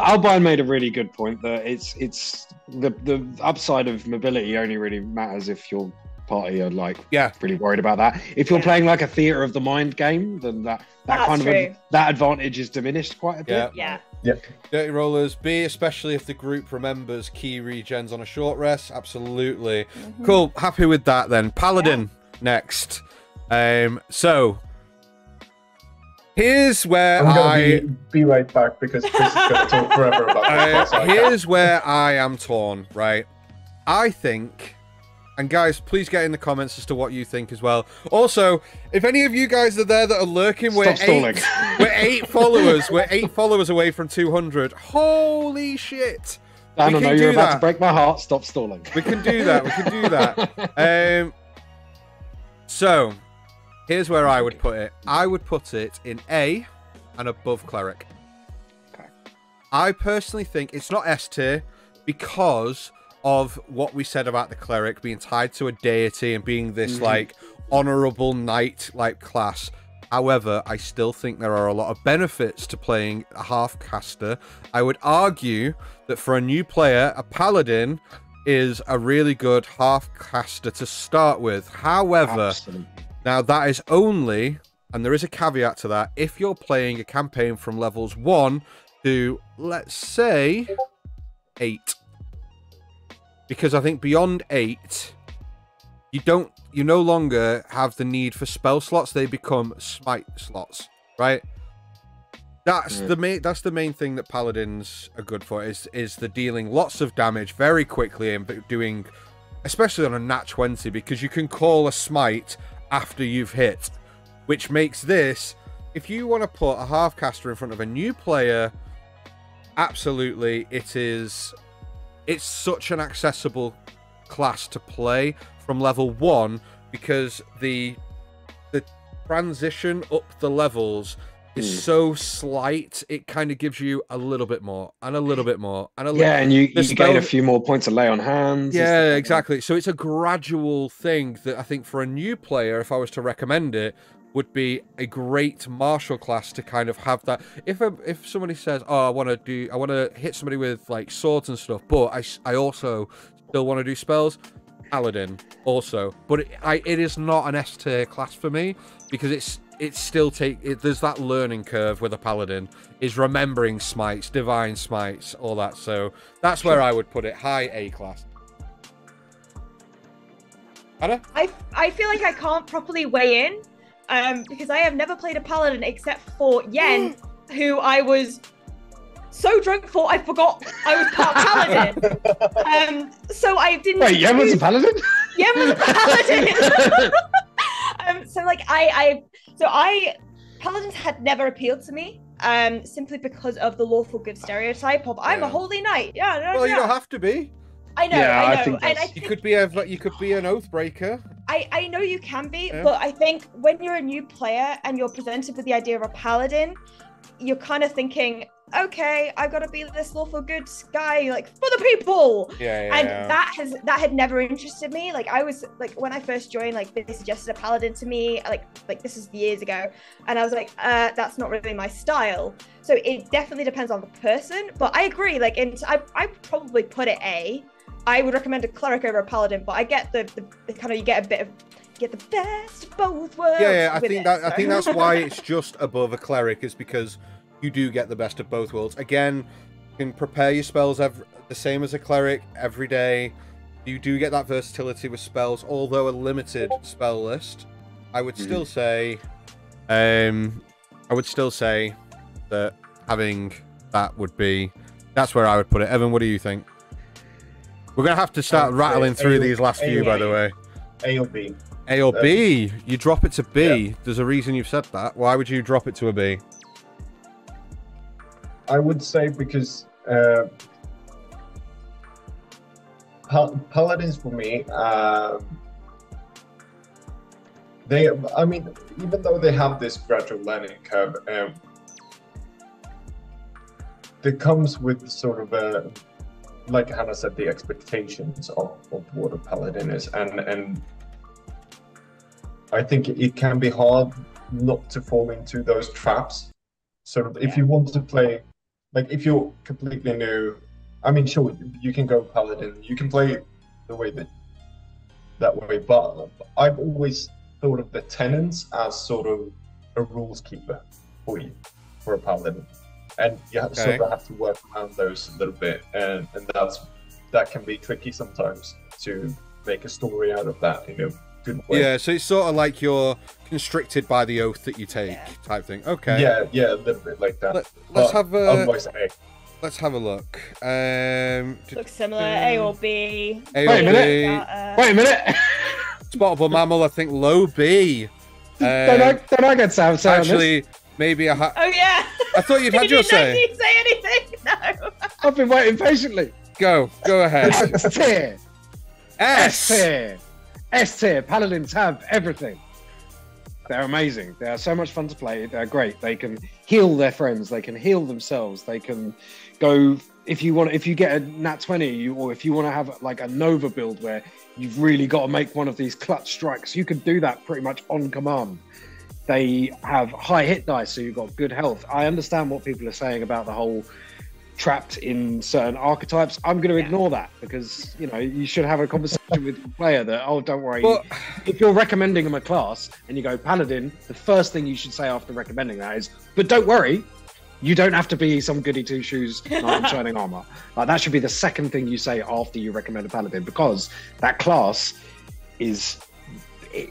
Albine made a really good point that it's the upside of mobility only really matters if your party are like really worried about that. If you're playing like a theater of the mind game, then that kind of that advantage is diminished quite a bit. Yeah. Dirty Rollers B, especially if the group remembers key regens on a short rest. Absolutely. Cool. Happy with that then. Paladin next. So here's where I'm gonna be right back because Chris is gonna talk forever about this. Here's where I am torn, right? I think, and guys, please get in the comments as to what you think as well. Also, if any of you guys are there that are lurking, we're 8 followers. We're 8 followers away from 200. Holy shit! I don't know. You're about to break my heart. Stop stalling. We can do that. So, here's where I would put it. I would put it in A and above cleric. Okay. I personally think it's not S tier because of what we said about the cleric being tied to a deity and being this like honorable knight like class. However, I still think there are a lot of benefits to playing a half caster. I would argue that for a new player, a paladin is a really good half caster to start with. However, now that is only, and there is a caveat to that, if you're playing a campaign from levels 1 to, let's say, 8. Because I think beyond 8, you no longer have the need for spell slots. They become smite slots, right? That's the main thing that paladins are good for is the dealing lots of damage very quickly and doing, especially on a nat 20, because you can call a smite after you've hit, which makes this, if you want to put a half caster in front of a new player, absolutely it's such an accessible class to play from level 1 because the transition up the levels is so slight. It kind of gives you a little bit more and a little bit more and a little. Yeah, and you gain a few more points of lay on hands. Yeah, exactly. So it's a gradual thing that I think for a new player, if I was to recommend it, would be a great martial class to kind of have that. If somebody says, "Oh, I want to hit somebody with like swords and stuff," but I also still want to do spells, paladin also. But it is not an S tier class for me because there's that learning curve with a paladin is remembering smites, divine smites, all that. So that's where I would put it, high A class. Anna? I feel like I can't properly weigh in. Because I have never played a paladin except for Yen, who I was so drunk for I forgot I was part paladin. So I didn't. Wait, Yen was a paladin? Yen was a paladin. So like paladins had never appealed to me. Simply because of the lawful good stereotype of I'm a holy knight. Well, you don't have to be. I know. I think you could be an oathbreaker. I know you can be, but I think when you're a new player and you're presented with the idea of a paladin, you're kind of thinking, okay, I've got to be this lawful good guy, like for the people. That had never interested me. Like I was like when I first joined, like they suggested a paladin to me, like this is years ago, and I was like, that's not really my style. So it definitely depends on the person. But I agree. Like, I probably put it A. I would recommend a cleric over a paladin, but I get the kind of you get the best of both worlds. I think that's why it's just above a cleric, is because you do get the best of both worlds. Again, you can prepare your spells the same as a cleric every day. You do get that versatility with spells, although a limited spell list. I would still say I would still say that having that would be... That's where I would put it. Evan, what do you think? We're going to have to start rattling through these last few, by the way. A or B. A or B? You drop it to B. Yeah. There's a reason you've said that. Why would you drop it to a B? I would say because Paladins for me, I mean, even though they have this gradual learning curve, it comes with sort of a, like Hannah said, the expectations of what a paladin is, and I think it can be hard not to fall into those traps. Sort of, if you want to play, like if you're completely new, I mean, sure, you can go paladin, you can play the way that way, but I've always thought of the tenants as sort of a rules keeper for you, for a paladin. And you sort of have to work around those a little bit, and that can be tricky sometimes to make a story out of that in a good way. Yeah, so it's sort of like you're constricted by the oath that you take, type thing. Okay. Yeah, a little bit like that. Let's have a. Otherwise, A. Let's have a look. Looks similar. A or B. A Wait or a B. minute. Wait a minute. Spottable mammal, I think low B. Don't I get Sam saying actually, this? Maybe a. Oh yeah. I thought you'd had your say. You didn't say anything. No. I've been waiting patiently. Go ahead. S tier. S tier. S tier. Paladins have everything. They're amazing. They are so much fun to play. They're great. They can heal their friends. They can heal themselves. They can go if you get a nat 20, or if you want to have like a Nova build where you've really got to make one of these clutch strikes, you can do that pretty much on command. They have high hit dice, so you've got good health. I understand what people are saying about the whole trapped in certain archetypes. I'm going to ignore that, because you should have a conversation with the player that, oh, don't worry. If you're recommending them a class and you go paladin, the first thing you should say after recommending that is, but don't worry, you don't have to be some goody two shoes knight in shining armor. Like, that should be the second thing you say after you recommend a paladin, because that class is,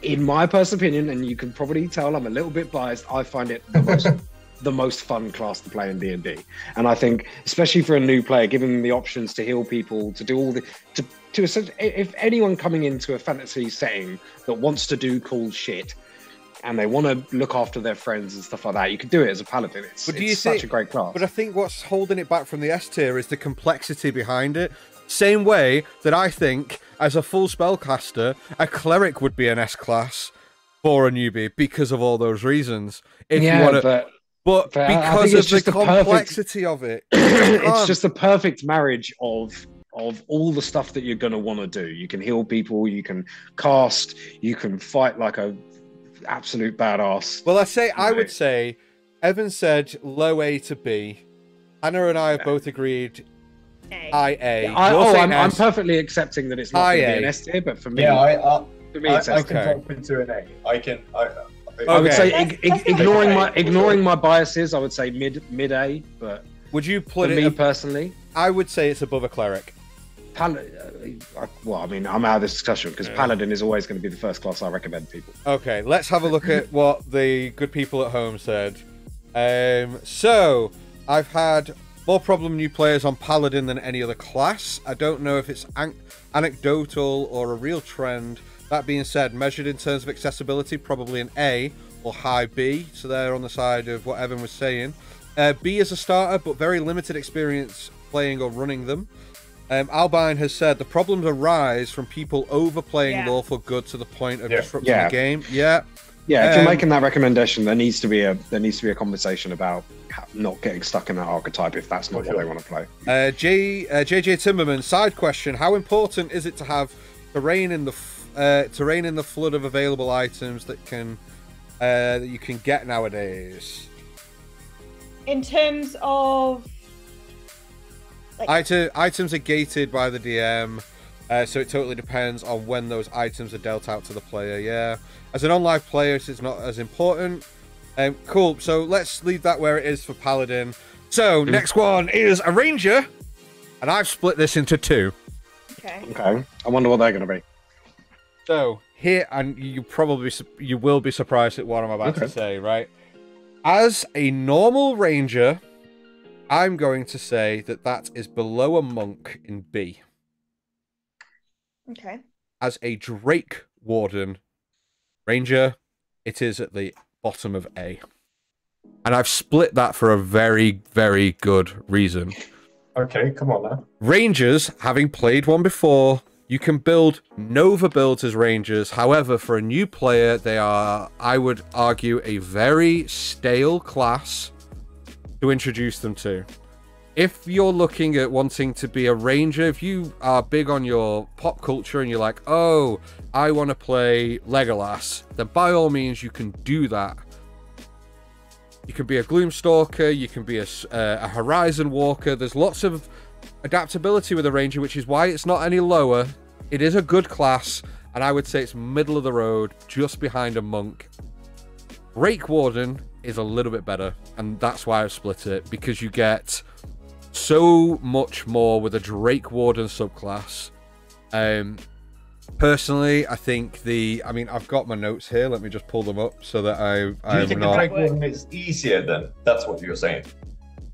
in my personal opinion, and you can probably tell I'm a little bit biased, I find it the most fun class to play in D&D. And I think, especially for a new player, giving them the options to heal people, to do all the... to essentially, if anyone coming into a fantasy setting that wants to do cool shit, and they want to look after their friends and stuff like that, you can do it as a paladin. It's such a great class. But I think what's holding it back from the S tier is the complexity behind it. Same way that I think, as a full spellcaster, a cleric would be an S class for a newbie because of all those reasons. But because of the complexity of it, it's just the perfect marriage of all the stuff that you're going to want to do. You can heal people, you can cast, you can fight like a absolute badass. Well, I would say, Evan said low A to B. Hannah and I have both agreed IA. I'm perfectly accepting that it's not going to be an S tier, but for me, it's I can drop into an A. I would say ignoring my biases, I would say mid A. But would you put me personally? I would say it's above a cleric. Well, I mean, I'm out of this discussion because Paladin is always going to be the first class I recommend people. Okay, let's have a look at what the good people at home said. So, I've had more problem new players on Paladin than any other class. I don't know if it's anecdotal or a real trend. That being said, measured in terms of accessibility, probably an A or high B. So they're on the side of what Evan was saying. B as a starter, but very limited experience playing or running them. Albine has said the problems arise from people overplaying lawful good to the point of disrupting the game. Yeah, if you're making that recommendation, there needs to be a conversation about not getting stuck in that archetype if that's not what they want to play. JJ Timberman, side question: how important is it to have terrain in the flood of available items that you can get nowadays? In terms of items are gated by the DM, so it totally depends on when those items are dealt out to the player. Yeah, as an online player, it's not as important. Cool. So let's leave that where it is for Paladin. So next one is a Ranger, and I've split this into two. Okay. I wonder what they're going to be. So here, and you will be surprised at what I'm about to say, right? As a normal ranger, I'm going to say that is below a monk in B. Okay. As a Drake Warden ranger, it is at the bottom of A. And I've split that for a very, very good reason. Okay, come on now. Rangers, having played one before, you can build Nova builds as Rangers. However, for a new player, they are, I would argue, a very stale class to introduce them to. If you're looking at wanting to be a Ranger, if you are big on your pop culture and you're like, oh, I want to play Legolas, then by all means, you can do that. You can be a Gloomstalker, you can be a Horizon Walker. There's lots of adaptability with a Ranger, which is why it's not any lower. It is a good class, and I would say it's middle of the road, just behind a Monk. Drake Warden is a little bit better, and that's why I've split it, because you get so much more with a Drake Warden subclass. Personally, I think I've got my notes here. Let me just pull them up so that Do you think the Drake Warden is easier then? That's what you're saying.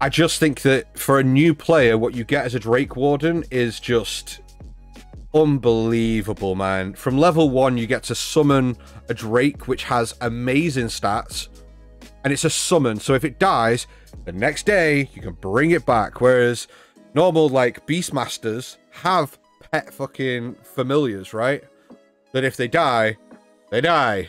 I just think that for a new player, what you get as a Drake Warden is just unbelievable, man. From level 1, you get to summon a Drake, which has amazing stats, and it's a summon. So if it dies, the next day you can bring it back. Whereas normal, like, Beastmasters have pet fucking familiars, right? That if they die, they die.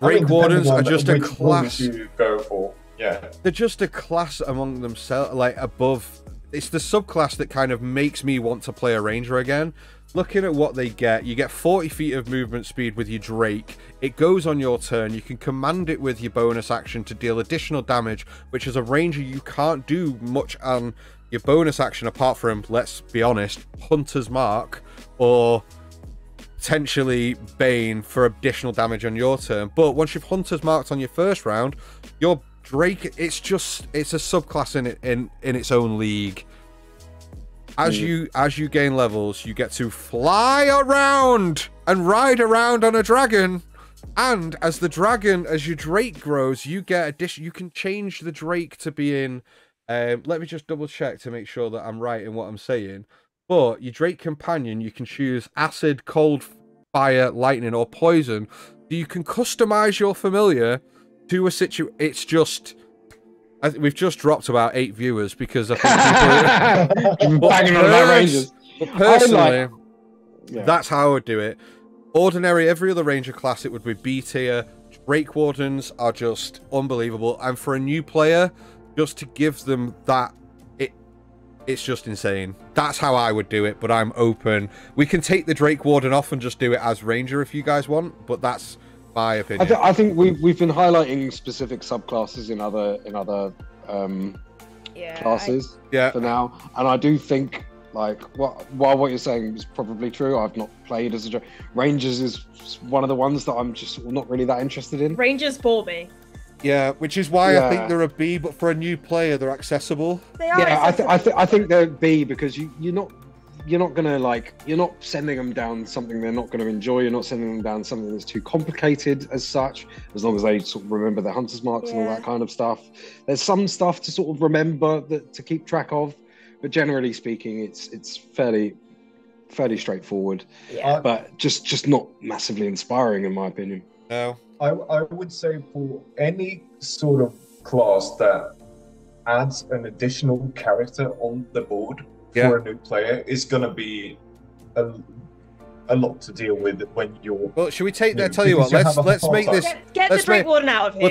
Drake Wardens are just a class. You go for. Yeah. They're just a class among themselves, like above. It's the subclass that kind of makes me want to play a Ranger again. Looking at what they get, you get 40 feet of movement speed with your Drake. It goes on your turn. You can command it with your bonus action to deal additional damage, which as a Ranger you can't do much on your bonus action apart from, let's be honest, Hunter's Mark or potentially Bane for additional damage on your turn. But once you've Hunter's Marked on your first round, your Drake, it's a subclass in its own league. As you gain levels, you get to fly around and ride around on a dragon. And as your Drake grows, you can change the Drake to be in. Let me just double check to make sure that I'm right in what I'm saying. But your Drake companion, you can choose acid, cold, fire, lightning, or poison. So you can customize your familiar to a situation. It's just. We've just dropped about 8 viewers because I think people are banging on about Rangers. But personally, that's how I would do it. Ordinary, every other Ranger class, it would be B tier. Drake Wardens are just unbelievable. And for a new player, just to give them that, it's just insane. That's how I would do it, but I'm open. We can take the Drake Warden off and just do it as Ranger if you guys want, but that's my opinion. I think we've been highlighting specific subclasses in other classes for now, and I do think while what you're saying is probably true, I've not played as a Rangers is one of the ones that I'm just not really that interested in. Rangers bore me. Yeah, which is why I think they're a B, but for a new player, they're accessible. They are. Yeah, I think they're B because you're not you're not sending them down something they're not going to enjoy. You're not sending them down something that's too complicated as such, as long as they sort of remember their hunter's marks and all that kind of stuff. There's some stuff to sort of remember to keep track of, but generally speaking, it's fairly straightforward. Yeah. But just not massively inspiring in my opinion. No. I would say for any sort of class that adds an additional character on the board for a new player is going to be a lot to deal with when you're. Well, should we take that? Tell you what, let's make this. Get the Drake Warden out of here.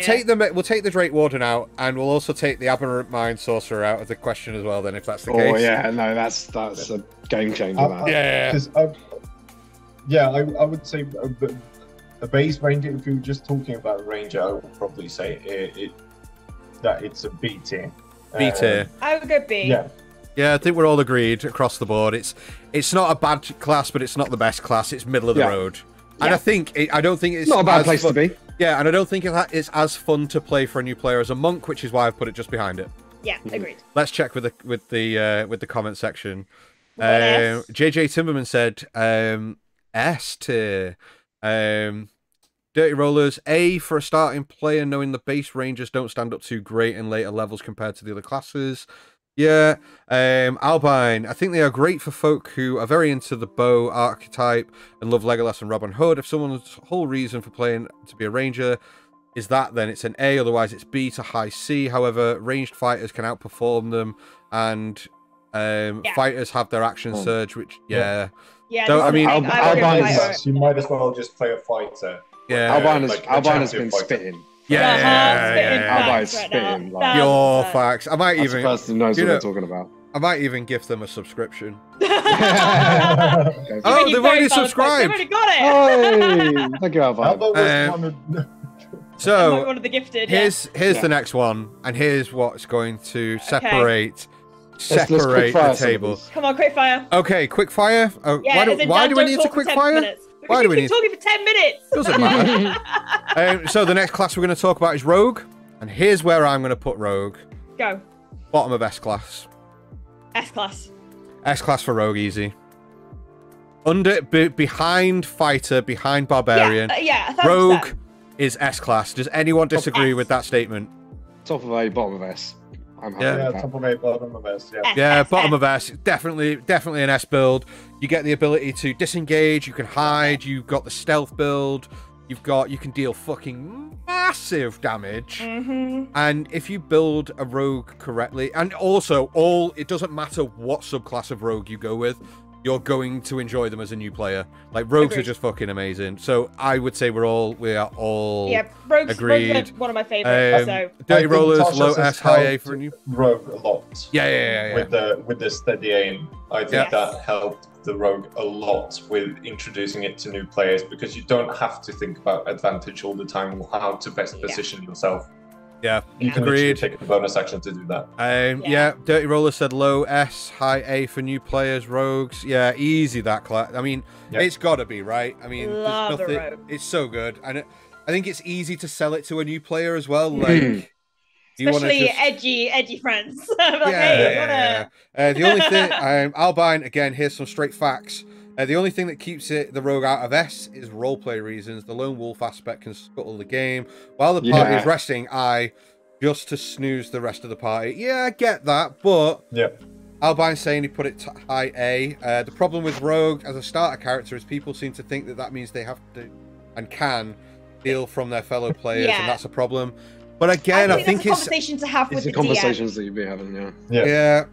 We'll take the Drake Warden out, and we'll also take the Aberrant Mind Sorcerer out of the question as well. Then, if that's the case. Oh yeah, no, that's a game changer. I would say the base Ranger. If you were just talking about Ranger, I would probably say that it's a B tier. B tier. I would go B. Yeah. Yeah, I think we're all agreed across the board. It's not a bad class, but it's not the best class. It's middle of the road. And I don't think it's not a bad place to be. Yeah, and I don't think it's as fun to play for a new player as a monk, which is why I've put it just behind it. Yeah, agreed. Let's check with the comment section. JJ Timberman said, S tier. Dirty Rollers, A for a starting player, knowing the base rangers don't stand up too great in later levels compared to the other classes. Yeah. Albine, I think they are great for folk who are very into the bow archetype and love Legolas and Robin Hood. If someone's whole reason for playing to be a ranger is that, then it's an A, otherwise it's B to high C. However, ranged fighters can outperform them, and fighters have their action surge, which, Yeah, so, I mean, you might as well just play a fighter. Yeah, Albine has been spitting. Yeah, spitting. Like, your facts. I might That's even. the person who knows what they're talking about. I might even gift them a subscription. Okay. Oh, they've already subscribed. They've already got it. Hey, thank you, Albine. So one of the gifted. here's the next one, and here's what's going to separate Let's the table. Come on, quick fire. Okay, quick fire. Why do we need to quick fire? Why do we need talking for 10 minutes? Doesn't matter. So the next class we're going to talk about is Rogue, and here's where I'm going to put Rogue. Go. Bottom of S class. S class. S class for Rogue, easy. Behind Fighter, behind Barbarian. Yeah, Rogue is S class. Does anyone disagree with that statement? Top of A, bottom of S. I'm happy with that. Top of A, bottom of S. Bottom of S. Definitely an S build. You get the ability to disengage. You can hide. You've got the stealth build. You can deal fucking massive damage. And if you build a rogue correctly, and also it doesn't matter what subclass of rogue you go with, you're going to enjoy them as a new player. Like, rogues are just fucking amazing. So I would say we are all rogues agreed. One of my favorites. So Dirty Rollers, low S, high A for a new rogue a lot. Yeah. With the steady aim, I think that helped the rogue a lot with introducing it to new players, because you don't have to think about advantage all the time or how to best position yourself. You can literally take a bonus action to do that. Dirty Roller said low S, high A for new players, rogues. Yeah, easy that class. I mean, it's got to be, right? I mean, Love there's nothing. It's so good, and I think it's easy to sell it to a new player as well. Like, especially edgy friends. The only thing, Albine, again, here's some straight facts. The only thing that keeps the rogue out of S is roleplay reasons. The lone wolf aspect can scuttle the game. While the party is resting, just to snooze the rest of the party. Yeah, I get that, but Albine's saying he put it high A. The problem with rogue as a starter character is people seem to think that means they have to and can steal from their fellow players, and that's a problem. But again, I think it's a conversation to have with the conversations that you'd be having. Yeah.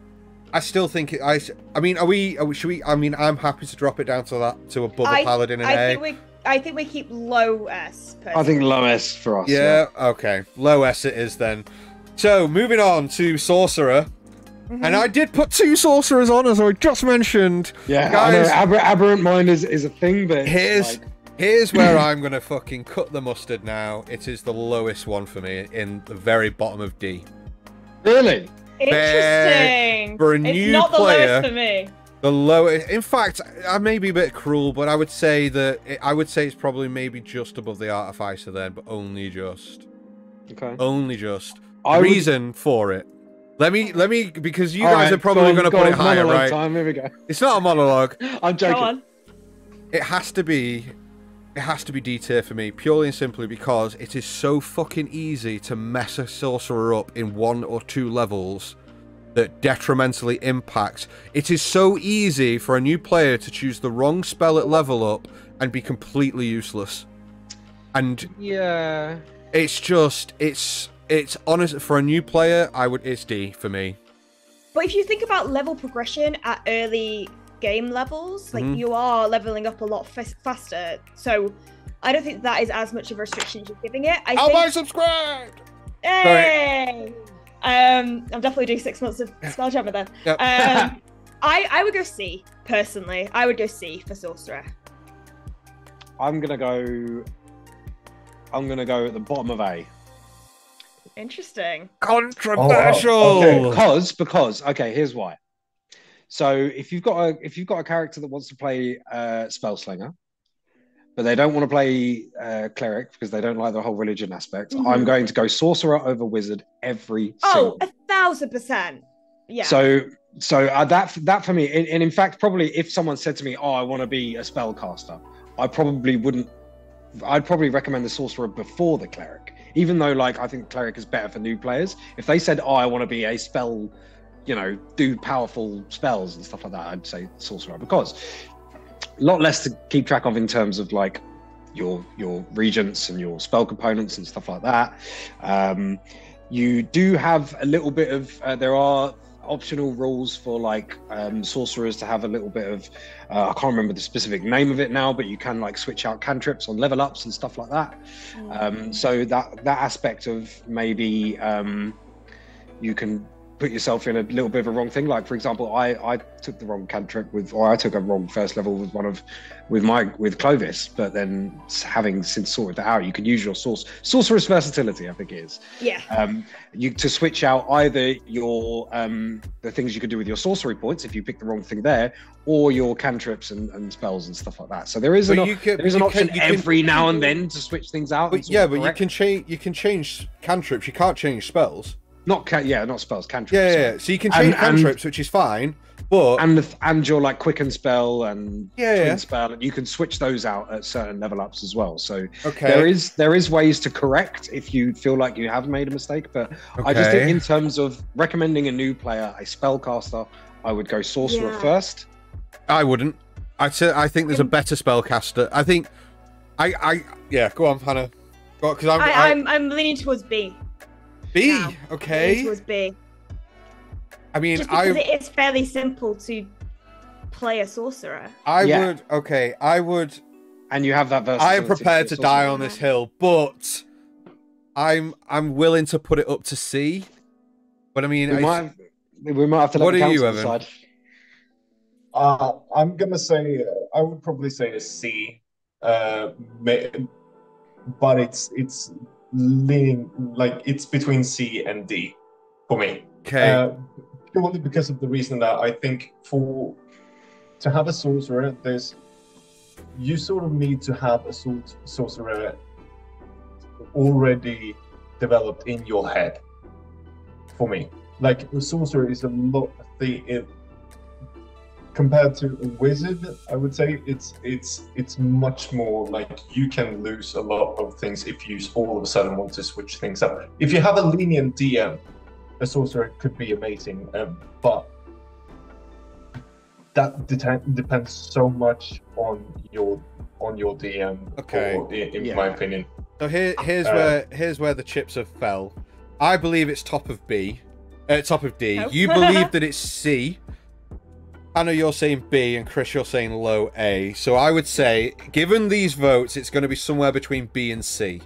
I still think I mean, should we? I mean, I'm happy to drop it down to above a paladin and A. I think we keep low S. Personally. I think low S for us. Yeah. Okay. Low S it is then. So moving on to sorcerer, and I did put 2 sorcerers on, as I just mentioned. Yeah, guys. I know, aberrant mind is a thing, but here's where I'm gonna fucking cut the mustard now. It is the lowest one for me, in the very bottom of D. Really? Interesting. For a new it's not player, the lowest for me. The lowest. In fact, I may be a bit cruel, but I would say it's probably maybe just above the Artificer then, but only just. Okay. Only just. Reason for it. Let me because you guys are probably going to put it higher, right? Time. Here we go. It's not a monologue. I'm joking. Go on. It has to be D tier for me, purely and simply because it is so fucking easy to mess a sorcerer up in 1 or 2 levels that detrimentally impacts. It is so easy for a new player to choose the wrong spell at level up and be completely useless. And it's honest for a new player. It's D for me. But if you think about level progression at early game levels, like you are leveling up a lot faster, so I don't think that is as much of a restriction as you're giving it. I subscribed. Hey, I'm definitely doing 6 months of spell jammer then. Yep. I would go C personally. I would go C for sorcerer. I'm gonna go at the bottom of A. Interesting. Controversial. Because here's why. So if you've got a character that wants to play Spellslinger, but they don't want to play Cleric because they don't like the whole religion aspect, I'm going to go Sorcerer over Wizard every single. 1,000%. Yeah. So that for me, and in fact, probably if someone said to me, "Oh, I want to be a spellcaster," I'd probably recommend the sorcerer before the cleric, even though like I think cleric is better for new players. If they said, "Oh, I want to be a spell, do powerful spells and stuff like that," I'd say sorcerer, because a lot less to keep track of in terms of like your regents and your spell components and stuff like that. You do have a little bit of there are optional rules for like sorcerers to have a little bit of I can't remember the specific name of it now, but you can like switch out cantrips on level ups and stuff like that. So that aspect of maybe you can put yourself in a little bit of a wrong thing. Like for example, I took the wrong cantrip I took a wrong first level with Clovis, but then having since sorted that out, you can use your sorcerer's versatility, I think it is. Yeah. To switch out either your the things you could do with your sorcery points if you pick the wrong thing there, or your cantrips and spells and stuff like that. So there is an option every now and then to switch things out. But you can change cantrips. You can't change spells. Not spells, cantrips. Yeah. So you can change cantrips, which is fine, but and your like quicken spell and twin spell, and you can switch those out at certain level ups as well. So there is ways to correct if you feel like you have made a mistake. But I just think in terms of recommending a new player a spellcaster, I would go sorcerer first. I wouldn't. I think there's a better spellcaster. I think go on, Hannah. Because I'm leaning towards B. B, now. okay. It was B. I mean, just because it is fairly simple to play a sorcerer. I would. And you have that versatility. I am prepared to die on this hill, but I'm willing to put it up to C. But I mean, we might have to let the council decide. I'm gonna say I would probably say a C, but it's leaning like it's between C and D for me. Okay. Purely because of the reason that I think to have a sorcerer, you sort of need to have a sorcerer already developed in your head. For me, like a sorcerer is a lot. Compared to a wizard, I would say it's much more like you can lose a lot of things if you all of a sudden want to switch things up. If you have a lenient DM, a sorcerer could be amazing, but that depends so much on your DM. Okay. In my opinion. So here's where the chips have fell. I believe it's top of D. Oh. You believe that it's C. Anna, you're saying B, and Chris, you're saying low A. So I would say, given these votes, it's going to be somewhere between B and C.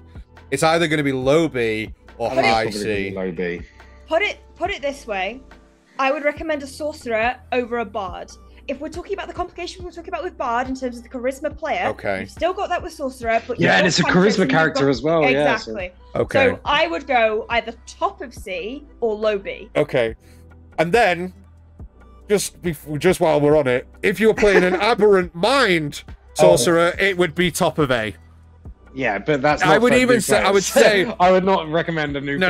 It's either going to be low B or high C. Low B. Put it this way, I would recommend a sorcerer over a bard. If we're talking about the complications we're talking about with bard in terms of the charisma player, you've still got that with sorcerer, but and it's a charisma character as well. Exactly. Yeah, okay. So I would go either top of C or low B. Okay, and then. Just while we're on it, if you were playing an aberrant mind sorcerer, it would be top of A. Yeah, but that's. Not I would even say. I would say. I would not recommend a new. No.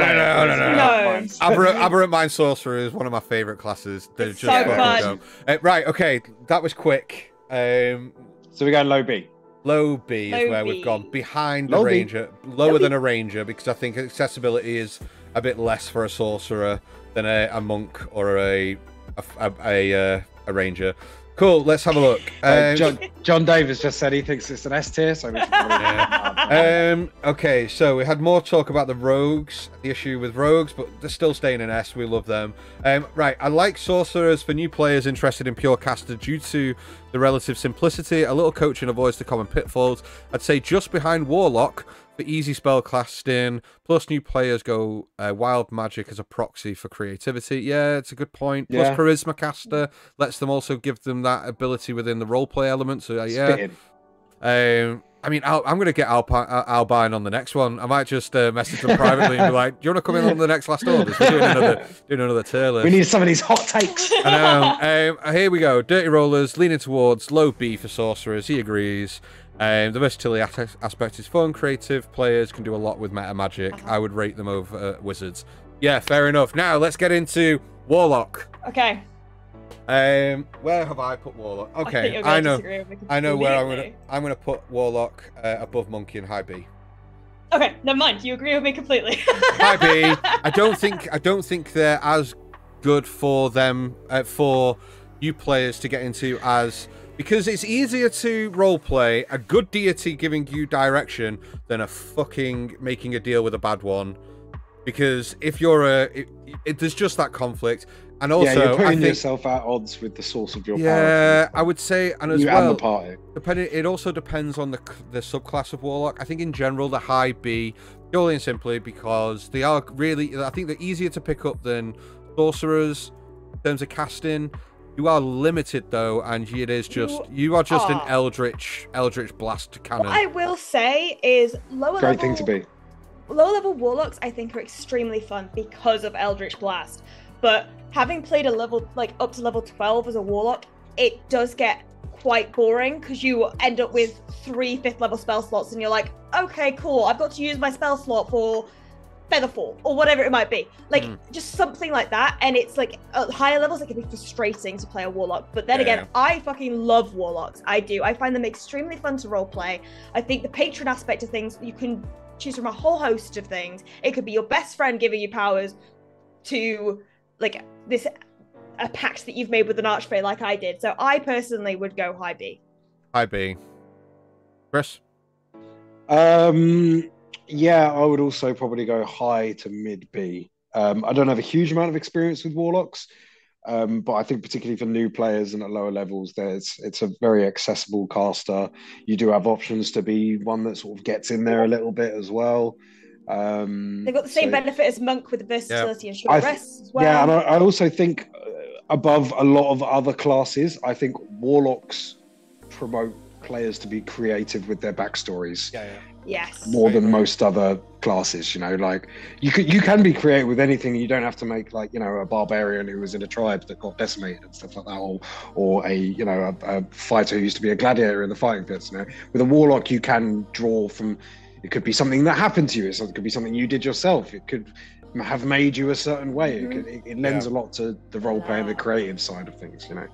Aberrant mind sorcerer is one of my favorite classes. They're just so fun. Right. Okay. That was quick. So we go low B. Low B is where we've gone behind a ranger, lower than a ranger, because I think accessibility is a bit less for a sorcerer than a monk or a ranger. Cool, let's have a look. John Davis just said he thinks it's an S tier, so we should probably okay, so we had more talk about the rogues, the issue with rogues, but they're still staying in S. We love them. Right, I like sorcerers for new players interested in pure caster due to the relative simplicity. A little coaching avoids the common pitfalls. I'd say just behind warlock for easy spell casting, plus new players go wild magic as a proxy for creativity. Yeah, it's a good point. Plus charisma caster lets them also give them that ability within the roleplay element. So yeah. I mean, I'm going to get Albine on the next one. I might just message them privately and be like, do you want to come in on the next Last Orders? We're doing another tier list. We need some of these hot takes. I know. Here we go. Dirty Rollers leaning towards low B for sorcerers. He agrees. The versatility aspect is fun. Creative players can do a lot with meta magic. I would rate them over wizards. Yeah, fair enough. Now let's get into Warlock. Okay. Where have I put Warlock? Okay, I know where I'm gonna put Warlock above Monkey and high B. Okay, never mind. You agree with me completely. High B. I don't think they're as good for them for you players to get into as, because it's easier to roleplay a good deity giving you direction than a fucking making a deal with a bad one. Because if you're there's just that conflict. And also, you're putting I think, yourself at odds with the source of your power. Yeah, I would say, and as you well, and the party. it also depends on the subclass of Warlock. I think in general, the high B, purely and simply because they are really, I think they're easier to pick up than Sorcerers in terms of casting. You are limited though, and it is just, you are just an Eldritch Blast cannon. What I will say is Great thing to be. Low level Warlocks, I think, are extremely fun because of Eldritch Blast. But having played a level, like up to level 12 as a Warlock, it does get quite boring because you end up with 3 5th level spell slots and you're like, okay, cool, I've got to use my spell slot for Featherfall or whatever it might be. Like, just something like that. And it's like, at higher levels, it can be frustrating to play a Warlock. But then again, I fucking love Warlocks. I do. I find them extremely fun to roleplay. I think the patron aspect of things, you can choose from a whole host of things. It could be your best friend giving you powers to, like, a pact that you've made with an archfey like I did. So I personally would go high B. High B. Chris? Yeah, I would also probably go high to mid B. I don't have a huge amount of experience with Warlocks, but I think particularly for new players and at lower levels, it's a very accessible caster. You do have options to be one that sort of gets in there a little bit as well. They've got the same benefit as Monk with the versatility and short rests as well. Yeah, and I also think above a lot of other classes, I think Warlocks promote players to be creative with their backstories. Yes. More than most other classes, you know, like you can be creative with anything. You don't have to make, like, you know, a barbarian who was in a tribe that got decimated and stuff like that, or a fighter who used to be a gladiator in the fighting pits. You know, with a Warlock, you can draw from. It could be something that happened to you. It could be something you did yourself. It could have made you a certain way. It lends a lot to the role play and the creative side of things, you know.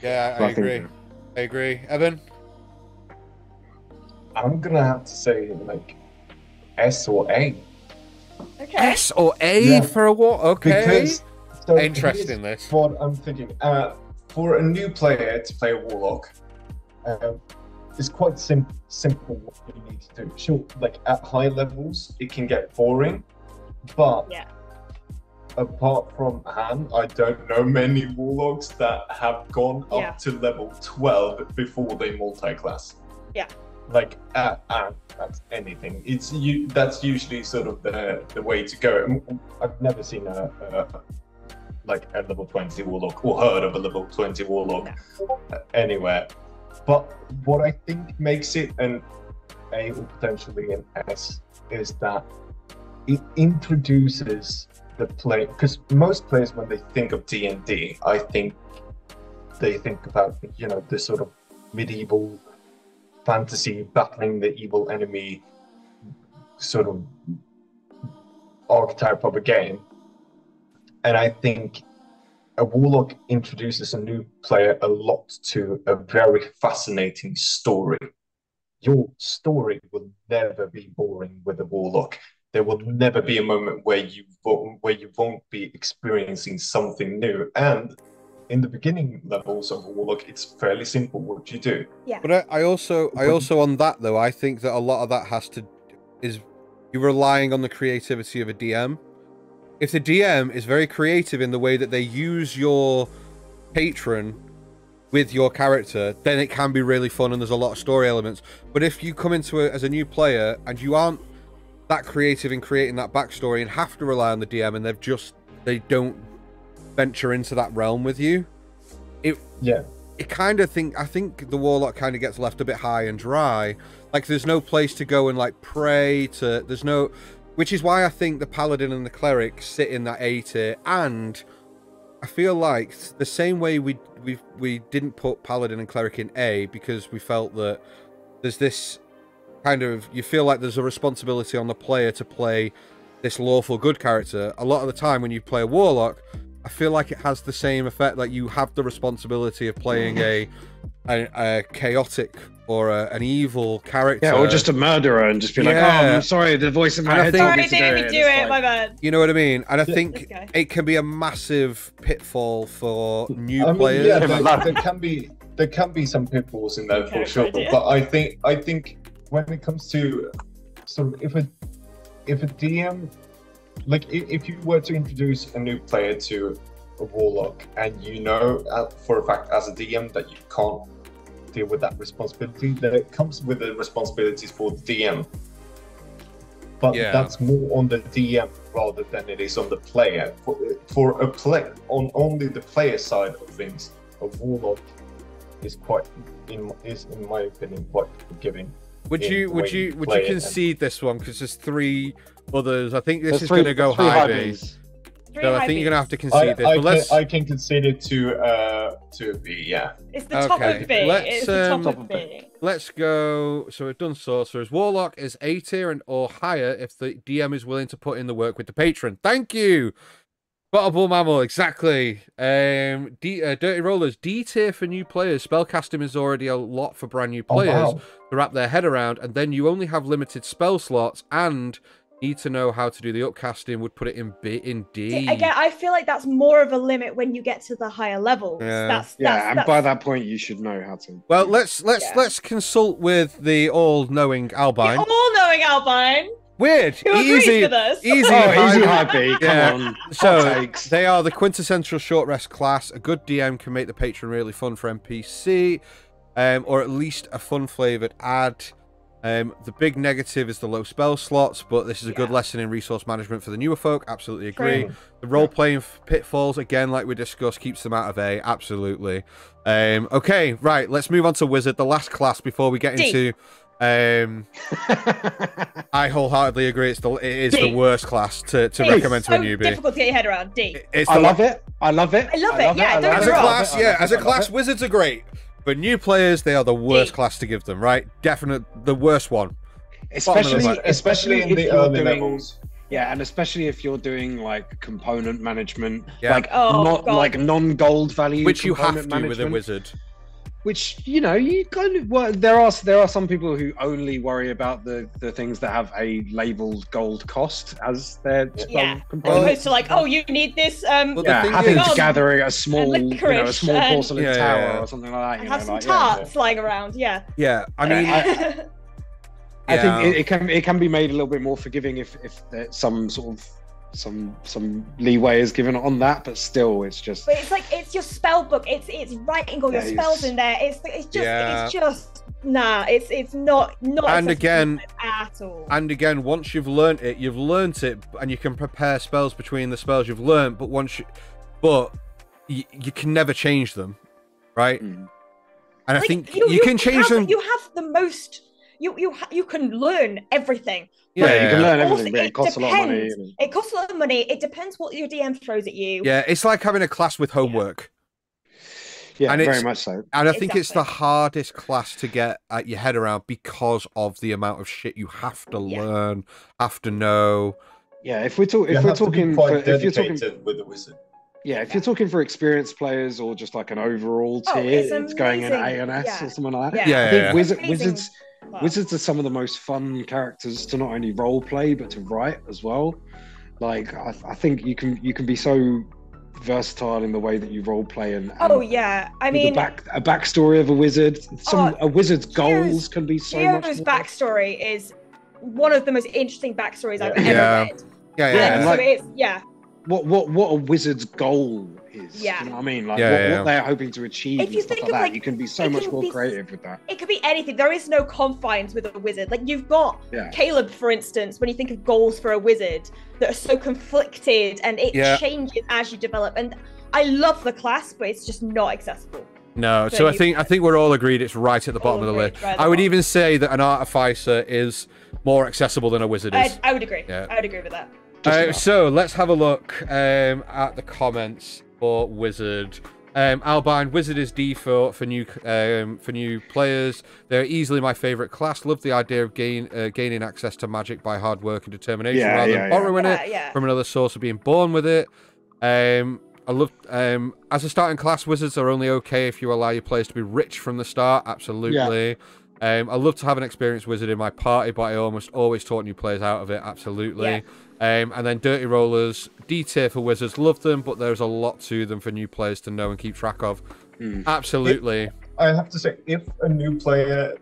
Yeah, I agree. I agree. Evan? I'm gonna have to say like S or A. Okay. S or A for a war? Okay. Because, so interesting this. What I'm thinking. For a new player to play a Warlock, it's quite simple what you need to do. Sure, like at high levels, it can get boring, but apart from Han, I don't know many Warlocks that have gone up to level 12 before they multi-class. Yeah. Like at anything, that's usually sort of the way to go. I've never seen a level 20 Warlock or heard of a level 20 Warlock anywhere. But what I think makes it an A or potentially an S is that it introduces the play, because most players, when they think of D&D, I think they think about, you know, this sort of medieval fantasy battling the evil enemy sort of archetype of a game. And I think a Warlock introduces a new player a lot to a very fascinating story. Your story will never be boring with a Warlock. There will never be a moment where you won't be experiencing something new. And in the beginning levels of Warlock, it's fairly simple what you do. Yeah. But I also on that though, I think that a lot of that is you're relying on the creativity of a DM. If the DM is very creative in the way that they use your patron with your character, then it can be really fun and there's a lot of story elements. But if you come into it as a new player and you aren't that creative in creating that backstory and have to rely on the DM and they don't venture into that realm with you, I think the Warlock kind of gets left a bit high and dry. Like there's no place to go and like pray to, which is why I think the Paladin and the Cleric sit in that A tier. And I feel like the same way we didn't put Paladin and Cleric in A because we felt that there's this kind of, you feel like there's a responsibility on the player to play this lawful good character. A lot of the time when you play a Warlock, I feel like it has the same effect. Like you have the responsibility of playing a chaotic or an evil character. Yeah, or just a murderer and just be like, oh, I'm sorry, the voice in my head told me to do it. Do it, my bad. You know what I mean? And I think it can be a massive pitfall for new players. Yeah, there can be some pitfalls in there for sure. But I think when it comes to if a DM, like if you were to introduce a new player to a warlock and you know for a fact as a DM that you can't deal with that responsibility, then it comes with the responsibilities for the DM. But that's more on the DM rather than it is on the player. For a play on only the player side of things, a warlock is in my opinion quite forgiving. Would you concede this one because there's 3 others? I think this is going to go high B. So I think you're going to have to concede this. I can concede it to a B. Yeah. It's the top of B. It's the top of B. Let's go. So we've done sorcerers. Warlock is A tier or higher if the DM is willing to put in the work with the patron. Thank you. Bottleball Mammal, exactly. Dirty Rollers, D tier for new players. Spellcasting is already a lot for brand new players to wrap their head around, and then you only have limited spell slots and need to know how to do the upcasting. Would put it in D. Again, I feel like that's more of a limit when you get to the higher levels. And by that point, you should know how to. Well, let's consult with the all-knowing Albine. The all-knowing Albine. Weird. Who agrees with us? Easy high B. Come on. So they are the quintessential short rest class. A good DM can make the patron really fun for NPC, or at least a fun flavored ad. The big negative is the low spell slots, but this is a good lesson in resource management for the newer folk. Absolutely agree. The role-playing pitfalls, again, like we discussed, keeps them out of A. Absolutely. Okay, right. Let's move on to Wizard, the last class before we get into... I wholeheartedly agree. It is the worst class to recommend to a newbie. Difficult to get your head around. D. I love it. Yeah, as a class, wizards are great, but new players, they are the worst class to give them. Right? Definitely the worst one. Especially in the early levels. Yeah, and especially if you're doing like component management, like like non-gold value, which you have to with a wizard. Which, you know, you kind of, well, there are some people who only worry about the things that have a labeled gold cost as their as opposed to like, oh, you need this having to gather a small porcelain tower or something like that. And have some tarts flying around. I mean, I think it can be made a little bit more forgiving if there's some sort of some leeway is given on that, but still it's just. But it's like it's your spell book. It's writing all your spells in there. It's not and again at all. And again, once you've learnt it, and you can prepare spells between the spells you've learnt. But you can never change them, right? And I think you can change them. You have the most. You can learn everything. You can learn everything, but it costs a lot of money. It costs a lot of money. It depends what your DM throws at you. Yeah, it's like having a class with homework. Yeah, and very much so. And I think it's the hardest class to get at your head around because of the amount of shit you have to learn, have to know. Yeah, if you're talking with the wizard. Yeah, if you're talking for experienced players or just like an overall tier, it's going in A and S or something like that. I think Wizards are some of the most fun characters to not only role play but to write as well. Like I think you can be so versatile in the way that you role play and I mean a backstory of a wizard. A wizard's goals can be so much more. Backstory is one of the most interesting backstories I've ever read. What a wizard's goal is. Yeah. You know what I mean? Like what they're hoping to achieve and stuff like that. You can be so much more creative with that. It could be anything. There is no confines with a wizard. Like you've got Caleb, for instance, when you think of goals for a wizard that are so conflicted and it changes as you develop. And I love the class, but it's just not accessible. No, so I think we're all agreed it's right at the bottom of the list. I would even say that an artificer is more accessible than a wizard is. I would agree. Yeah. I would agree with that. So let's have a look at the comments for Wizard. Albine, Wizard is D for new players. They're easily my favorite class. Love the idea of gaining access to magic by hard work and determination rather than borrowing it from another source or being born with it. I love as a starting class, wizards are only okay if you allow your players to be rich from the start. Absolutely. I love to have an experienced wizard in my party, but I almost always talk new players out of it. Absolutely. And then dirty rollers, D tier for wizards, love them, but there's a lot to them for new players to know and keep track of. Absolutely. I have to say, if a new player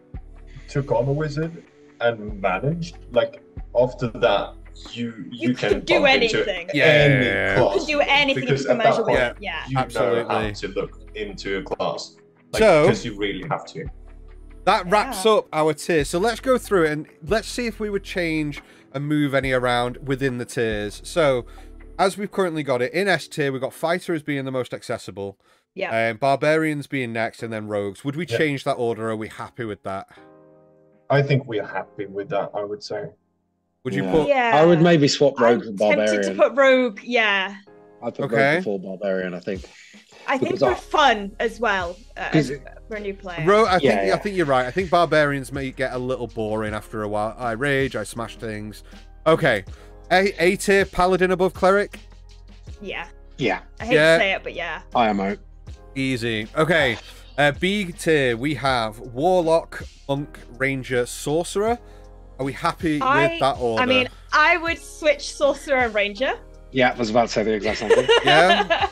took on a wizard and managed, like after that, you can do bump anything. Into any class. You can do anything because if you can at that manage a point, wizard. Yeah. you Absolutely. know how to look into a class. Like, So- because you really have to. That wraps up our tiers. So let's go through it and let's see if we would change and move any around within the tiers. So, as we've currently got it, in S tier, we've got Fighter as being the most accessible. Yeah. Barbarians being next, and then Rogues. Would we change that order? Or are we happy with that? I think we're happy with that, I would say. Would you Yeah. put... Yeah. I would maybe swap Rogue I'm and tempted Barbarian. to put Rogue, yeah. I'd put Okay. Rogue before Barbarian, I think. I think Because for fun as well, for a new player. I Yeah. think you're right. I think Barbarians may get a little boring after a while. I rage, I smash things. Okay. A tier, Paladin above Cleric. Yeah. Yeah, I hate Yeah. to say it, but yeah. IMO. Easy. Okay. B tier, we have Warlock, Monk, Ranger, Sorcerer. Are we happy with that order? I mean, I would switch Sorcerer and Ranger. Yeah, I was about to say the exact same thing. Yeah.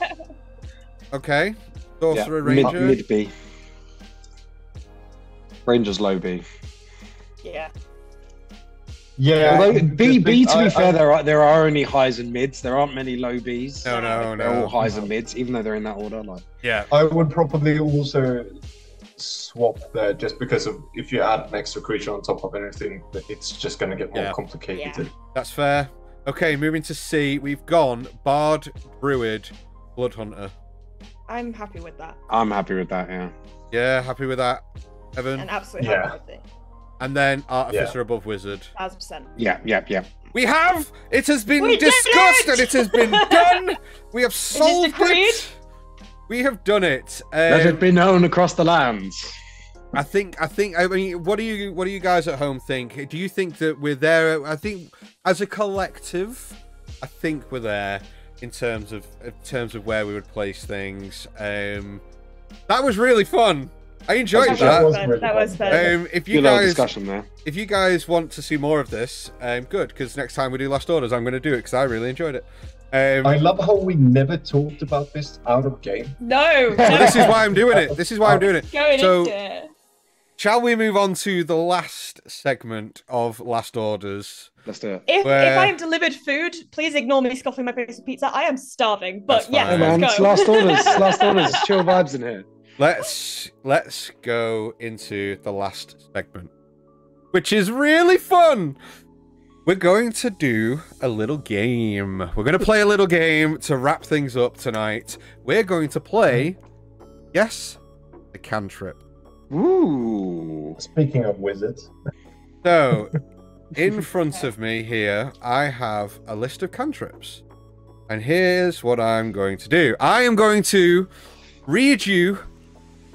Okay. Sorcerer, Ranger. Mid B. Ranger's low B. Yeah. Yeah. Although B, to be fair, there are only highs and mids. There aren't many low Bs. No. They're all highs and mids, even though they're in that order. Like, Yeah. I would probably also swap there just because of if you add an extra creature on top of anything, it's just going to get more complicated. That's fair. Okay, moving to C, we've gone Bard, Druid, Bloodhunter. I'm happy with that. I'm happy with that, yeah. Yeah, happy with that. Evan? And absolutely happy with it. And then Artificer above Wizard. 1000%. Yeah. We have! It has been We did discussed it! and it has been done! We have solved agreed? it! We have done it. Let it be known across the lands. I mean, what do you guys at home think? Do you think that we're there? I think as a collective, I think we're there in terms of where we would place things. That was really fun. I enjoyed that. That was fun. If you Good old guys, discussion there. if you guys want to see more of this, good, because next time we do Last Orders, I'm going to do it because I really enjoyed it. I love how we never talked about this out of game. No. Well, this is why I'm doing it. This is why I'm doing it. Going So, into it. shall we move on to the last segment of Last Orders? Let's do it. If Where- I am delivered food, please ignore me scoffing my piece of pizza. I am starving. But That's yeah, fine. Man, let's it's go. last orders. Last orders. Chill vibes in here. Let's go into the last segment, which is really fun. We're going to do a little game. We're going to play a little game to wrap things up tonight. We're going to play Guess the Cantrip. Ooh. Speaking of wizards, So, in front of me here, I have a list of cantrips. And here's what I'm going to do. I am going to read you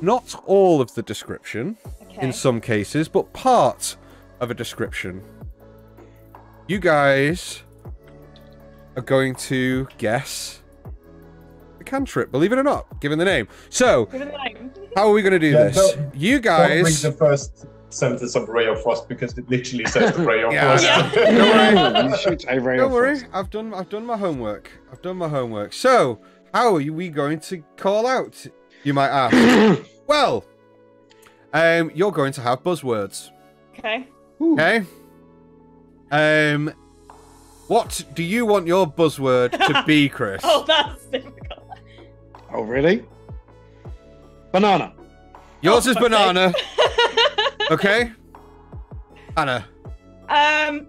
not all of the description, Okay. in some cases, but part of a description. You guys are going to guess the cantrip, believe it or not, given the name. So, Give it a name. how are we going to do Yeah, this? don't- You don't read guys... the first sentence of Ray of Frost because it literally says Ray of Yeah. Frost. Yeah. You shoot a ray Don't of worry, frost. I've done my homework. I've done my homework. So, how are we going to call out? You might ask. Well, you're going to have buzzwords. Okay. Okay. What do you want your buzzword to be, Chris? Oh, that's difficult. Oh, really? Banana. Yours is fuck's banana. Okay. Hannah.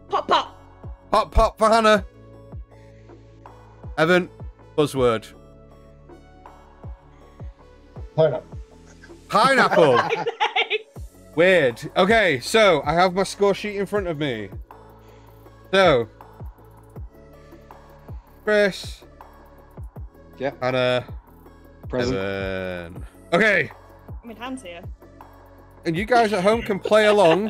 Pop pop. Pop pop for Hannah. Evan. Buzzword. Pineapple. Pineapple. Weird. Okay, so I have my score sheet in front of me. So, Chris. Yeah. Hannah. Present. Evan. Okay, I'm in hands here. and you guys at home can play along.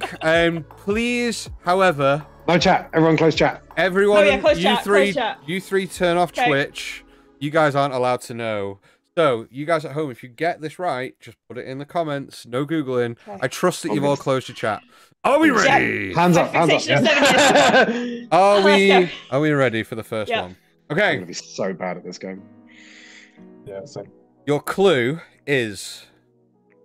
Please, however, No chat. Everyone close chat. everyone, Oh, yeah, close you chat, three, close chat. you three, turn off Okay. Twitch. You guys aren't allowed to know. So, you guys at home, if you get this right, just put it in the comments. No Googling. Okay. I trust that you've all closed your chat. Are we ready? Hands up, hands up. Fixation of Are we ready for the first Yeah. one? I'm Okay. gonna be so bad at this game. Yeah, so Your clue is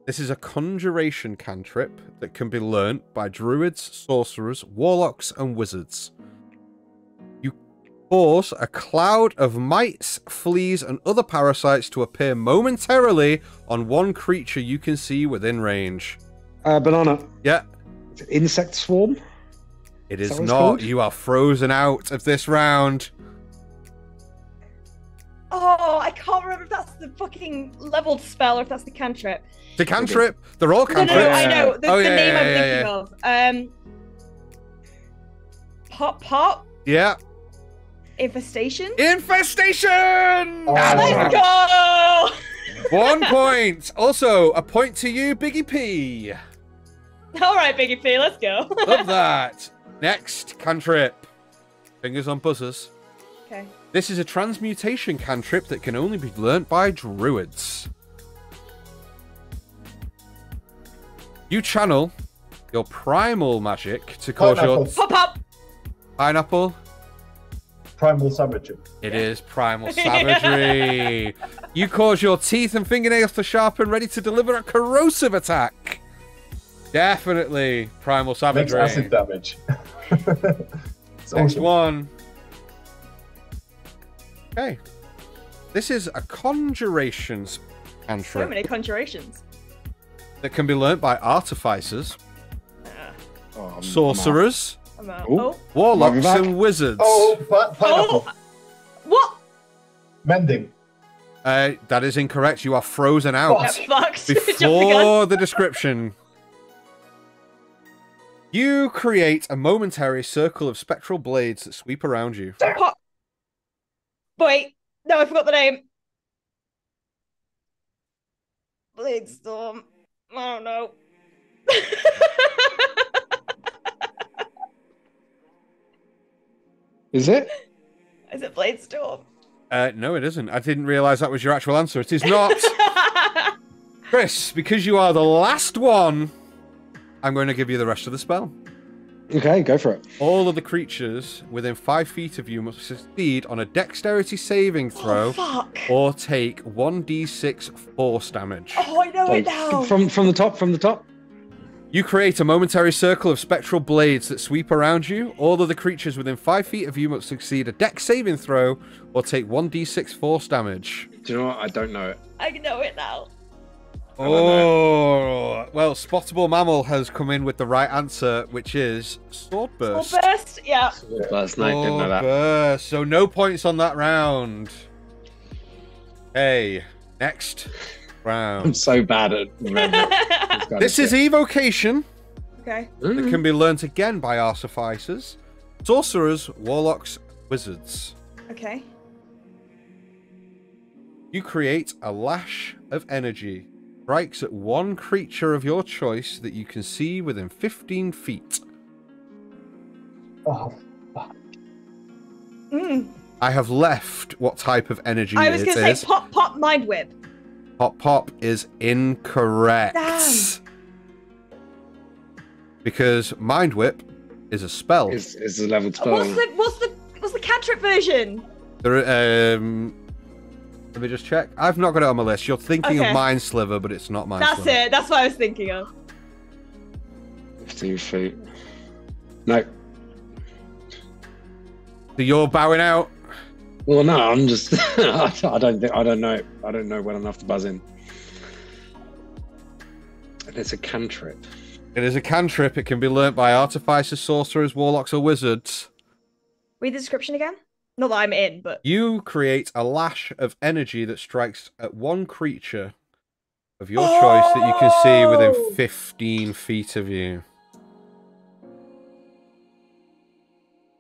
this is a conjuration cantrip that can be learnt by druids, sorcerers, warlocks, and wizards. You cause a cloud of mites, fleas, and other parasites to appear momentarily on one creature you can see within range. Banana. Yeah, Insect swarm? it Is is that what it's not. called? You are frozen out of this round. Oh, I can't remember if that's the fucking leveled spell or if that's the cantrip. The cantrip. They're all No, cantrips. I know. The, Oh, the yeah, name yeah, I'm yeah, thinking of. Pop? Yeah. Infestation? Infestation! Let's go! 1 point. Also, a point to you, Biggie P. Alright, Biggie P, let's go. Love that. Next cantrip. Fingers on buzzers. Okay. This is a transmutation cantrip that can only be learnt by druids. You channel your primal magic to cause your... Pop! Pineapple. primal savagery. It is primal savagery. You cause your teeth and fingernails to sharpen, ready to deliver a corrosive attack. Definitely primal Makes savagery. acid damage. It's Next awesome. one. Okay. This is a conjurations So cantrip many conjurations. that can be learnt by artificers, Oh, I'm sorcerers, I'm out. Ooh. Oh. warlocks, Welcome back. and wizards. Oh, pineapple. Oh! What? Mending. That is incorrect. You are frozen out. Get fucked. Jump the gun. Before the description. You create a momentary circle of spectral blades that sweep around you. Pop. Wait. No, I forgot the name. Blade Storm. I don't know. Is it? Is it Blade Storm? No, it isn't. I didn't realize that was your actual answer. It is not. Chris, because you are the last one, I'm going to give you the rest of the spell. Okay, go for it. All of the creatures within 5 feet of you must succeed on a dexterity saving throw Oh, fuck. or take 1d6 force damage. Oh, I know it now. From the top. You create a momentary circle of spectral blades that sweep around you. All of the creatures within 5 feet of you must succeed a dex saving throw or take 1d6 force damage. Do you know what? I don't know it. I know it now. Oh, well, Spottable Mammal has come in with the right answer, which is Swordburst. Or burst. Yeah. Last night, didn't know that. Swordburst. So no points on that round. Hey, next I'm round. so bad at remembering. This is Evocation. Okay. That can be learnt again by artificers, sorcerers, warlocks, wizards. Okay. You create a lash of energy. Strikes at one creature of your choice that you can see within 15 feet. Oh, Mm. I have left what type of energy I was it going to is. say pop, mind whip. Pop is incorrect. Damn. Because Mind Whip is a spell. Is a level 12. What's the cantrip version? There, let me just check. I've not got it on my list. You're thinking Okay. of Mind Sliver, but it's not Mind That's Sliver. it. That's what I was thinking of. 15 feet. No. So you're bowing out. Well, no, I'm just. I don't know. I don't know well enough to buzz in. And it's a cantrip. It is a cantrip. It can be learnt by artificers, sorcerers, warlocks, or wizards. Read the description again. Not that I'm in, but You create a lash of energy that strikes at one creature of your choice that you can see Oh! within 15 feet of you.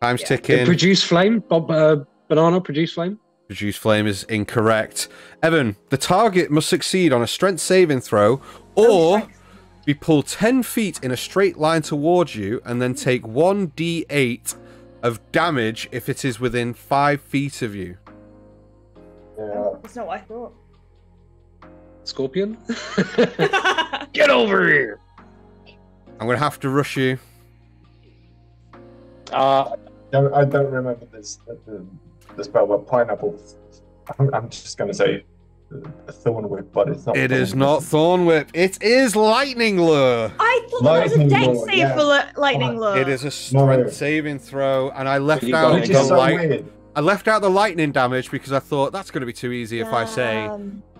Time's ticking. Produce flame. Banana. Produce flame. Produce flame is incorrect. Evan, the target must succeed on a strength saving throw or be pulled 10 feet in a straight line towards you and then take 1d8 of damage if it is within 5 feet of you. yeah. That's not what I thought. Scorpion? Get over here! I'm going to have to rush you. I don't remember this the spell, but pineapple. I'm just going to say Thorn Whip, but it's not. It is not Thorn Whip. It is Lightning Lure. I thought that was a Lightning dex lure, save yeah. for lightning lure. It is a strength saving throw, and I left you out got it. Which the is so light. weird. I left out the lightning damage because I thought that's going to be too easy if I say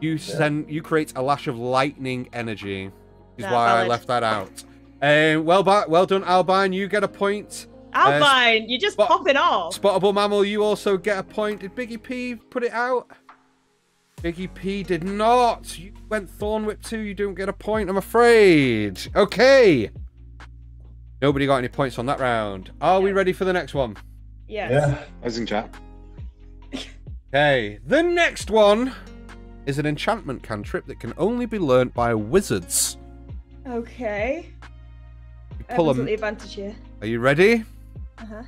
you create a lash of lightning energy. Is Nah, why I valid. left that out. Well done, Albine. You get a point. Albine, you're just popping off. Spottable Mammal, you also get a point. Did Biggie P put it out? Biggie P did not. You went Thorn Whip too. You don't get a point, I'm afraid. Okay. Nobody got any points on that round. Are we ready for the next one? Yes. Yeah. Closing chat. Okay. The next one is an enchantment cantrip that can only be learnt by wizards. Okay. You pull Everyone's got the advantage here. Are you ready? Uh-huh.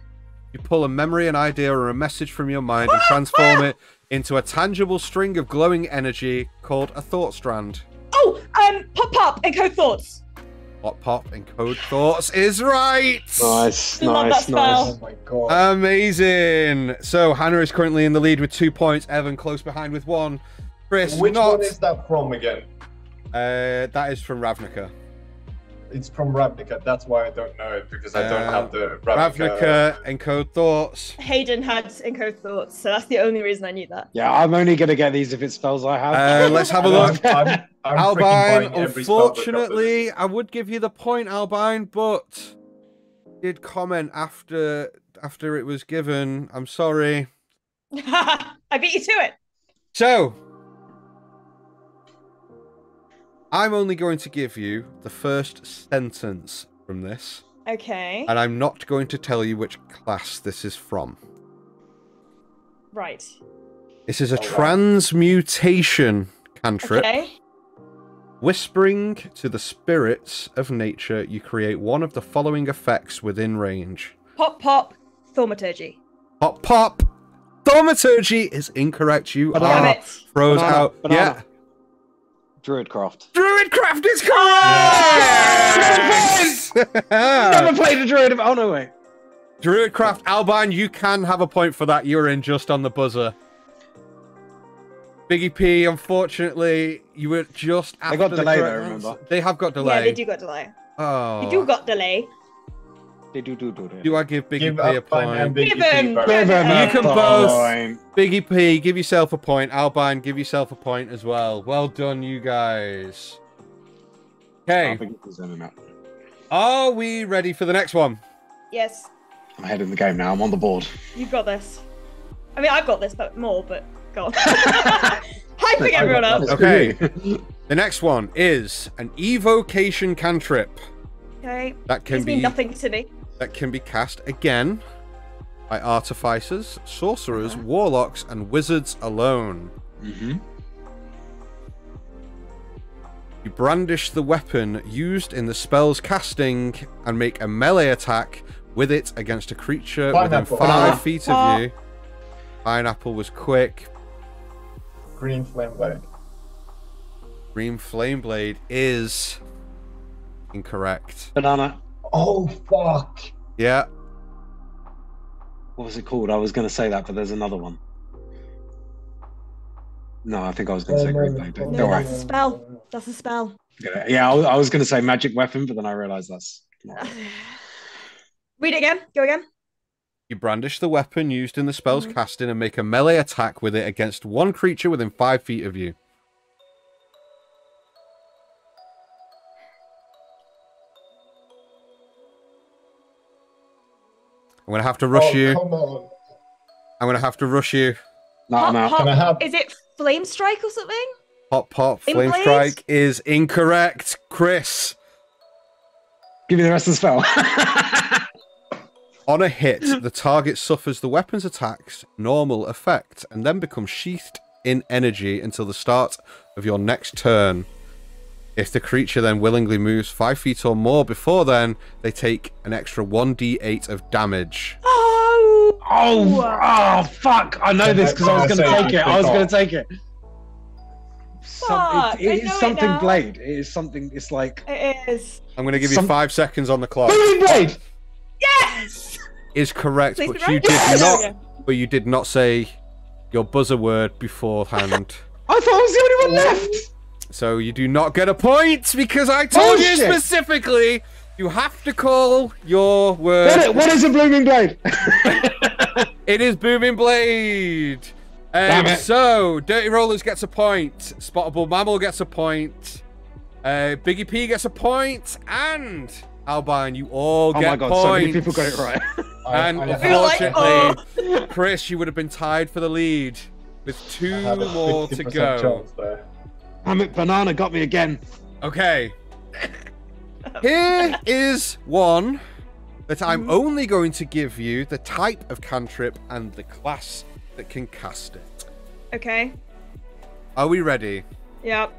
You pull a memory, an idea, or a message from your mind and transform it into a tangible string of glowing energy called a thought strand. Oh, pop, encode thoughts. Pop, encode thoughts is right! Nice, Love that nice, spell. nice. Oh my god. Amazing! So, Hannah is currently in the lead with 2 points, Evan close behind with 1. Chris, Which not... one is that from again? That is from Ravnica. It's from Ravnica. That's why I don't know it, because I don't have the Ravnica. Ravnica, encode thoughts. Hayden had encode thoughts, so that's the only reason I knew that. Yeah, I'm only gonna get these if it's spells I have. Let's have a look. I'm freaking Albine, buying every spell that unfortunately, I would give you the point, Albine, but did comment after it was given. I'm sorry. I beat you to it. So, I'm only going to give you the first sentence from this, Okay. and I'm not going to tell you which class this is from. Right. This is a All right. transmutation cantrip. Okay. Whispering to the spirits of nature, you create one of the following effects within range. Pop, thaumaturgy. Pop. Thaumaturgy is incorrect. You Banana. are Damn it. froze Banana, out. banana. Yeah. Druidcraft. Druidcraft is correct! Never played a druid. Oh no, wait. Druidcraft, Albine, you can have a point for that. You're in just on the buzzer. Biggie P, unfortunately, you were just after got the delay correct though, answer. remember? They have got delay. Yeah, they do got delay. Oh. They do got delay. They do. Do I give Biggie Give P a Albine and point? Biggie Give him. P both. Give him. You can both. Fine. Biggie P, give yourself a point. Albine, give yourself a point as well. Well done, you guys. Okay. I think it was in and out. Are we ready for the next one? Yes, I'm ahead in the game now. I'm on the board. you've got this. I mean, I've got this, but more, but go on. Hyping everyone up. Okay. The next one is an evocation cantrip Okay. that can Gives me be nothing to me. cast again by artificers, sorcerers, warlocks, and wizards alone. Mm-hmm. You brandish the weapon used in the spell's casting and make a melee attack with it against a creature Pineapple. within 5 Banana. feet of you. Pineapple was quick. Green Flame Blade. Green Flame Blade is incorrect. Banana. Oh, fuck. Yeah. What was it called? I was going to say that, but there's another one. No, I think I was going to say green blade. Don't No, worry. that's a spell. That's a spell. Yeah, I was going to say magic weapon, but then I realised that's not. Read it again. Go again. You brandish the weapon used in the spell's casting and make a melee attack with it against one creature within 5 feet of you. I'm going to have to rush you. Come on. I'm going to have to rush you. No, I'm out. Can I have- Is it flame strike or something? Pop, Flame flame blade? strike is incorrect. Chris. Give me the rest of the spell. On a hit, the target suffers the weapon's attack's normal effect and then becomes sheathed in energy until the start of your next turn. If the creature then willingly moves 5 feet or more before then, they take an extra 1d8 of damage. Oh! Oh, fuck. I know this because I was going to take it. I was going to take it. Fuck, It I is know it something now. blade. It is something. It's like It is. I'm going to give you 5 seconds on the clock. booming blade. Yes! Is correct, Please but be you right. did Yes! not. But you did not say your buzzer word beforehand. I thought I was the only one left. So you do not get a point because I told you Bullshit. specifically you have to call your word. What is a blooming blade? It is Booming Blade. Damn it. So Dirty Rollers gets a point. Spottable Mammal gets a point. Biggie P gets a point, and Albine, you all Oh get my god, points. so many people got it right. And I feel like, unfortunately, Chris, you would have been tied for the lead with 2 had a more to 50% go. chance there. Damn it, banana got me again. Okay. Here is one that I'm only going to give you the type of cantrip and the class that can cast it. Okay. Are we ready? Yep.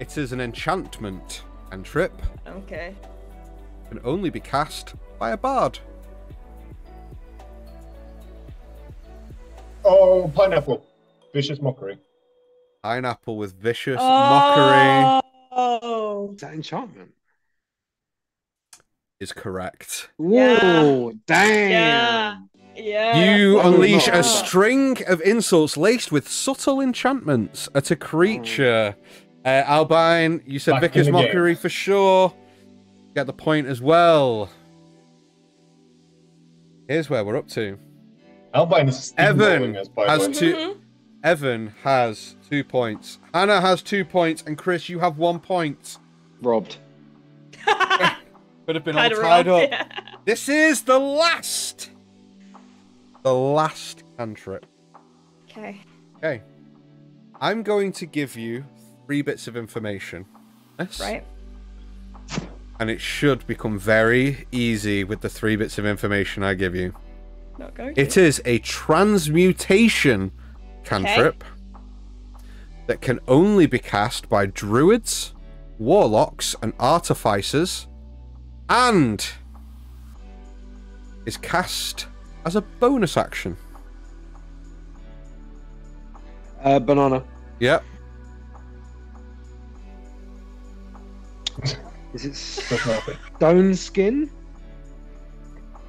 It is an enchantment cantrip. Okay. Can only be cast by a bard. Oh, pineapple. Vicious mockery. Pineapple with vicious mockery Oh. Is that enchantment? is correct. Whoa, damn. Yeah. Yeah. You Oh, unleash no. a string of insults laced with subtle enchantments at a creature. Albine, you said Back Vicar's in the game. Mockery for sure. Get the point as well. Here's where we're up to. Albine is Evan steamrolling us, by has the way. two. Evan has 2 points. Hannah has 2 points, and Chris, you have 1 point. Robbed. Could have been all Kinda tied rough, up. yeah. This is the last cantrip. Okay. Okay. I'm going to give you 3 bits of information. Yes? Right. And it should become very easy with the 3 bits of information I give you. Not going to. It is a transmutation cantrip that can only be cast by druids, warlocks, and artificers, and is cast as a bonus action. Banana. Yep. Is it Does nothing. stone skin?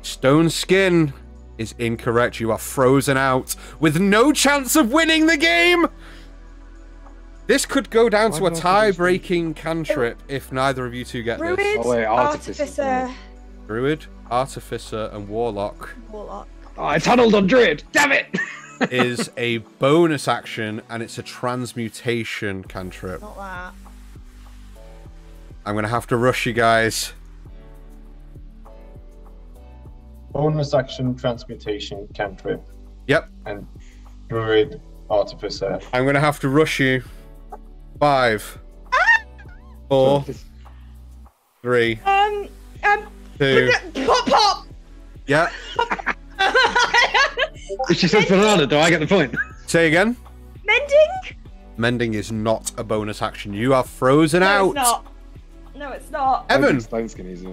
Stone skin is incorrect. You are frozen out with no chance of winning the game. This could go down to a tie-breaking cantrip if neither of you two get Druid, this. Oh, wait, Artificer. Artificer, Druid, Artificer, and Warlock Warlock. Oh, I tunneled on Druid. Damn it! is a bonus action, and it's a transmutation cantrip. Not that. I'm going to have to rush you guys. Bonus action, transmutation, cantrip, Yep. and druid, artificer. I'm going to have to rush you. 5, 4, 3, 2. Pop. Yeah. If she says banana, do I get the point? Say again. Mending? Mending is not a bonus action. You are frozen No, out. it's not. No, it's not. Evan, Stone skin is.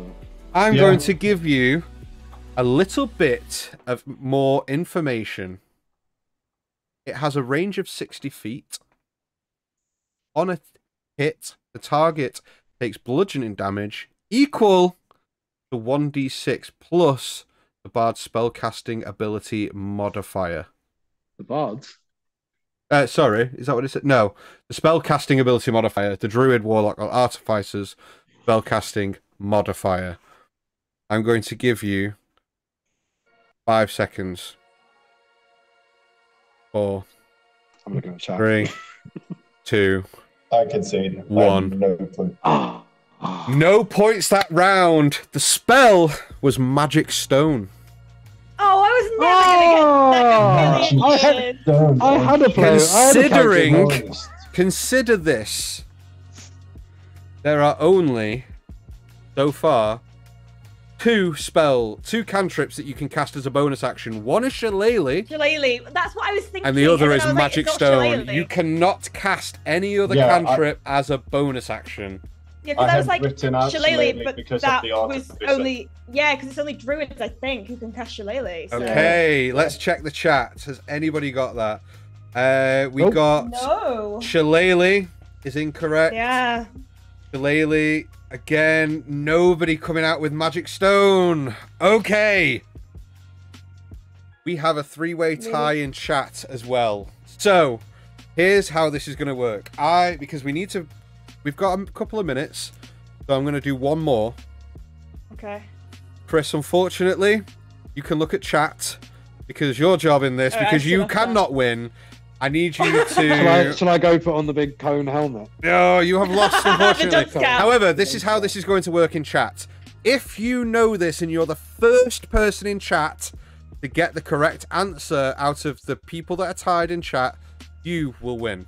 I'm Yeah. going to give you a little bit of more information. It has a range of 60 feet. On a hit, the target takes bludgeoning damage equal to 1d6 plus the bard's spellcasting ability modifier. The bards. Sorry, is that what it said? No. The spellcasting ability modifier, the druid, warlock, or artificer's spellcasting modifier. I'm going to give you 5 seconds. 4, I'm looking at the chat. 3, 2. I can say it. One. I have no clue. Oh. No points that round. The spell was Magic Stone. Oh, I was never Oh, gonna get that. Don't. I had a play. Considering- I had a Consider this. There are only, so far, 2 cantrips that you can cast as a bonus action. One is Shillelagh, Shillelagh. That's what I was thinking. and the other then is I was like, Magic it's not Stone. Shillelagh. You cannot cast any other Yeah, cantrip as a bonus action. Yeah, because I I was had like written out Shillelagh, Shillelagh but because of that the was artificer. only because it's only druids, I think, who can cast Shillelagh. So. Okay, let's check the chat. Has anybody got that? We got No. Shillelagh is incorrect. Yeah. Shillelagh again. Nobody coming out with Magic Stone. Okay. We have a 3-way tie in chat as well. So here's how this is going to work. Because we've got a couple of minutes, so I'm going to do one more. Okay. Chris, unfortunately, you can look at chat because your job in this, because you cannot win. I need you to... Shall I go put on the big cone helmet? No, you have lost, unfortunately. The However, this is how this is going to work in chat. If you know this and you're the first person in chat to get the correct answer out of the people that are tied in chat, you will win.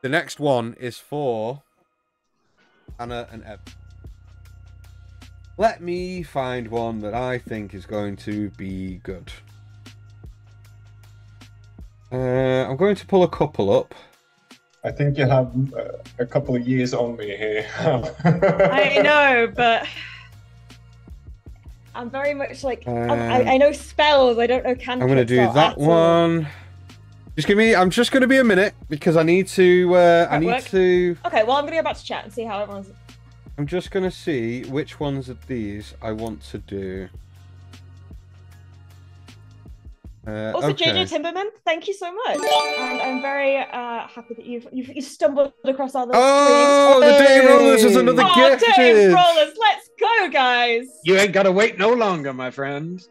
The next one is for Anna and Eb. Let me find one that I think is going to be good. I'm going to pull a couple up. I think you have a couple of years on me here. I know, but I'm very much like I know spells. I don't know cantrips. I'm going to do that one. Just give me. I'm just going to be a minute because I need to. Okay, well I'm going to go back to chat and see how everyone's. I'm just going to see which ones of these I want to do. Also, okay. JJ Timberman, thank you so much, and I'm very happy that you've stumbled across all those. Oh, the Dirty Rollers is another gift. Dirty Rollers, let's go, guys! You ain't got to wait no longer, my friend.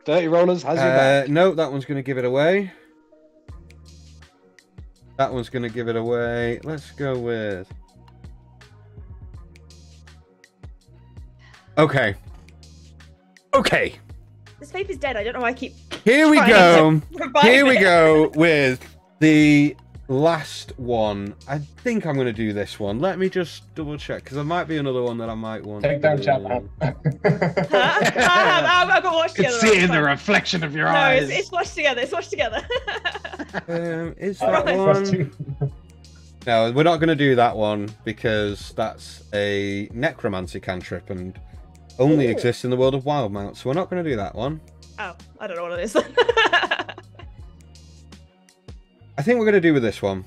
Dirty Rollers has your back. No, that one's going to give it away. That one's going to give it away. Let's go with... Okay. Okay. This vape is dead. I don't know why I keep. Here we go. Here we go with the last one. I think I'm going to do this one. Let me just double check because there might be another one that I might want. Take down chat. I've got watched together. I can see it in the reflection of your eyes. No, it's watched together. It's watched together. Is that one? No, we're not going to do that one because that's a necromancy cantrip and only exists in the world of Wildmount, so we're not going to do that one. Oh, I don't know what it is. I think we're going to do with this one.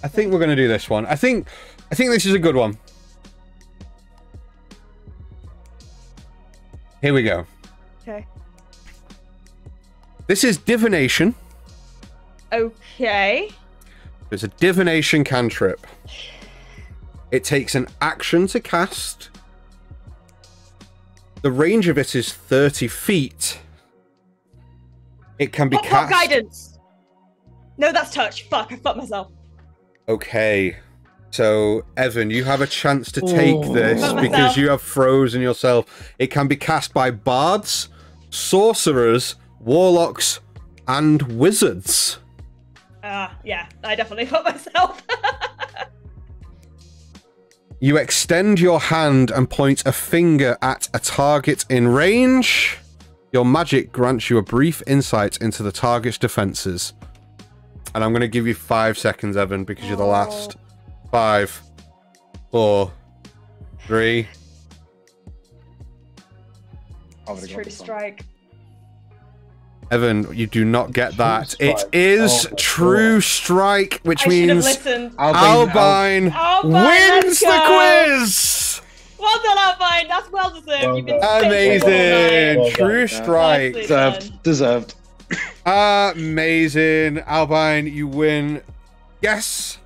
I think we're going to do this one. I think this is a good one. Here we go. Okay. This is divination. Okay. It's a divination cantrip. It takes an action to cast. The range of it is 30 feet. It can be cast... guidance! No, that's touch. Fuck, I fucked myself. Okay. So, Evan, you have a chance to take this because you have frozen yourself. It can be cast by bards, sorcerers, warlocks, and wizards. Yeah, I definitely fucked myself. You extend your hand and point a finger at a target in range. Your magic grants you a brief insight into the target's defenses. And I'm going to give you 5 seconds, Evan, because you're the last. 5, 4, 3. It's true strike. Evan, you do not get that. It is True Strike, which means Albine wins the quiz! Well done, Albine. That's well deserved. Well You've been amazing. Well True Strike. Deserved. Amazing. Albine, you win. Yes,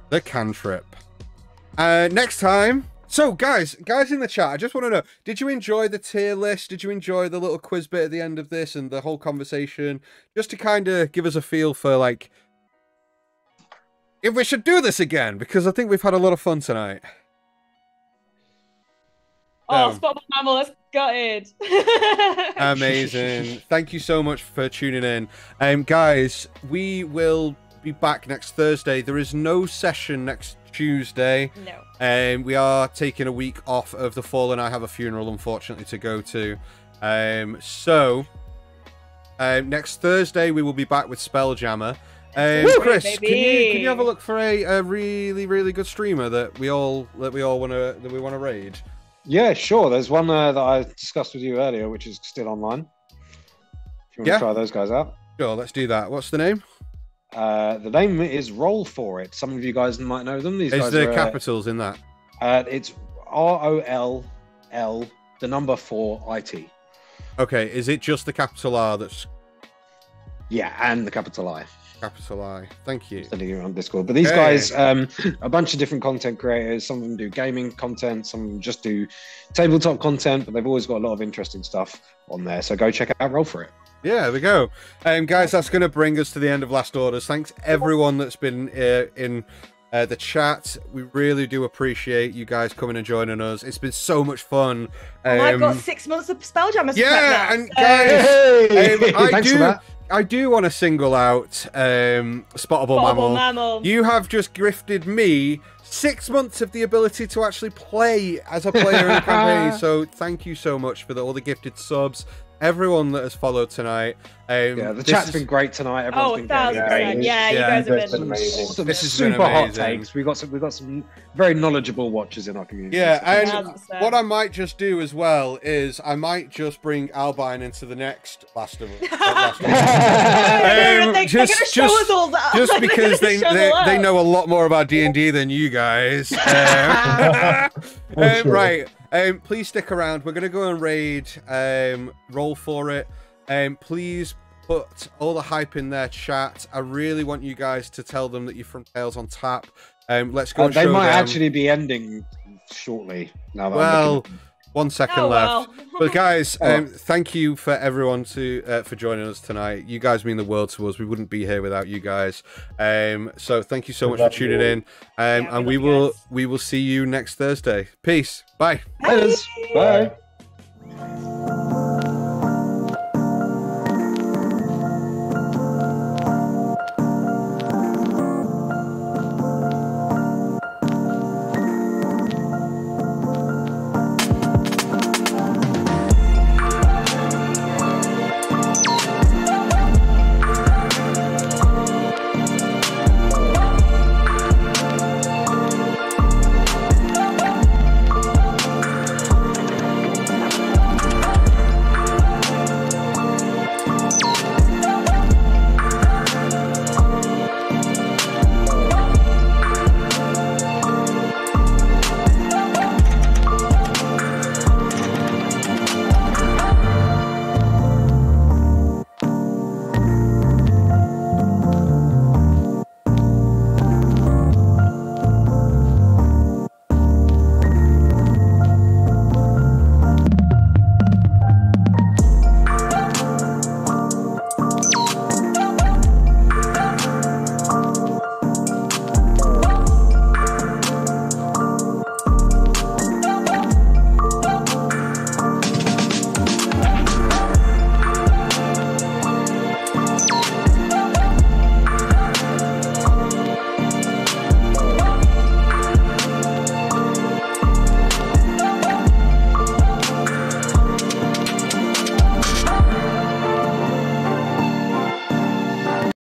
the cantrip. Next time. So, guys in the chat, I just want to know, did you enjoy the tier list? Did you enjoy the little quiz bit at the end of this and the whole conversation? Just to kind of give us a feel for, like, if we should do this again, because I think we've had a lot of fun tonight. Spot Mammal, let's got it. Amazing. Thank you so much for tuning in. Guys, we will be back next Thursday. There is no session next Tuesday. No. We are taking a week off of the Fallen. I have a funeral, unfortunately, to go to. Next Thursday we will be back with Spelljammer. Chris, can you have a look for a really, really good streamer that we all want to raid? Yeah, sure. There's one that I discussed with you earlier, which is still online. If you want to try those guys out. Sure, let's do that. What's the name? The name is Roll For It. Some of you guys might know them. These Is guys there are, capitals in that? It's ROLL, the number 4 IT. Okay, is it just the capital R that's Yeah, and the capital I. capital I? Thank you. Sending you on Discord. But these guys, a bunch of different content creators. Some of them do gaming content. Some of them just do tabletop content. But they've always got a lot of interesting stuff on there. So go check out Roll For It. Yeah, there we go. Guys, that's going to bring us to the end of Last Orders. Thanks everyone that's been in the chat. We really do appreciate you guys coming and joining us. It's been so much fun. I've got 6 months of Spelljammers. Yeah, now, and so... guys, I do want to single out Spottable Mammal. You have just gifted me 6 months of the ability to actually play as a player in the campaign. So thank you so much for all the gifted subs. Everyone that has followed tonight. The chat's been great tonight. Everyone's been 1,000%. Yeah, you guys have been amazing. This is super hot takes. We've got some very knowledgeable watchers in our community. Yeah, and 1,000%. what I might just do as well is I might just bring Albine into the next Last of Us. They're gonna show us all that. Just because they know a lot more about D&D than you guys. Right. Please stick around. We're going to go and raid Roll For It. Please put all the hype in their chat. I really want you guys to tell them that you're from Tales on Tap. Let's go and They show might them. actually be ending shortly. Now that Well, 1 second left. Well. But guys, thank you for everyone for joining us tonight. You guys mean the world to us. We wouldn't be here without you guys. So thank you so much for tuning in. And we will see you next Thursday. Peace. Bye. Bye. Bye.